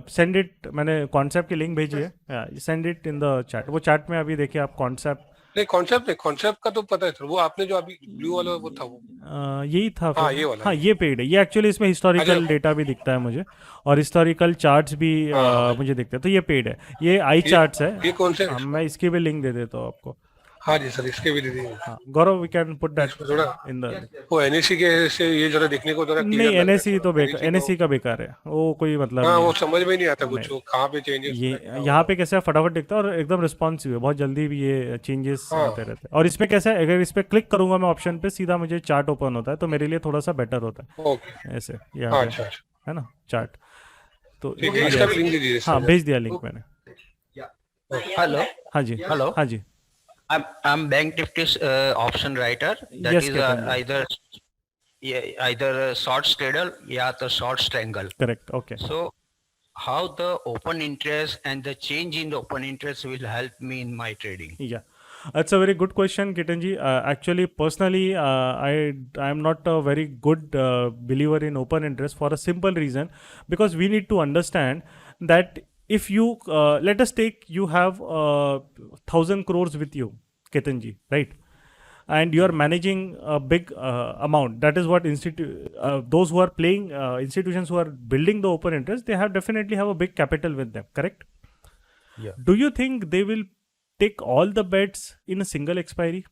[SPEAKER 2] सेंड इट, मैंने कॉन्सेप्ट की लिंक भेजी है, send it in the chat. वो चैट में अभी देखिए आप कॉन्सेप्ट,
[SPEAKER 5] नहीं कॉन्सेप्ट का तो पता है सर, वो आपने जो अभी ब्लू वाला वो था, वो
[SPEAKER 2] यही था।
[SPEAKER 5] हाँ, ये वाला,
[SPEAKER 2] हाँ, ये पेड है। ये एक्चुअली इसमें हिस्टोरिकल डेटा भी दिखता है मुझे, और हिस्टोरिकल चार्ट्स भी मुझे दिखते हैं, तो ये पेड है, ये आई चार्ट्स है।
[SPEAKER 5] ये कौन से?
[SPEAKER 2] मैं इसकी भी लिंक दे देता हूँ आपको।
[SPEAKER 5] हाँ जी सर, इसके भी दे दीजिए।
[SPEAKER 2] हाँ Gaurav, we can put that in the,
[SPEAKER 5] वो एनएससी के से ये जरा देखने को जरा
[SPEAKER 2] नहीं, एनएससी तो बेकार, एनएससी का बेकार है, वो कोई मतलब
[SPEAKER 5] हाँ,
[SPEAKER 2] नहीं
[SPEAKER 5] वो
[SPEAKER 2] है।
[SPEAKER 5] समझ में नहीं आता कुछ, कहाँ पे चेंजेस।
[SPEAKER 2] ये यहाँ पे कैसा है, फटाफट दिखता है और एकदम रिस्पॉन्सिव है, बहुत जल्दी भी ये चेंजेस आते रहते हैं। और इसमें कैसा है, अगर इस पर क्लिक करूंगा मैं ऑप्शन पे, सीधा मुझे चार्ट ओपन होता है, तो मेरे लिए थोड़ा सा बेटर होता है ऐसे, यहाँ पे है ना चार्ट। तो
[SPEAKER 5] लिंक दीजिए।
[SPEAKER 2] हाँ, भेज दिया लिंक मैंने।
[SPEAKER 9] हेलो।
[SPEAKER 2] हाँ जी,
[SPEAKER 9] हेलो।
[SPEAKER 2] हाँ जी।
[SPEAKER 9] I'm Bank Nifty's option writer. That
[SPEAKER 2] Yes,
[SPEAKER 9] is
[SPEAKER 2] Ketan ji.
[SPEAKER 9] either a short straddle या तो short strangle.
[SPEAKER 2] Correct. Okay.
[SPEAKER 9] So how the open interest and the change in the open interest will help me in my trading?
[SPEAKER 2] Yeah, that's a very good question, Kitanji. Actually, personally, I am not a very good believer in open interest for a simple reason, because we need to understand that if you let us take, you have 1,000 crores with you, Ketanji, right? And you are managing a big amount. That is what those who are playing institutions who are building the open interest, they have definitely have a big capital with them, correct?
[SPEAKER 10] Yeah.
[SPEAKER 2] Do you think they will take all the bets in a single expiry?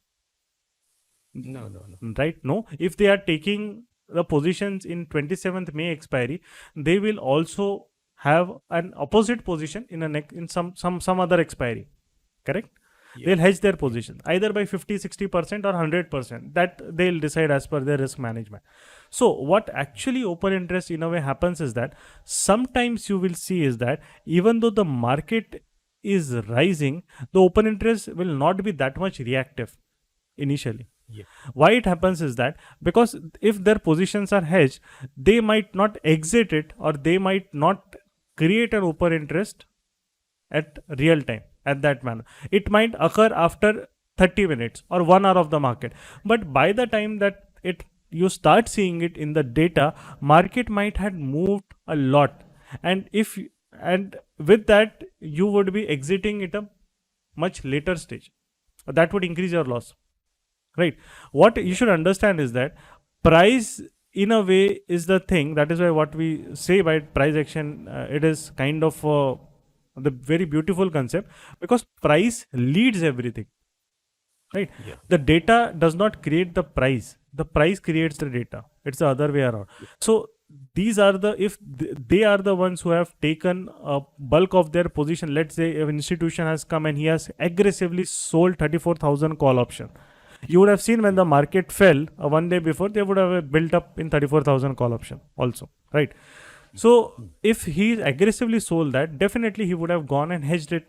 [SPEAKER 10] No.
[SPEAKER 2] Right? No. If they are taking the positions in 27th May expiry, they will also have an opposite position in some other expiry. Correct?
[SPEAKER 10] Yeah.
[SPEAKER 2] They'll hedge their position either by 50, 60% or 100%. That they'll decide as per their risk management. So what actually open interest in a way happens is that sometimes you will see is that even though the market is rising, the open interest will not be that much reactive initially.
[SPEAKER 10] Yeah.
[SPEAKER 2] Why it happens is that because if their positions are hedged, they might not exit it, or they might not create an open interest at real time, at that manner. It might occur after 30 minutes or 1 hour of the market. But by the time that you start seeing it in the data, market might have moved a lot. And with that, you would be exiting at a much later stage. That would increase your loss. Right? What you should understand is that price in a way is the thing. That is why what we say by price action, it is kind of the very beautiful concept, because price leads everything. Right?
[SPEAKER 10] Yeah.
[SPEAKER 2] The data does not create the price. The price creates the data. It's the other way around.
[SPEAKER 10] Yeah.
[SPEAKER 2] So these are they are the ones who have taken a bulk of their position. Let's say if an institution has come and he has aggressively sold 34,000 call option. You would have seen when the market fell one day before, they would have built up in 34,000 call option also, right? So if he aggressively sold that, definitely he would have gone and hedged it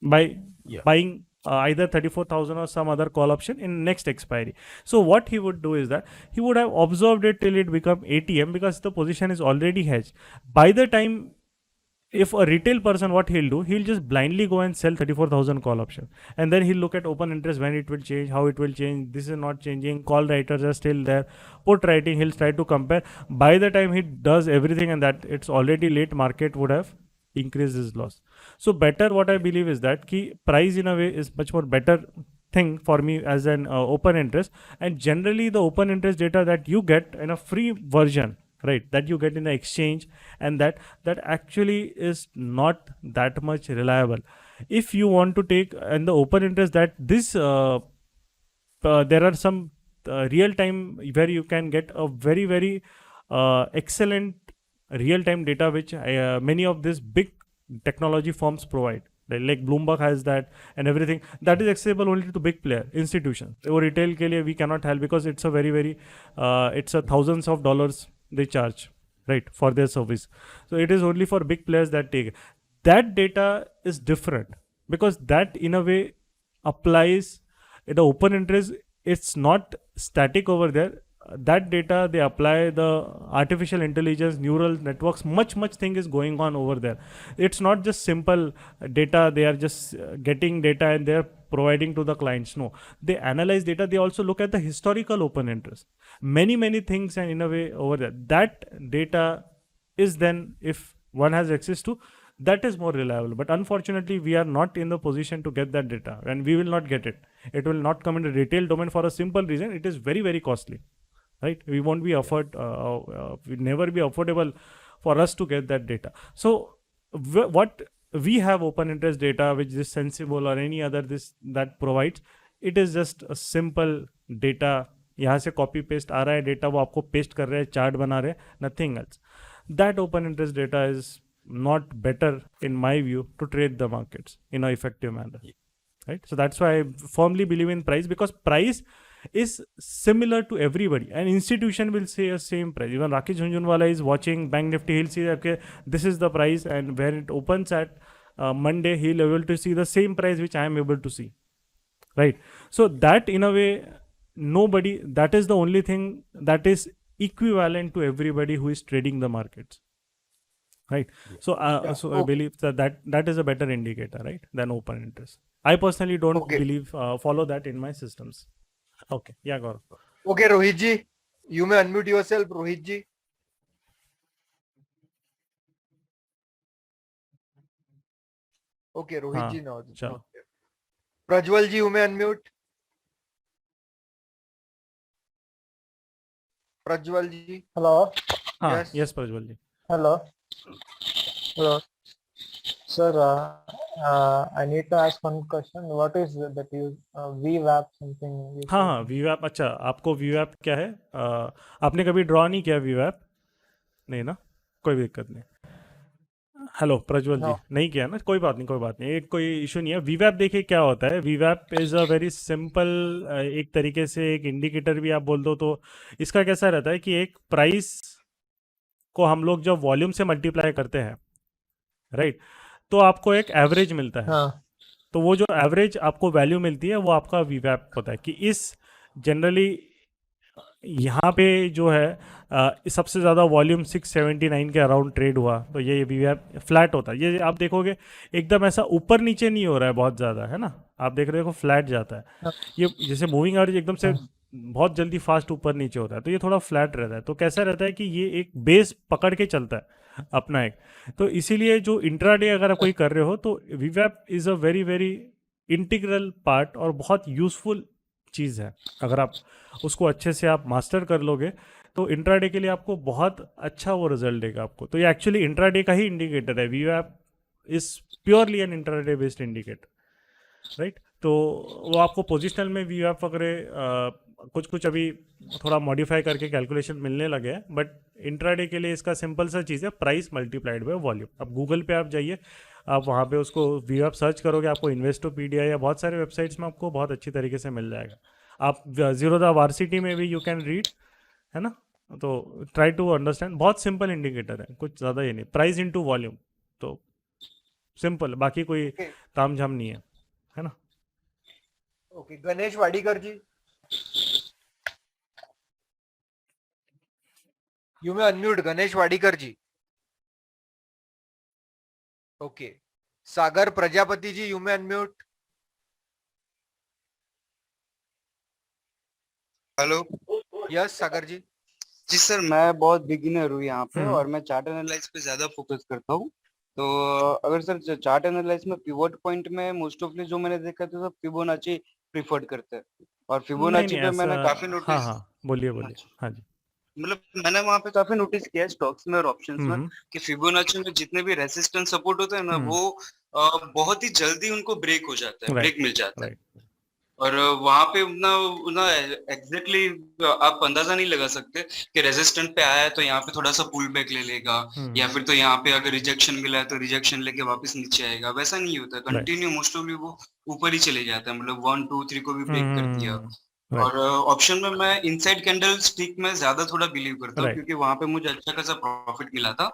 [SPEAKER 2] by buying either 34,000 or some other call option in next expiry. So what he would do is that he would have observed it till it become ATM, because the position is already hedged. By the time, if a retail person, what he'll do, he'll just blindly go and sell 34,000 call option, and then he'll look at open interest, when it will change, how it will change, this is not changing, call writers are still there, put writing, he'll try to compare. By the time he does everything and that it's already late, market would have increased his loss. So better, what I believe is that key price in a way is much more better thing for me as an open interest. And generally the open interest data that you get in a free version, right, that you get in the exchange, and that actually is not that much reliable. If you want to take and the open interest, that this there are some real time where you can get a very, very excellent real time data, which many of these big technology firms provide. Like Bloomberg has that and everything. That is accessible only to big player institutions. Or retail ke liye we cannot help, because it's a very, very it's a thousands of dollars they charge, right, for their service. So it is only for big players that take it. That data is different, because that in a way applies in the open interest. It's not static over there. That data, they apply the artificial intelligence, neural networks, much thing is going on over there. It's not just simple data. They are just getting data and they're providing to the clients. No, they analyze data. They also look at the historical open interest, many things, and in a way over there, that data is then, if one has access to, that is more reliable. But unfortunately, we are not in the position to get that data, and we will not get it. It will not come in the retail domain for a simple reason. It is very, very costly. Right? We won't be will never be affordable for us to get that data. So what we have open interest data, which is Sensible or any other that provides, it is just a simple data. यहाँ से copy paste आ रहा है data, वो आपको paste कर रहे हैं, chart बना रहे हैं, nothing else. That open interest data is not better in my view to trade the markets in an effective manner. Right? So that's why I firmly believe in price, because price is similar to everybody. An institution will say a same price. Even Rakesh Jhunjhunwala is watching Bank Nifty. He'll see, okay, this is the price, and when it opens at Monday, he'll able to see the same price which I am able to see. right? So that in a way, nobody, that is the only thing that is equivalent to everybody who is trading the markets, right? So
[SPEAKER 3] Yeah,
[SPEAKER 2] so I
[SPEAKER 3] okay.
[SPEAKER 2] believe that is a better indicator, right, than open interest. I personally don't
[SPEAKER 3] Okay.
[SPEAKER 2] believe follow that in my systems. Okay, yeah, Gaurav.
[SPEAKER 3] Okay, Rohit ji, you may unmute yourself, Rohit ji. Okay, Rohit
[SPEAKER 2] हाँ,
[SPEAKER 3] ji now.
[SPEAKER 2] चलो.
[SPEAKER 3] Prajwal ji, you may unmute. Prajwal ji.
[SPEAKER 11] Hello.
[SPEAKER 2] हाँ,
[SPEAKER 3] Yes.
[SPEAKER 2] yes, Prajwal ji.
[SPEAKER 11] Hello. Hello. Sir, I need to ask one question. What is that you VWAP something? You
[SPEAKER 2] हाँ
[SPEAKER 11] said?
[SPEAKER 2] हाँ, VWAP. अच्छा, आपको VWAP क्या है? आपने कभी ड्रॉ नहीं किया VWAP? नहीं ना, कोई भी दिक्कत नहीं. हेलो प्रज्वल जी,
[SPEAKER 11] No.
[SPEAKER 2] नहीं किया ना, कोई बात नहीं, कोई बात नहीं, एक कोई इशू नहीं है. VWAP देखिए क्या होता है. VWAP is a very simple, एक तरीके से एक इंडिकेटर भी आप बोल दो. तो इसका कैसा रहता है कि एक प्राइस को हम लोग जब वॉल्यूम से मल्टीप्लाई करते हैं, राइट, तो आपको एक एवरेज मिलता है.
[SPEAKER 11] हाँ.
[SPEAKER 2] तो वो जो एवरेज आपको वैल्यू मिलती है वो आपका VWAP होता है. कि इस जनरली यहाँ पे जो है सबसे ज़्यादा वॉल्यूम 679 के अराउंड ट्रेड हुआ, तो ये VWAP फ्लैट होता है. ये आप देखोगे एकदम ऐसा ऊपर नीचे नहीं हो रहा है बहुत ज़्यादा, है ना. आप देख रहे हो फ्लैट जाता है. ये जैसे मूविंग एवरेज एकदम से बहुत जल्दी फास्ट ऊपर नीचे होता है, तो ये थोड़ा फ्लैट रहता है. तो कैसा रहता है कि ये एक बेस पकड़ के चलता है अपना एक. तो इसीलिए जो इंट्राडे अगर आप कोई कर रहे हो तो VWAP is a very very integral part और बहुत यूज़फुल चीज़ है. अगर आप उसको अच्छे से आप मास्टर कर लोगे तो इंट्राडे के लिए आपको बहुत अच्छा वो रिजल्ट देगा आपको. तो ये एक्चुअली इंट्राडे का ही इंडिकेटर है. VWAP is purely an intraday based indicator, right. तो वो आपको पोजिशनल में VWAP वगैरह कुछ कुछ अभी थोड़ा मॉडिफाई करके कैलकुलेशन मिलने लगे हैं, बट इंट्राडे के लिए इसका सिंपल सा चीज़ है, प्राइस मल्टीप्लाइड बाय वॉल्यूम. अब गूगल पे आप जाइए, आप वहाँ पे उसको VWAP सर्च करोगे, आपको इन्वेस्टोपीडिया या बहुत सारे वेबसाइट्स में आपको बहुत अच्छी तरीके से मिल जाएगा. आप जीरोधा वार्सिटी में भी यू कैन रीड, है ना. तो ट्राई टू अंडरस्टैंड. बहुत सिंपल इंडिकेटर है, कुछ ज़्यादा ही नहीं. प्राइस इनटू वॉल्यूम, तो सिंपल, बाकी कोई ताम झाम नहीं है ना.
[SPEAKER 3] Okay, Ganesh Wadikar ji, you may unmute. Ganesh Wadikar ji. Okay, Sagar Prajapati ji, you may unmute.
[SPEAKER 12] Hello.
[SPEAKER 3] Yes Sagar ji.
[SPEAKER 12] जी सर, मैं बहुत बिगिनर हूँ यहाँ पे और मैं चार्ट एनालाइज पे ज्यादा फोकस करता हूँ. तो अगर सर चार्ट एनालाइज में पिवट पॉइंट में मोस्ट ऑफली जो मैंने देखा था सब फिबोनाची प्रिफर्ड करते हैं, और फिबोनाची पे मैंने काफी नोटिस.
[SPEAKER 2] हाँ, बोलिए बोलिए. हाँ जी,
[SPEAKER 12] मतलब मैंने वहाँ पे काफी नोटिस किया है स्टॉक्स में और ऑप्शंस में कि फिबोनाची में जितने भी रेजिस्टेंस सपोर्ट होते हैं ना, वो बहुत ही जल्दी उनको ब्रेक हो जाता है, ब्रेक मिल जाता है. और वहां पे ना एग्जैक्टली आप अंदाजा नहीं लगा सकते कि रेजिस्टेंट पे आया है तो यहाँ पे थोड़ा सा पुल बैक ले लेगा, या फिर तो यहाँ पे अगर रिजेक्शन मिला है तो रिजेक्शन लेके वापस नीचे आएगा. वैसा नहीं होता है, कंटिन्यू मोस्ट ऑफ वो ऊपर ही चले जाता है. मतलब 1 2 3 को भी ब्रेक कर दिया. और ऑप्शन में मैं इनसाइड कैंडल स्टिक में ज्यादा थोड़ा बिलीव करता हूँ, क्योंकि वहां पे मुझे अच्छा खासा प्रॉफिट मिला था.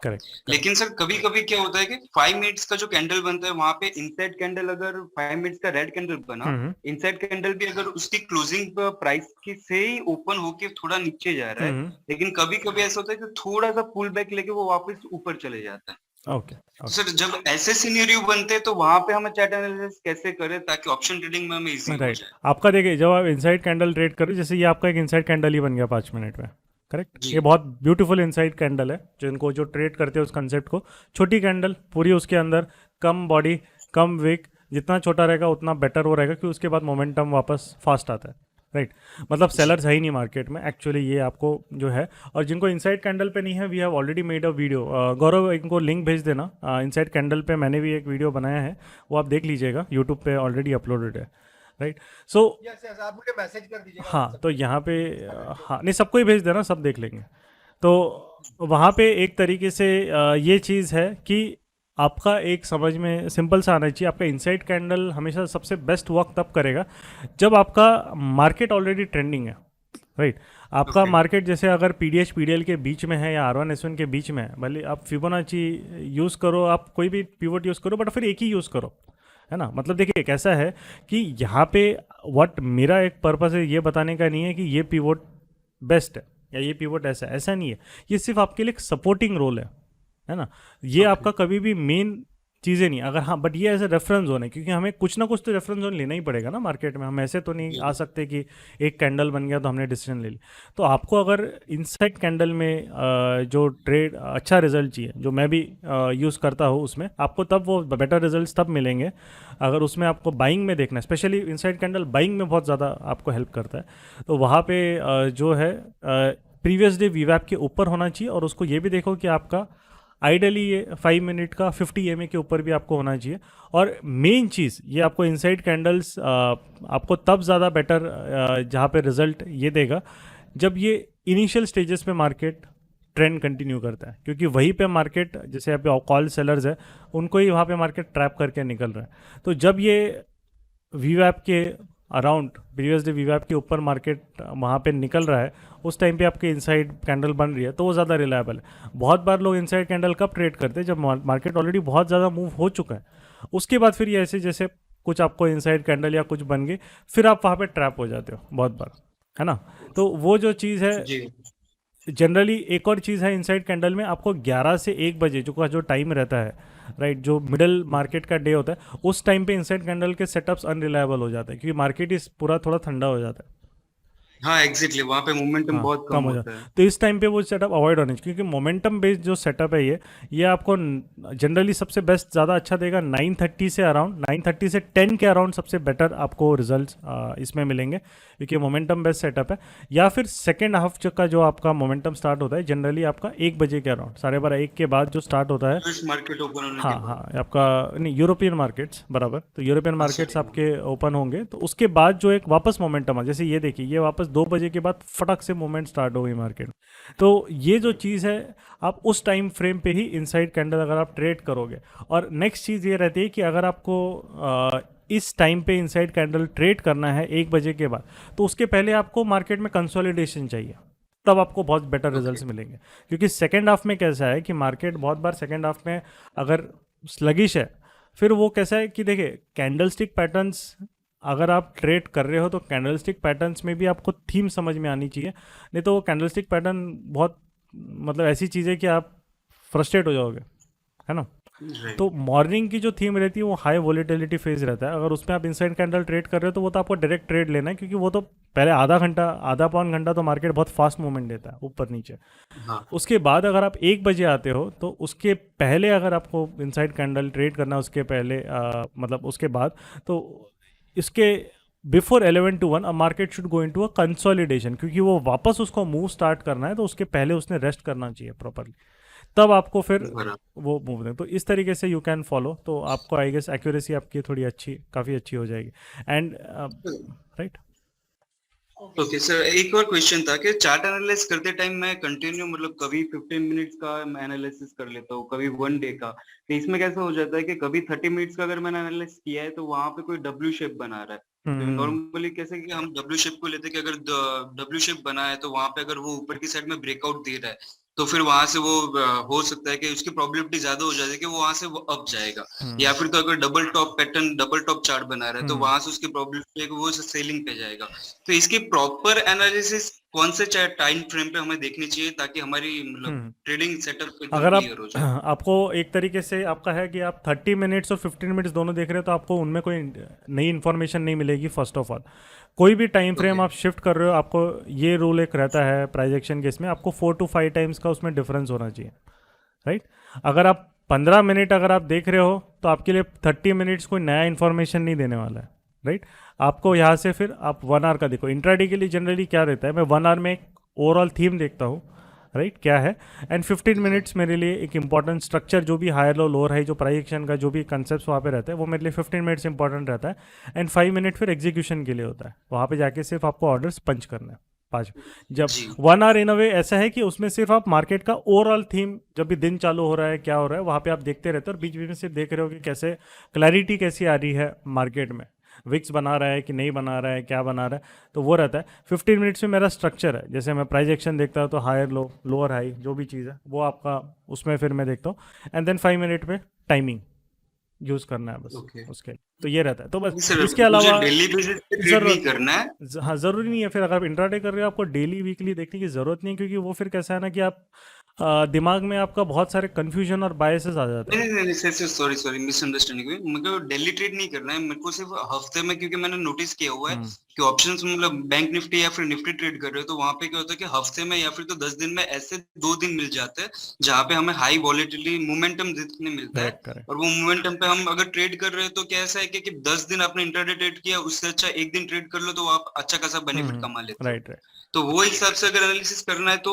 [SPEAKER 12] लेकिन सर कभी कभी क्या होता है कि 5 मिनट्स का जो कैंडल बनता है वहां पे इनसाइड कैंडल अगर 5 मिनट्स का रेड कैंडल बना, इनसाइड कैंडल भी अगर उसकी क्लोजिंग प्राइस की से ही ओपन होके थोड़ा नीचे जा रहा है, लेकिन कभी कभी ऐसा होता है कि थोड़ा सा पुल बैक लेके वो वापस ऊपर चले जाता है.
[SPEAKER 2] ओके.
[SPEAKER 12] सर जब ऐसे सिनेरियो बनते हैं तो वहां पे हमें चार्ट एनालिसिस कैसे करें ताकि ऑप्शन ट्रेडिंग में हमें इजी हो जाए.
[SPEAKER 2] आपका देखिए, जब आप इनसाइड कैंडल ट्रेड करो, जैसे ये आपका एक इनसाइड कैंडल ही बन गया 5 मिनट में, करेक्ट. ये बहुत ब्यूटीफुल इनसाइड कैंडल है. जिनको जो ट्रेड करते हैं उस कंसेप्ट को, छोटी कैंडल पूरी, उसके अंदर कम बॉडी कम विक, जितना छोटा रहेगा उतना बेटर वो रहेगा, क्योंकि उसके बाद मोमेंटम वापस फास्ट आता है, राइट. मतलब सेलर्स है ही नहीं मार्केट में एक्चुअली, ये आपको जो है. और जिनको इनसाइड कैंडल पे नहीं है, we have already made a video. Gaurav इनको लिंक भेज देना. इनसाइड कैंडल पे मैंने भी एक वीडियो बनाया है, वो आप देख लीजिएगा, यूट्यूब पे ऑलरेडी अपलोडेड है, राइट. सो
[SPEAKER 3] आप मुझे मैसेज कर दीजिएगा.
[SPEAKER 2] हाँ, तो यहाँ पे हाँ नहीं, सबको ही भेज देना, सब देख लेंगे. तो वहाँ पे एक तरीके से ये चीज़ है कि आपका एक समझ में सिंपल सा आना चाहिए. आपका इनसाइड कैंडल हमेशा सबसे बेस्ट वर्क तब करेगा जब आपका मार्केट ऑलरेडी ट्रेंडिंग है, राइट. आपका मार्केट जैसे अगर PDH PDL के बीच में है या R1 S1 के बीच में है, भले आप फिबोनाची यूज़ करो, आप कोई भी पिवट यूज़ करो, बट फिर एक ही यूज़ करो, है ना। मतलब देखिए कैसा है कि यहाँ पे व्हाट मेरा एक पर्पस है ये बताने का नहीं है कि ये पिवोट बेस्ट है या ये पिवोट ऐसा है, ऐसा नहीं है। ये सिर्फ आपके लिए एक सपोर्टिंग रोल है ना। ये आपका कभी भी मेन चीज़ें नहीं, अगर हाँ बट ये ऐसे रेफरेंस जोन है, क्योंकि हमें कुछ ना कुछ तो रेफरेंस जोन लेना ही पड़ेगा ना मार्केट में। हम ऐसे तो नहीं आ सकते कि एक कैंडल बन गया तो हमने डिसीजन ले लिया। तो आपको अगर इनसाइड कैंडल में जो ट्रेड अच्छा रिजल्ट चाहिए, जो मैं भी यूज़ करता हूँ, उसमें आपको तब वो बेटर रिजल्ट्स तब मिलेंगे अगर उसमें आपको बाइंग में देखना है। स्पेशली इनसाइड कैंडल बाइंग में बहुत ज़्यादा आपको हेल्प करता है। तो वहाँ पे जो है प्रीवियस डे वीवैप के ऊपर होना चाहिए, और उसको ये भी देखो कि आपका आइडियली ये 5 मिनट का 50 EMA के ऊपर भी आपको होना चाहिए। और मेन चीज़ ये आपको इनसाइड कैंडल्स आपको तब ज़्यादा बेटर जहाँ पे रिजल्ट ये देगा जब ये इनिशियल स्टेजेस पे मार्केट ट्रेंड कंटिन्यू करता है, क्योंकि वहीं पे मार्केट, जैसे अभी कॉल सेलर्स है उनको ही वहाँ पे मार्केट ट्रैप करके निकल रहा है। तो जब ये वीवैप के अराउंड प्रीवियस डे वीवैप के ऊपर मार्केट वहाँ पे निकल रहा है, उस टाइम पे आपके इनसाइड कैंडल बन रही है, तो वो ज़्यादा रिलायबल है। बहुत बार लोग इनसाइड कैंडल कब ट्रेड करते हैं, जब मार्केट ऑलरेडी बहुत ज़्यादा मूव हो चुका है, उसके बाद फिर ये ऐसे जैसे कुछ आपको इनसाइड कैंडल या कुछ बन गई, फिर आप वहाँ पे ट्रैप हो जाते हो बहुत बार, है ना। तो वो जो चीज़ है जनरली, एक और चीज़ है इनसाइड कैंडल में, आपको 11 से 1 बजे जो टाइम रहता है, राइट, जो मिडल मार्केट का डे होता है, उस टाइम पे इनसाइड कैंडल के सेटअप्स अनरिलायबल हो जाते हैं, क्योंकि मार्केट इस पूरा थोड़ा ठंडा हो जाता है।
[SPEAKER 12] हाँ एग्जैक्टली, वहाँ पे मोमेंटम बहुत कम
[SPEAKER 2] हो
[SPEAKER 12] होता है।
[SPEAKER 2] तो इस टाइम पे वो सेटअप अवॉइड होने चाहिए, क्योंकि मोमेंटम बेस्ड जो सेटअप है ये आपको जनरली सबसे बेस्ट ज़्यादा अच्छा देगा 9:30 से अराउंड 9:30 से 10 के अराउंड सबसे बेटर आपको रिजल्ट्स इसमें मिलेंगे, क्योंकि मोमेंटम बेस्ड सेटअप है। या फिर सेकेंड हाफ का जो आपका मोमेंटम स्टार्ट होता है जनरली आपका 1 बजे के अराउंड, 12:30 1 के बाद जो स्टार्ट होता है,
[SPEAKER 12] मार्केट ओपन होने
[SPEAKER 2] हाँ हाँ आपका नहीं, यूरोपियन मार्केट्स बराबर, तो यूरोपियन मार्केट्स आपके ओपन होंगे, तो उसके बाद जो एक वापस मोमेंटम है, जैसे ये देखिए ये वापस 2 बजे के बाद फटक से मूवमेंट स्टार्ट हो गई मार्केट। तो ये जो चीज़ है, आप उस टाइम फ्रेम पे ही इनसाइड कैंडल अगर आप ट्रेड करोगे। और नेक्स्ट चीज़ ये रहती है कि अगर आपको इस टाइम पे इनसाइड कैंडल ट्रेड करना है 1 बजे के बाद, तो उसके पहले आपको मार्केट में कंसोलिडेशन चाहिए, तब आपको बहुत बेटर रिजल्ट्स मिलेंगे। क्योंकि सेकेंड हाफ में कैसा है कि मार्केट बहुत बार सेकेंड हाफ में अगर स्लगिश है, फिर वो कैसा है कि देखिए कैंडलस्टिक पैटर्न्स अगर आप ट्रेड कर रहे हो तो कैंडलस्टिक पैटर्न्स में भी आपको थीम समझ में आनी चाहिए, नहीं तो वो कैंडलस्टिक पैटर्न बहुत मतलब ऐसी चीज़ है कि आप फ्रस्ट्रेट हो जाओगे, है ना। तो मॉर्निंग की जो थीम रहती है वो हाई वोलेटिलिटी फेज रहता है, अगर उसमें आप इनसाइड कैंडल ट्रेड कर रहे हो तो वो तो आपको डायरेक्ट ट्रेड लेना है, क्योंकि वो तो पहले आधा पौन घंटा तो मार्केट बहुत फास्ट मूवमेंट देता है ऊपर नीचे। उसके बाद अगर आप 1 बजे आते हो तो उसके पहले अगर आपको इनसाइड कैंडल ट्रेड करना है, उसके पहले मतलब उसके बाद, तो इसके before 11 to 1 market should go into a consolidation, क्योंकि वो वापस उसको मूव स्टार्ट करना है, तो उसके पहले उसने रेस्ट करना चाहिए प्रॉपरली, तब आपको फिर वो मूव दें। तो इस तरीके से यू कैन फॉलो, तो आपको आई गेस एक्यूरेसी आपकी थोड़ी अच्छी, काफ़ी अच्छी हो जाएगी। एंड राइट,
[SPEAKER 12] ओके सर, एक और क्वेश्चन था कि चार्ट एनालिसिस करते टाइम मैं कंटिन्यू मतलब कभी 15 मिनट्स का मैं एनालिसिस कर लेता हूँ, कभी 1 डे का। तो इसमें कैसा हो जाता है कि कभी 30 मिनट्स का अगर मैंने एनालिसिस किया है तो वहां पे कोई डब्ल्यू शेप बना रहा है, तो नॉर्मली कैसे कि हम डब्ल्यू शेप को लेते हैं कि अगर डब्ल्यू शेप बना है तो वहां पे अगर वो ऊपर की साइड में ब्रेकआउट दे रहा है तो फिर वहां से वो हो सकता है कि उसकी प्रोबेबिलिटी ज्यादा हो जाती है कि वो वहां से वो अप जाएगा। या फिर तो अगर double top pattern, double top chart बना रहा है तो वहां से उसकी प्रोबेबिलिटी है कि वो सेलिंग पे जाएगा। तो इसकी प्रॉपर एनालिसिस कौन से टाइम फ्रेम पे हमें देखनी चाहिए ताकि हमारी मतलब ट्रेडिंग सेटअप पे
[SPEAKER 2] अगर
[SPEAKER 12] क्लियर हो जाए?
[SPEAKER 2] आपको एक तरीके से आपका है कि आप 30 मिनट्स और 15 मिनट्स दोनों देख रहे हो, तो आपको उनमें कोई नई इन्फॉर्मेशन नहीं मिलेगी। फर्स्ट ऑफ ऑल, कोई भी टाइम फ्रेम आप शिफ्ट कर रहे हो, आपको ये रूल एक रहता है प्राइस एक्शन केस में, आपको 4 to 5 टाइम्स का उसमें डिफरेंस होना चाहिए, राइट। अगर आप 15 मिनट अगर आप देख रहे हो तो आपके लिए 30 मिनट्स कोई नया इन्फॉर्मेशन नहीं देने वाला है, राइट। आपको यहाँ से फिर आप 1 आवर का देखो। इंट्राडे के लिए जनरली क्या रहता है, मैं 1 आवर में एक ओवरऑल थीम देखता हूँ, राइट, क्या है, एंड 15 मिनट्स मेरे लिए एक इंपॉर्टेंट स्ट्रक्चर, जो भी हायर लो लोअर हाई जो प्राइस एक्शन का जो भी कंसेप्ट वहाँ पे रहता है, वो मेरे लिए 15 मिनट्स इंपॉर्टेंट रहता है। एंड 5 मिनट फिर एग्जीक्यूशन के लिए होता है, वहाँ पे जाके सिर्फ आपको ऑर्डर्स पंच करना है 5। जब 1 आवर इन अ वे ऐसा है कि उसमें सिर्फ आप मार्केट का ओवरऑल थीम, जब भी दिन चालू हो रहा है क्या हो रहा है वहाँ पे आप देखते रहते हो, और बीच बीच में सिर्फ देख रहे हो कि कैसे क्लैरिटी कैसी आ रही है मार्केट में, विक्स बना रहा है कि नहीं बना रहा है, क्या बना रहा है, तो वो रहता है। 15 मिनट्स में मेरा स्ट्रक्चर है, जैसे मैं प्राइस एक्शन देखता हूँ तो हायर लो लोअर हाई जो भी चीज़ है वो आपका उसमें फिर मैं देखता हूँ। एंड देन 5 मिनट पे टाइमिंग, यूज करना है बस
[SPEAKER 12] ओके
[SPEAKER 2] उसके लिए। तो ये रहता है। तो बस
[SPEAKER 12] सर
[SPEAKER 2] इसके
[SPEAKER 12] मुझे
[SPEAKER 2] अलावा
[SPEAKER 12] डेली बेसिस पे ट्रेड नहीं करना है।
[SPEAKER 2] हाँ ज़रूरी नहीं है। फिर अगर आप इंट्राडे कर रहे हो आपको डेली वीकली देखने की ज़रूरत नहीं है, क्योंकि वो फिर कैसा है ना कि आप दिमाग में आपका बहुत सारे कन्फ्यूजन और बायसेस आ जाते
[SPEAKER 12] नहीं
[SPEAKER 2] हैं।
[SPEAKER 12] नहीं नहीं sir sir sorry sorry misunderstanding हुई। मेरे को डेली ट्रेड नहीं करना है, मेरे को सिर्फ हफ्ते में, क्योंकि मैंने नोटिस किया हुआ है कि ऑप्शंस मतलब बैंक निफ्टी या फिर निफ्टी ट्रेड कर रहे हो तो वहां पे क्या होता है कि हफ्ते में या फिर तो 10 दिन में ऐसे 2 दिन मिल जाते हैं जहाँ पे हमें हाई वॉलेटिलिटी मोमेंटम देखने मिलता है।
[SPEAKER 2] करेक्ट करेक्ट
[SPEAKER 12] और वो मोमेंटम पे हम अगर ट्रेड कर रहे हैं तो क्या ऐसा है कि 10 दिन आपने इंट्राडे ट्रेड किया, उससे अच्छा एक दिन ट्रेड कर लो तो आप अच्छा खासा बेनिफिट कमा लेते हो।
[SPEAKER 2] Right right.
[SPEAKER 12] तो वो हिसाब से अगर एनालिसिस करना है तो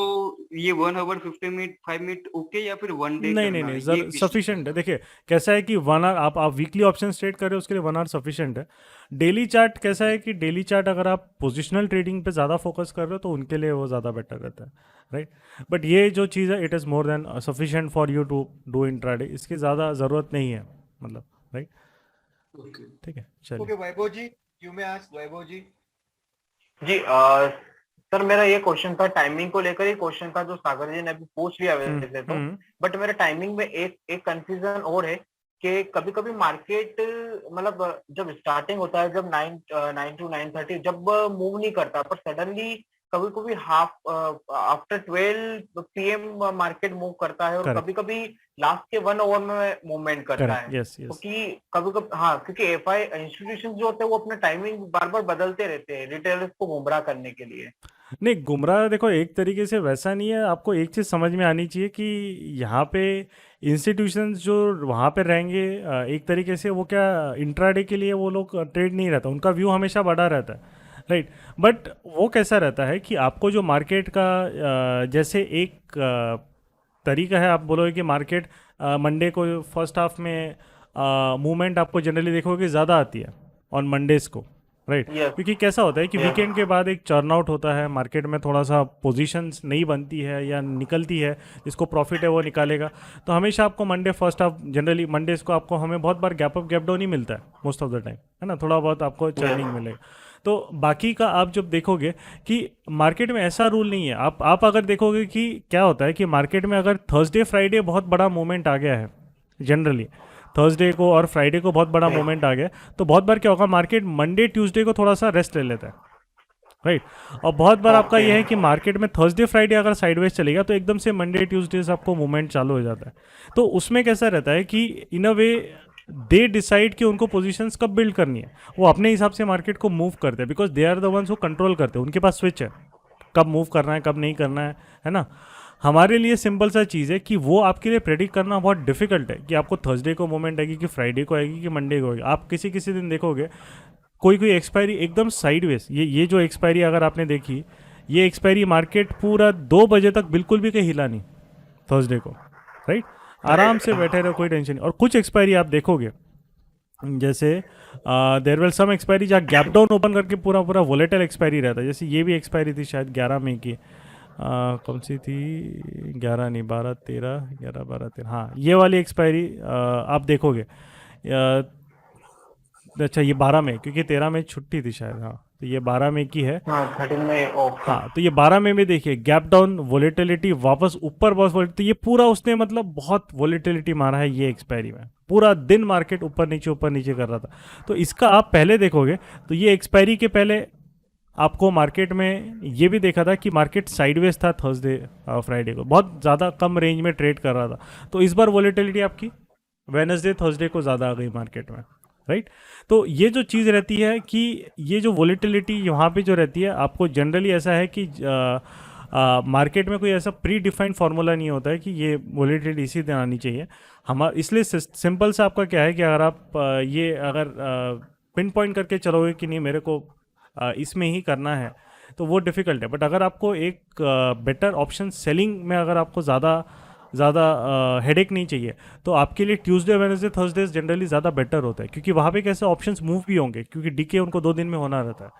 [SPEAKER 12] ये 1 आवर 50 मिनट 5 मिनट ओके या फिर 1 डे
[SPEAKER 2] नहीं नहीं
[SPEAKER 12] करना
[SPEAKER 2] नहीं
[SPEAKER 12] है ये
[SPEAKER 2] सफिशिएंट है। देखिए कैसा है कि 1 आवर आप वीकली ऑप्शन ट्रेड कर रहे हो उसके लिए 1 आवर सफिशिएंट है। डेली चार्ट कैसा है कि डेली चार्ट अगर आप पोजिशनल ट्रेडिंग पे ज़्यादा फोकस कर रहे हो तो उनके लिए वो ज़्यादा बेटर रहता है, राइट। बट ये जो चीज़ है it is more than sufficient for you to do intraday, इसकी ज़्यादा ज़रूरत नहीं है मतलब, राइट।
[SPEAKER 12] ओके
[SPEAKER 2] ठीक है चलिए।
[SPEAKER 3] Okay Vaibhav ji, you may ask Vaibhav ji.
[SPEAKER 11] जी सर मेरा ये क्वेश्चन था, टाइमिंग को लेकर ही क्वेश्चन था जो सागर जी ने अभी पूछ लिया वैसे तो, बट मेरे टाइमिंग में एक कंफ्यूजन और है कि कभी कभी मार्केट मतलब जब स्टार्टिंग होता है जब 9 to 9:30 जब मूव नहीं करता, पर सडनली कभी कभी आफ्टर 12 PM मार्केट मूव करता है और
[SPEAKER 2] Correct.
[SPEAKER 11] कभी कभी लास्ट के 1 आवर में मूवमेंट करता
[SPEAKER 2] करेक्ट
[SPEAKER 11] है।
[SPEAKER 2] Yes yes.
[SPEAKER 11] क्योंकि कभी कभी हाँ, क्योंकि एफआई इंस्टीट्यूशन जो होते हैं वो अपने टाइमिंग बार बार बदलते रहते हैं रिटेलर्स को गुमराह करने के लिए।
[SPEAKER 2] नहीं गुमराह देखो एक तरीके से वैसा नहीं है। आपको एक चीज़ समझ में आनी चाहिए कि यहाँ पे इंस्टीट्यूशंस जो वहाँ पे रहेंगे एक तरीके से वो क्या इंट्राडे के लिए वो लोग ट्रेड नहीं रहता, उनका व्यू हमेशा बड़ा रहता है, राइट। बट वो कैसा रहता है कि आपको जो मार्केट का जैसे एक तरीका है, आप बोलोगे कि मार्केट मंडे को फर्स्ट हाफ में मूवमेंट आपको जनरली देखोगे ज़्यादा आती है ऑन मंडेज़ को, राइट क्योंकि कैसा होता है कि वीकेंड के बाद एक चर्न आउट होता है मार्केट में, थोड़ा सा पोजीशंस नहीं बनती है या निकलती है, जिसको प्रॉफिट है वो निकालेगा। तो हमेशा आपको Monday first half generally Mondays को आपको हमें बहुत बार गैप अप गैप डाउन ही मिलता है मोस्ट ऑफ द टाइम, है ना, थोड़ा बहुत आपको चर्निंग मिलेगा। तो बाकी का आप जब देखोगे कि मार्केट में ऐसा रूल नहीं है। आप अगर देखोगे कि क्या होता है कि मार्केट में अगर थर्सडे फ्राइडे बहुत बड़ा मूवमेंट आ गया है, जनरली थर्सडे को और फ्राइडे को बहुत बड़ा मोमेंट आ गया, तो बहुत बार क्या होगा मार्केट मंडे ट्यूसडे को थोड़ा सा रेस्ट ले लेता है, राइट। और बहुत बार आपका यह है कि मार्केट में थर्सडे फ्राइडे अगर साइडवेज चलेगा तो एकदम से मंडे ट्यूसडे से आपको मूवमेंट चालू हो जाता है। तो उसमें कैसा रहता है कि इन अ वे दे डिसाइड कि उनको पोजीशंस कब बिल्ड करनी है, वो अपने हिसाब से मार्केट को मूव करते हैं, because they are the ones who control करते हैं, उनके पास स्विच है कब मूव करना है कब नहीं करना है ना। हमारे लिए सिंपल सा चीज़ है कि वो आपके लिए प्रेडिक्ट करना बहुत डिफिकल्ट है कि आपको थर्सडे को मोमेंट आएगी कि फ्राइडे को आएगी कि मंडे को आएगी। आप किसी किसी दिन देखोगे कोई एक्सपायरी एकदम साइडवेज, ये जो एक्सपायरी अगर आपने देखी, ये एक्सपायरी मार्केट पूरा 2 बजे तक बिल्कुल भी कहीं हिला नहीं थर्सडे को, राइट, आराम से बैठे रहो, कोई टेंशन नहीं। और कुछ एक्सपायरी आप देखोगे जैसे देयर विल सम एक्सपायरी जहाँ गैप डाउन ओपन करके पूरा वोलेटाइल एक्सपायरी रहता है, जैसे ये भी एक्सपायरी थी शायद 11 मई की, कौन सी थी, 11 नहीं 12 13 11 12 13, हाँ ये वाली एक्सपायरी आप देखोगे। अच्छा ये 12 मई, क्योंकि 13 मई छुट्टी थी शायद, हाँ तो ये 12 मई की है,
[SPEAKER 11] 13 मई ऑफ।
[SPEAKER 2] हाँ तो ये 12 मई में देखिए गैप डाउन वोलेटिलिटी वापस ऊपर बहुत, तो ये पूरा उसने मतलब बहुत वोलेटिलिटी मारा है ये एक्सपायरी में, पूरा दिन मार्केट ऊपर नीचे कर रहा था। तो इसका आप पहले देखोगे तो ये एक्सपायरी के पहले आपको मार्केट में ये भी देखा था कि मार्केट साइडवेज था थर्सडे फ्राइडे को, बहुत ज़्यादा कम रेंज में ट्रेड कर रहा था। तो इस बार वोलेटिलिटी आपकी वेडनेसडे थर्सडे को ज़्यादा आ गई मार्केट में, राइट। तो ये जो चीज़ रहती है कि ये जो वोलेटिलिटी यहाँ पे जो रहती है, आपको जनरली ऐसा है कि मार्केट में कोई ऐसा प्री डिफाइंड फार्मूला नहीं होता है कि ये वोलेटिलिटी इसी दिन आनी चाहिए हमारा। इसलिए सिंपल से आपका क्या है कि अगर आप ये अगर पिन पॉइंट करके चलोगे कि नहीं मेरे को इसमें ही करना है तो वो डिफ़िकल्ट है। बट अगर आपको एक बेटर ऑप्शन सेलिंग में अगर आपको ज़्यादा हेडेक नहीं चाहिए तो आपके लिए ट्यूसडे वेडनेसडे थर्सडे जनरली ज़्यादा बेटर होता है, क्योंकि वहाँ पे कैसे ऑप्शंस मूव भी होंगे, क्योंकि डीके उनको 2 दिन में होना रहता है,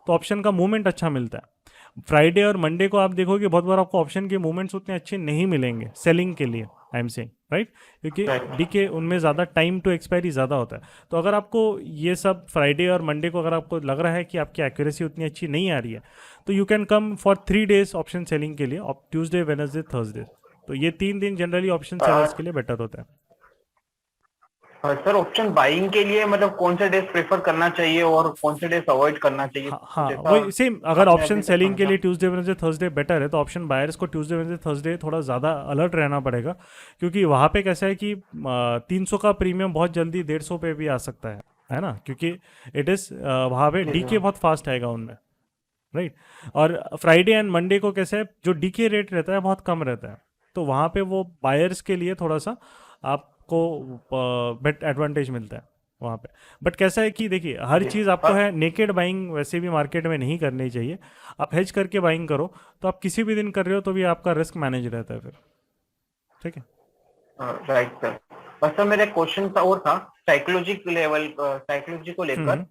[SPEAKER 2] तो ऑप्शन का मूवमेंट अच्छा मिलता है। फ्राइडे और मंडे को आप देखोगे बहुत बार आपको ऑप्शन के मूवमेंट्स उतने अच्छे नहीं मिलेंगे सेलिंग के लिए, आई एम सेइंग, राइट, क्योंकि डीके उनमें ज़्यादा टाइम टू एक्सपायरी ज़्यादा होता है। तो अगर आपको ये सब फ्राइडे और मंडे को अगर आपको लग रहा है कि आपकी एक्यूरेसी उतनी अच्छी नहीं आ रही है तो you can come for 3 days option selling के लिए, ट्यूसडे वेडनेसडे थर्सडे। तो ये 3 दिन जनरली ऑप्शन सेलर्स के लिए बेटर होता है।
[SPEAKER 11] सर ऑप्शन बाइंग के लिए मतलब कौन से डेज प्रेफर करना चाहिए और कौन से डेज अवॉइड करना चाहिए?
[SPEAKER 2] हाँ
[SPEAKER 11] जैसा
[SPEAKER 2] वही सेम, अगर
[SPEAKER 11] आपने
[SPEAKER 2] ऑप्शन
[SPEAKER 11] अभी तक
[SPEAKER 2] सेलिंग के
[SPEAKER 11] समझा।
[SPEAKER 2] लिए ट्यूसडे वेडनेसडे थर्सडे बेटर है, तो ऑप्शन बायर्स को ट्यूसडे वेडनेसडे थर्सडे थोड़ा ज़्यादा अलर्ट रहना पड़ेगा, क्योंकि वहाँ पे कैसा है कि 300 का प्रीमियम बहुत जल्दी 150 पे भी आ सकता है ना, क्योंकि इट इज़ वहाँ पे
[SPEAKER 11] जी
[SPEAKER 2] डीके
[SPEAKER 11] सर।
[SPEAKER 2] बहुत फास्ट आएगा उनमें, राइट। और फ्राइडे एंड मंडे को कैसे है, जो डीके रेट रहता है बहुत कम रहता है, तो वहाँ पे वो बायर्स के लिए थोड़ा सा आपको बेट एडवांटेज मिलता है वहाँ पे। बट कैसा है कि देखिए हर
[SPEAKER 11] जी
[SPEAKER 2] चीज़ आपको है, नेकेड बाइंग वैसे भी मार्केट में नहीं करनी चाहिए, आप हेज करके बाइंग करो, तो आप किसी भी दिन कर रहे हो तो भी आपका रिस्क मैनेज रहता है फिर, ठीक है।
[SPEAKER 11] Right sir. और सर मेरा क्वेश्चन था और था साइकोलॉजी को लेकर।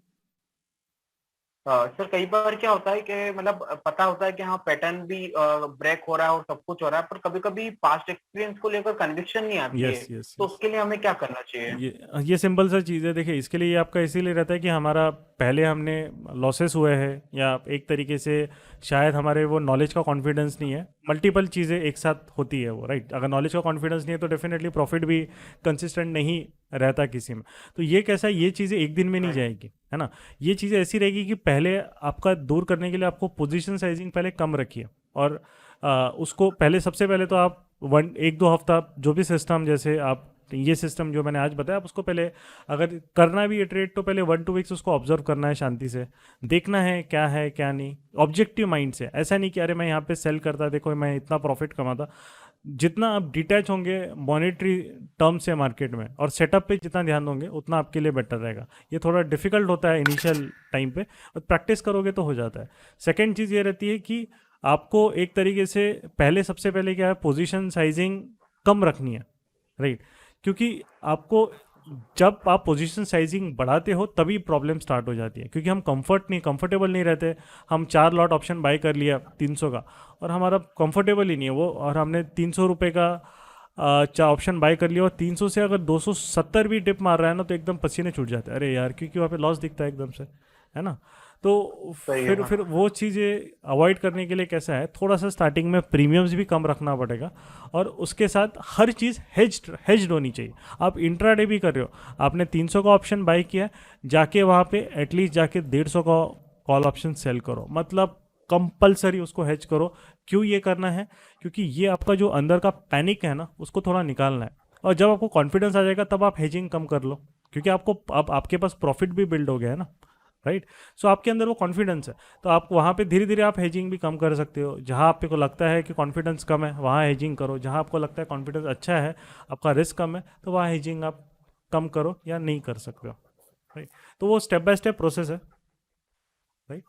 [SPEAKER 11] सर कई बार क्या होता है कि मतलब पता होता है कि हाँ पैटर्न भी ब्रेक हो रहा है और सब कुछ हो रहा है, पर कभी कभी पास्ट एक्सपीरियंस को लेकर कन्विक्शन नहीं आती है,
[SPEAKER 2] यस यस
[SPEAKER 11] तो
[SPEAKER 2] यस।
[SPEAKER 11] उसके लिए हमें क्या करना चाहिए?
[SPEAKER 2] ये सिंपल सा चीज़ है, देखिए इसके लिए ये आपका इसीलिए रहता है कि हमारा पहले हमने लॉसेस हुए हैं, या एक तरीके से शायद हमारे वो नॉलेज का कॉन्फिडेंस नहीं है, मल्टीपल चीज़ें एक साथ होती है वो, राइट। अगर नॉलेज का कॉन्फिडेंस नहीं है तो डेफिनेटली प्रॉफिट भी कंसिस्टेंट नहीं रहता किसी में। तो ये कैसा है, ये चीज़ें एक दिन में नहीं जाएगी, है ना। ये चीज़ें ऐसी रहेगी कि पहले आपका दूर करने के लिए आपको पोजीशन साइजिंग पहले कम रखिए, और उसको पहले सबसे पहले तो आप 1-2 हफ्ता जो भी सिस्टम, जैसे आप ये सिस्टम जो मैंने आज बताया, आप उसको पहले अगर करना भी है ट्रेड तो पहले 1-2 वीक्स उसको ऑब्जर्व करना है, शांति से देखना है क्या नहीं, ऑब्जेक्टिव माइंड से। ऐसा नहीं कि अरे मैं यहाँ पे सेल करता, देखो मैं इतना प्रॉफिट कमाता। जितना आप डिटैच होंगे मॉनेटरी टर्म से मार्केट में, और सेटअप पे जितना ध्यान दोगे उतना आपके लिए बेटर रहेगा। ये थोड़ा डिफिकल्ट होता है इनिशियल टाइम पे, और प्रैक्टिस करोगे तो हो जाता है। सेकेंड चीज़ ये रहती है कि आपको एक तरीके से पहले, सबसे पहले क्या है, पोजीशन साइजिंग कम रखनी है, राइट। क्योंकि आपको जब आप पोजीशन साइजिंग बढ़ाते हो तभी प्रॉब्लम स्टार्ट हो जाती है, क्योंकि हम कंफर्टेबल नहीं रहते। हम 4 लॉट ऑप्शन बाय कर लिया 300 का, और हमारा कंफर्टेबल ही नहीं है वो, और हमने 300 रुपये का ऑप्शन बाय कर लिया, और 300 से अगर 270 भी डिप मार रहा है ना, तो एकदम पसीने छूट जाते हैं, अरे यार, क्योंकि वहाँ पे लॉस दिखता है एकदम से, है ना। तो
[SPEAKER 11] सही है
[SPEAKER 2] फिर वो चीज़ें अवॉइड करने के लिए कैसा है, थोड़ा सा स्टार्टिंग में प्रीमियम्स भी कम रखना पड़ेगा, और उसके साथ हर चीज़ हेज्ड होनी चाहिए। आप इंट्राडे भी कर रहे हो, आपने 300 का ऑप्शन बाय किया, जाके वहाँ पे एटलीस्ट जाके 150 का कॉल ऑप्शन सेल करो, मतलब कंपलसरी उसको हेज करो। क्यों ये करना है, क्योंकि ये आपका जो अंदर का पैनिक है ना, उसको थोड़ा निकालना है, और जब आपको कॉन्फिडेंस आ जाएगा तब आप हेजिंग कम कर लो, क्योंकि आपको अब आपके पास प्रॉफिट भी बिल्ड हो गया है ना, राइट। सो आपके अंदर वो कॉन्फिडेंस है, तो आप वहाँ पे धीरे धीरे आप हेजिंग भी कम कर सकते हो। जहाँ आपको लगता है कि कॉन्फिडेंस कम है वहाँ हेजिंग करो, जहाँ आपको लगता है कॉन्फिडेंस अच्छा है, आपका रिस्क कम है, तो वहाँ हेजिंग आप कम करो या नहीं कर सकते हो, राइट। तो वो स्टेप बाय स्टेप प्रोसेस है, राइट।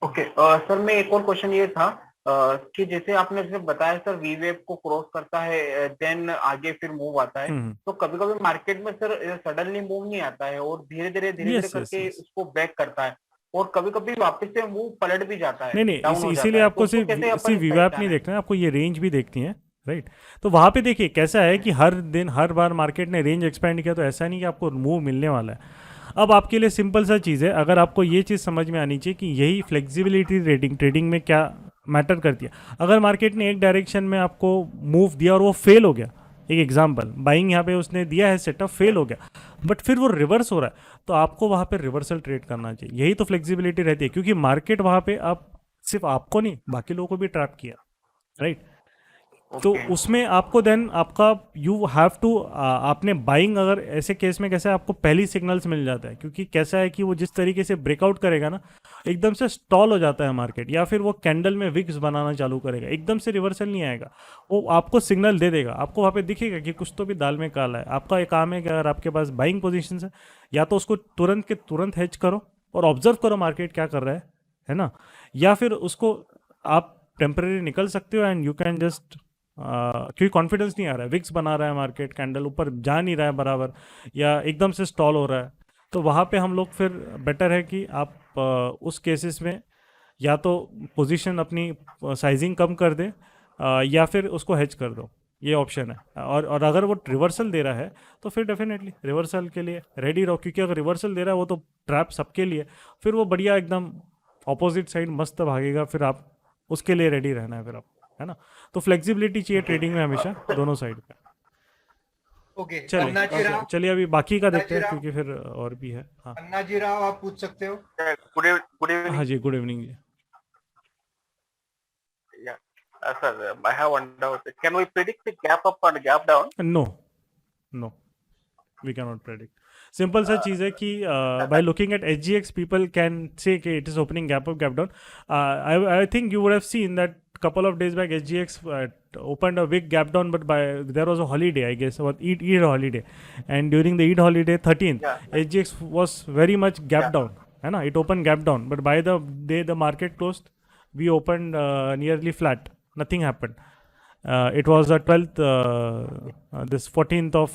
[SPEAKER 11] ओके सर, मैं एक और क्वेश्चन ये था कि जैसे आपने जैसे बताया सर वी वेव को क्रॉस करता है देन आगे फिर मूव आता है, तो कभी कभी मार्केट में सर सडनली मूव नहीं आता है और धीरे धीरे
[SPEAKER 2] यस यस
[SPEAKER 11] करके
[SPEAKER 2] यस।
[SPEAKER 11] उसको बैक करता है, और कभी कभी वापस से मूव पलट भी जाता है,
[SPEAKER 2] नहीं,
[SPEAKER 11] डाउन हो जाता
[SPEAKER 2] इसीलिए
[SPEAKER 11] है, तो
[SPEAKER 2] आपको
[SPEAKER 11] उसको कैसे अपन
[SPEAKER 2] सिर्फ वीवैप नहीं
[SPEAKER 11] पहचाने?
[SPEAKER 2] देखना है, आपको ये रेंज भी देखती है, राइट। तो वहाँ पे देखिए कैसा है कि हर दिन हर बार मार्केट ने रेंज एक्सपेंड किया तो ऐसा नहीं कि आपको मूव मिलने वाला है। अब आपके लिए सिंपल सा चीज़ है, अगर आपको ये चीज़ समझ में आनी चाहिए कि यही फ्लेक्सिबिलिटी ट्रेडिंग में क्या मैटर करती है। अगर मार्केट ने एक डायरेक्शन में आपको मूव दिया और वो फेल हो गया, एक एग्जांपल बाइंग यहाँ पे उसने दिया है, सेटअप फेल हो गया, बट फिर वो रिवर्स हो रहा है, तो आपको वहाँ पे रिवर्सल ट्रेड करना चाहिए। यही तो फ्लेक्सिबिलिटी रहती है, क्योंकि मार्केट वहाँ पे आप सिर्फ आपको नहीं बाकी लोगों को भी ट्रैप किया, राइट। तो उसमें आपको देन आपका यू हैव टू आपने बाइंग, अगर ऐसे केस में कैसा है, आपको पहली सिग्नल्स मिल जाता है, क्योंकि कैसा है कि वो जिस तरीके से ब्रेकआउट करेगा ना, एकदम से स्टॉल हो जाता है मार्केट, या फिर वो कैंडल में विक्स बनाना चालू करेगा, एकदम से रिवर्सल नहीं आएगा, वो आपको सिग्नल दे देगा, आपको वहाँ पे दिखेगा कि कुछ तो भी दाल में काला है। आपका एक काम है कि अगर आपके पास बाइंग पोजिशन है, या तो उसको तुरंत के तुरंत हेज करो और ऑब्जर्व करो मार्केट क्या कर रहा है ना, या फिर उसको आप टेम्परेरी निकल सकते हो एंड यू कैन जस्ट क्योंकि कॉन्फिडेंस नहीं आ रहा है, विक्स बना रहा है मार्केट, कैंडल ऊपर जा नहीं रहा है बराबर, या एकदम से स्टॉल हो रहा है, तो वहाँ पे हम लोग फिर बेटर है कि आप उस केसेस में या तो पोजीशन अपनी साइजिंग कम कर दें, या फिर उसको हेज कर दो, ये ऑप्शन है। और अगर वो रिवर्सल दे रहा है तो फिर डेफिनेटली रिवर्सल के लिए रेडी रहो, क्योंकि अगर रिवर्सल दे रहा है वो तो ट्रैप सबके लिए, फिर वो बढ़िया एकदम ऑपोजिट साइड मस्त भागेगा, फिर आप उसके लिए रेडी रहना है फिर आप, है ना। तो फ्लेक्सिबिलिटी चाहिए ट्रेडिंग में हमेशा दोनों साइड पे।
[SPEAKER 3] ओके
[SPEAKER 2] चलिए
[SPEAKER 3] अन्नाजी राव,
[SPEAKER 2] चलिए अभी बाकी का देखते हैं
[SPEAKER 3] अन्नाजी राव,
[SPEAKER 2] क्योंकि फिर और भी है। हाँ
[SPEAKER 3] अन्नाजी राव आप पूछ सकते हो।
[SPEAKER 7] Good evening.
[SPEAKER 2] हाँ जी, गुड इवनिंग जी।
[SPEAKER 7] Yeah. Sir, I have one doubt. Can we predict the gap up and gap down?
[SPEAKER 2] No, we cannot predict. Simple सा चीज़ है कि by looking at SGX people can say कि it is opening gap up gap down. I think you would have seen that couple of days back SGX opened a big gap down, but there was a holiday, I guess, or Eid holiday, and during the Eid holiday 13th,
[SPEAKER 7] Yeah.
[SPEAKER 2] SGX was very much gap down. है ना? It opened gap down, but by the day the market closed, we opened nearly flat. Nothing happened. It was the 12th, this 14th of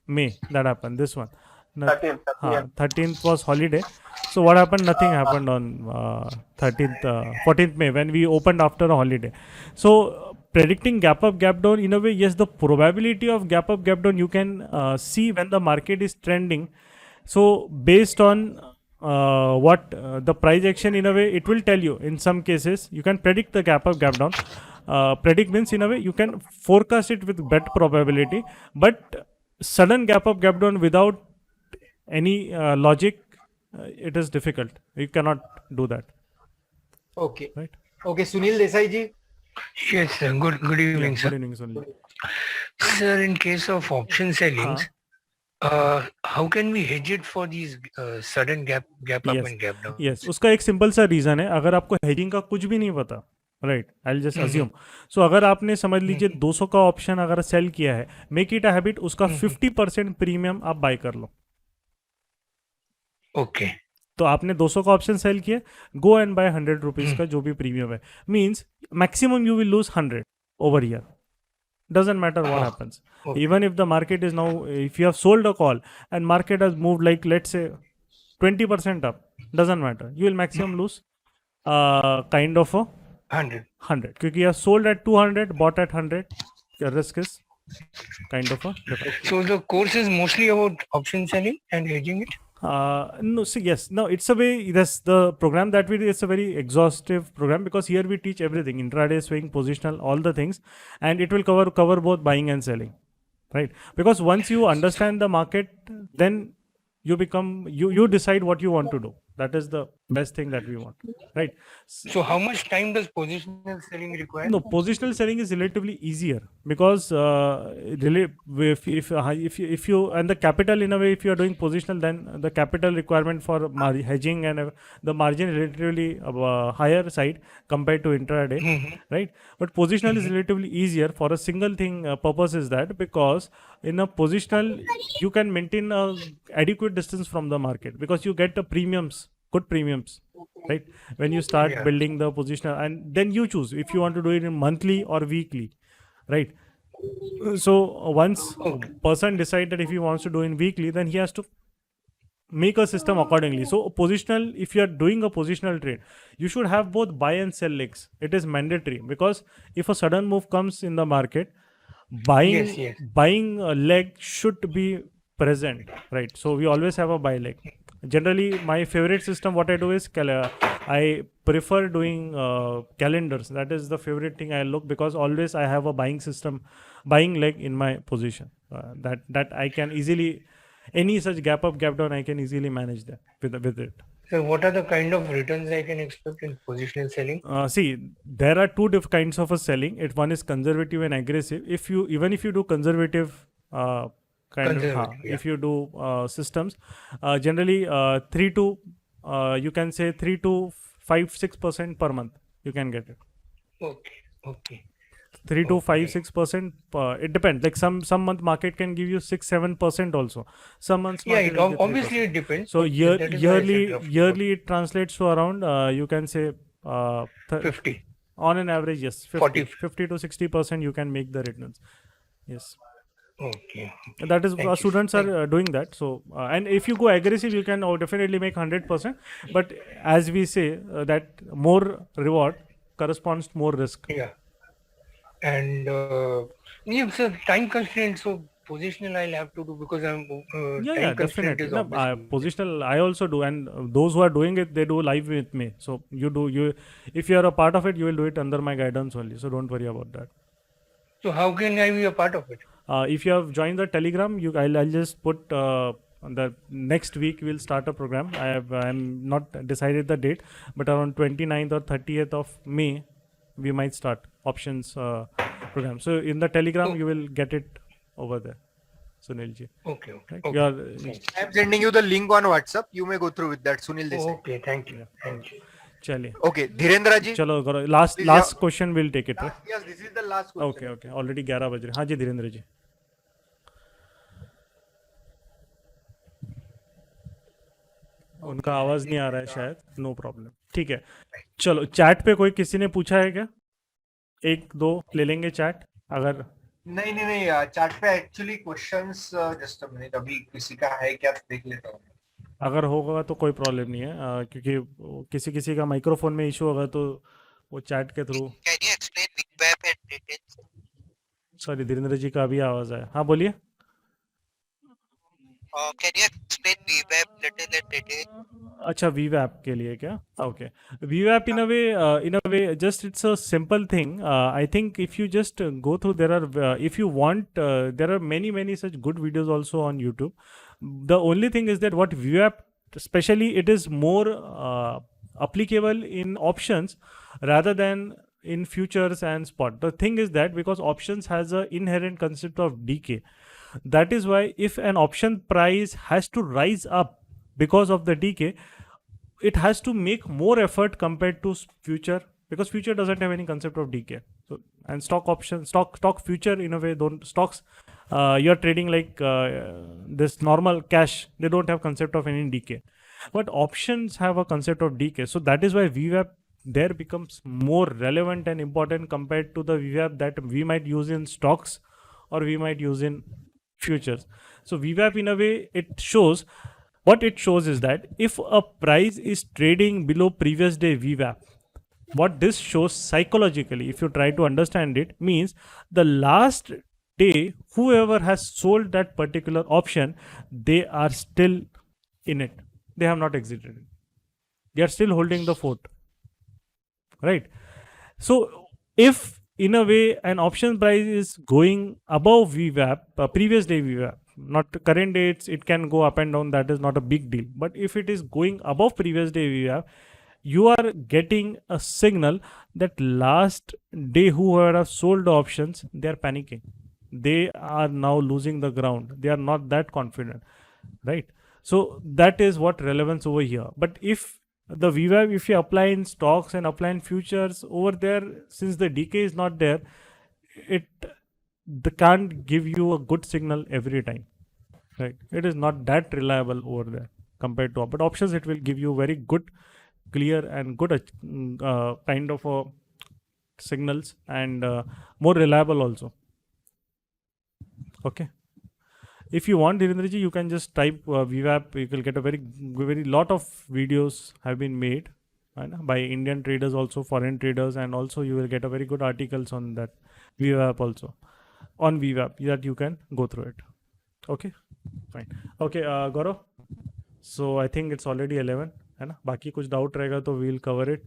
[SPEAKER 2] May that happened. This one. 13th was holiday. So what happened? Nothing happened on 14th May when we opened after a holiday. So predicting gap up, gap down, in a way, yes, the probability of gap up, gap down, you can see when the market is trending. So based on the price action, in a way, it will tell you. In some cases, you can predict the gap up, gap down. Predict means, in a way, you can forecast it with better probability, but sudden gap up, gap down without any logic, it is difficult. You cannot do that.
[SPEAKER 3] Okay.
[SPEAKER 2] Right.
[SPEAKER 3] Okay, Sunil Desai ji.
[SPEAKER 5] Yes, sir. Good evening, sir.
[SPEAKER 2] Good evening, Sunil.
[SPEAKER 5] Sir, in case of option sellings, how can we hedge it for these sudden gap up
[SPEAKER 2] Yes.
[SPEAKER 5] and gap down?
[SPEAKER 2] Yes, उसका एक simple सा reason है. अगर आपको hedging का कुछ भी नहीं पता, राइट, आई जस्ट अज्यूम, सो अगर आपने समझ लीजिए 200 का ऑप्शन अगर सेल किया है, मेक इट अ हैबिट, उसका 50% प्रीमियम आप बाय कर लो.
[SPEAKER 5] ओके.
[SPEAKER 2] तो आपने 200 का ऑप्शन सेल किया, गो एंड बाय 100 रुपीज का जो भी प्रीमियम है, means maximum you will lose 100 over year. Doesn't matter what happens.
[SPEAKER 5] Okay.
[SPEAKER 2] Even if the market is now, if you have sold a call and market has moved like, let's say, 20% up, doesn't matter. You will maximum lose kind of a 100. क्योंकि you have sold at 200, bought at 100, your risk is kind of a different.
[SPEAKER 5] So the course is mostly about option selling and hedging it?
[SPEAKER 2] No, see, yes, no, it's a way, that's the program that we do, it's a very exhaustive program because here we teach everything, intraday, swing, positional, all the things, and it will cover both buying and selling, right? Because once you understand the market, then you become, you decide what you want to do. That is the best thing that we want, right?
[SPEAKER 5] So how much time does positional selling require?
[SPEAKER 2] No, positional selling is relatively easier because if you and the capital, in a way, if you are doing positional, then the capital requirement for hedging and the margin is relatively higher side compared to intraday, right? But positional is relatively easier for a single thing purpose is that because in a positional you can maintain a adequate distance from the market because you get the premiums, good premiums, right? When you start building the positional, and then you choose if you want to do it in monthly or weekly, right? So once person decide that if he wants to do in weekly, then he has to make a system accordingly. So positional, if you are doing a positional trade, you should have both buy and sell legs. It is mandatory because if a sudden move comes in the market, buying a leg should be present, right? So we always have a buy leg. Generally, my favorite system, what I do is I prefer doing calendars. That is the favorite thing I look because always I have a buying leg in my position. That I can easily, any such gap up, gap down, I can easily manage that with it.
[SPEAKER 5] So what are the kind of returns I can expect in positional selling?
[SPEAKER 2] See, there are two different kinds of a selling. One is conservative and aggressive. Even if you do conservative, if you do systems, generally 3 to 5-6% per month you can get it.
[SPEAKER 5] Okay.
[SPEAKER 2] 3 to 5-6%. It depends. Like some month market can give you 6-7% also. Some months market will give
[SPEAKER 5] obviously
[SPEAKER 2] 3%.
[SPEAKER 5] it depends.
[SPEAKER 2] So
[SPEAKER 5] That is
[SPEAKER 2] yearly it translates to around you can say
[SPEAKER 5] 50.
[SPEAKER 2] On an average, yes, 50 to 60% you can make the returns. Yes.
[SPEAKER 5] Okay.
[SPEAKER 2] That is students are doing that. So and if you go aggressive, you can definitely make 100%. But as we say, that more reward corresponds to more risk.
[SPEAKER 5] Yeah. And so time constraint. So positional I'll have to do because I'm time constraint
[SPEAKER 2] definitely.
[SPEAKER 5] is
[SPEAKER 2] No, positional I also do, and those who are doing it, they do live with me. So if you are a part of it, you will do it under my guidance only. So don't worry about that.
[SPEAKER 5] So how can I be a part of it?
[SPEAKER 2] If you have joined the Telegram, I'll just put the next week we'll start a program. I'm not decided the date, but around 29th or 30th of May, we might start options program. So in the Telegram, you will get it over there, Sunil ji.
[SPEAKER 5] Okay.
[SPEAKER 2] Right?
[SPEAKER 5] Okay.
[SPEAKER 3] I am sending you the link on WhatsApp. You may go through with that, Sunil Desai.
[SPEAKER 5] Okay. Thank you. Thank you.
[SPEAKER 2] चलिए
[SPEAKER 3] Okay, Dhirendra ji.
[SPEAKER 2] चलो करो last question will take it. Right?
[SPEAKER 3] Yes, this is the last question.
[SPEAKER 2] Okay. Already 11 बज रहे. हाँ जी धीरेन्द्र जी. उनका आवाज नहीं आ रहा है शायद. No problem. ठीक है. चलो चैट पे कोई किसी ने पूछा है क्या? एक दो ले लेंगे चैट अगर.
[SPEAKER 3] नहीं चैट पे actually questions just a minute, अभी किसी का है क्या देख लेता हूँ.
[SPEAKER 2] अगर होगा तो कोई प्रॉब्लम नहीं है क्योंकि किसी का माइक्रोफोन में इशू होगा तो वो चैट के through.
[SPEAKER 13] Can you explain VWAP and details?
[SPEAKER 2] Sorry Dhirendra ji का भी आवाज आया. हाँ बोलिए.
[SPEAKER 13] Can you explain VWAP little in detail?
[SPEAKER 2] अच्छा VWAP के लिए क्या? Okay. VWAP in a way just it's a simple thing. I think if you just go through if you want there are many such good videos also on YouTube. The only thing is that what VWAP, especially it is more applicable in options rather than in futures and spot. The thing is that because options has an inherent concept of decay, that is why if an option price has to rise up because of the decay, it has to make more effort compared to future, because future doesn't have any concept of decay. So and stock future in a way don't stocks. You're trading like this normal cash, they don't have concept of any decay, but options have a concept of decay. So that is why VWAP there becomes more relevant and important compared to the VWAP that we might use in stocks or we might use in futures. So VWAP in a way what it shows is that if a price is trading below previous day VWAP, what this shows psychologically, if you try to understand it, means the last day whoever has sold that particular option, they are still in it, they have not exited it, they are still holding the fort, right? So if in a way an option price is going above VWAP, previous day VWAP, not current dates, it can go up and down, that is not a big deal, but if it is going above previous day VWAP, you are getting a signal that last day whoever have sold the options, they are panicking, they are now losing the ground, they are not that confident, right? So that is what relevance over here. But if the VWAP, if you apply in stocks and apply in futures over there, since the decay is not there, they can't give you a good signal every time, right? It is not that reliable over there compared to, but options, it will give you very good, clear and good kind of signals and more reliable also. Okay. If you want, Dhirendra ji, you can just type VWAP. You will get a very lot of videos have been made by Indian traders, also foreign traders, and also you will get a very good articles on that VWAP also, on VWAP, that you can go through it. Okay, fine. Okay, Gaurav. So I think it's already 11, है ना? बाकी कुछ doubt रहेगा तो we'll cover it.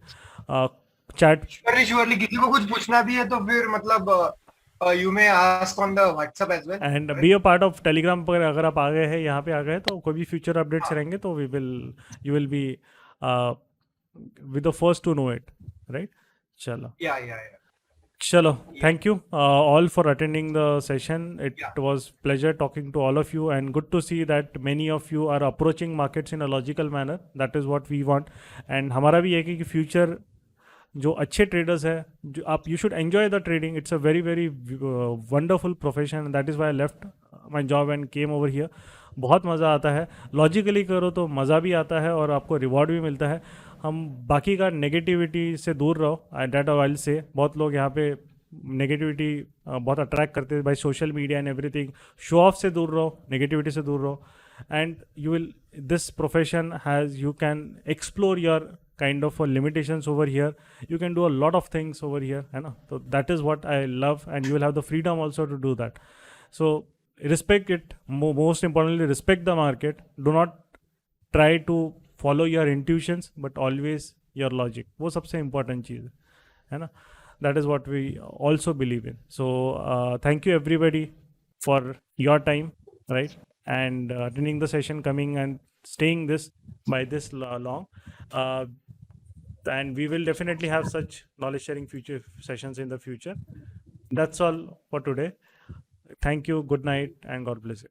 [SPEAKER 2] Chat.
[SPEAKER 3] Surely किसी को कुछ पूछना भी है तो फिर मतलब you may ask on the WhatsApp as well.
[SPEAKER 2] And be a part of Telegram पर अगर आप आ गए हैं, यहाँ पे आ गए तो कोई भी future updates रहेंगे तो you will be with the first to know it, right? चलो.
[SPEAKER 3] Yeah.
[SPEAKER 2] Chalo, thank you all for attending the session. It was pleasure talking to all of you and good to see that many of you are approaching markets in a logical manner. That is what we want. And हमारा भी ये कि future जो अच्छे traders है, जो आप you should enjoy the trading. It's a very wonderful profession. That is why I left my job and came over here. बहुत मज़ा आता है. Logically करो तो मज़ा भी आता है और आपको reward भी मिलता है. हम बाकी का नेगेटिविटी से दूर रहो. डेट वाइल से बहुत लोग यहाँ पे नेगेटिविटी बहुत अट्रैक्ट करते हैं by social media and everything. Show off से दूर रहो, नेगेटिविटी से दूर रहो. And you will this profession has you can explore your kind of limitations over here. You can do a lot of things over here, है ना? तो that is what I love and you will have the freedom also to do that. So respect it. Most importantly, respect the market. Do not try to follow your intuitions, but always your logic. वो सबसे important चीज़ है ना? That is what we also believe in. So thank you everybody for your time, right? And attending the session, coming and staying by this long. And we will definitely have such knowledge sharing future sessions in the future. That's all for today. Thank you. Good night and God bless you.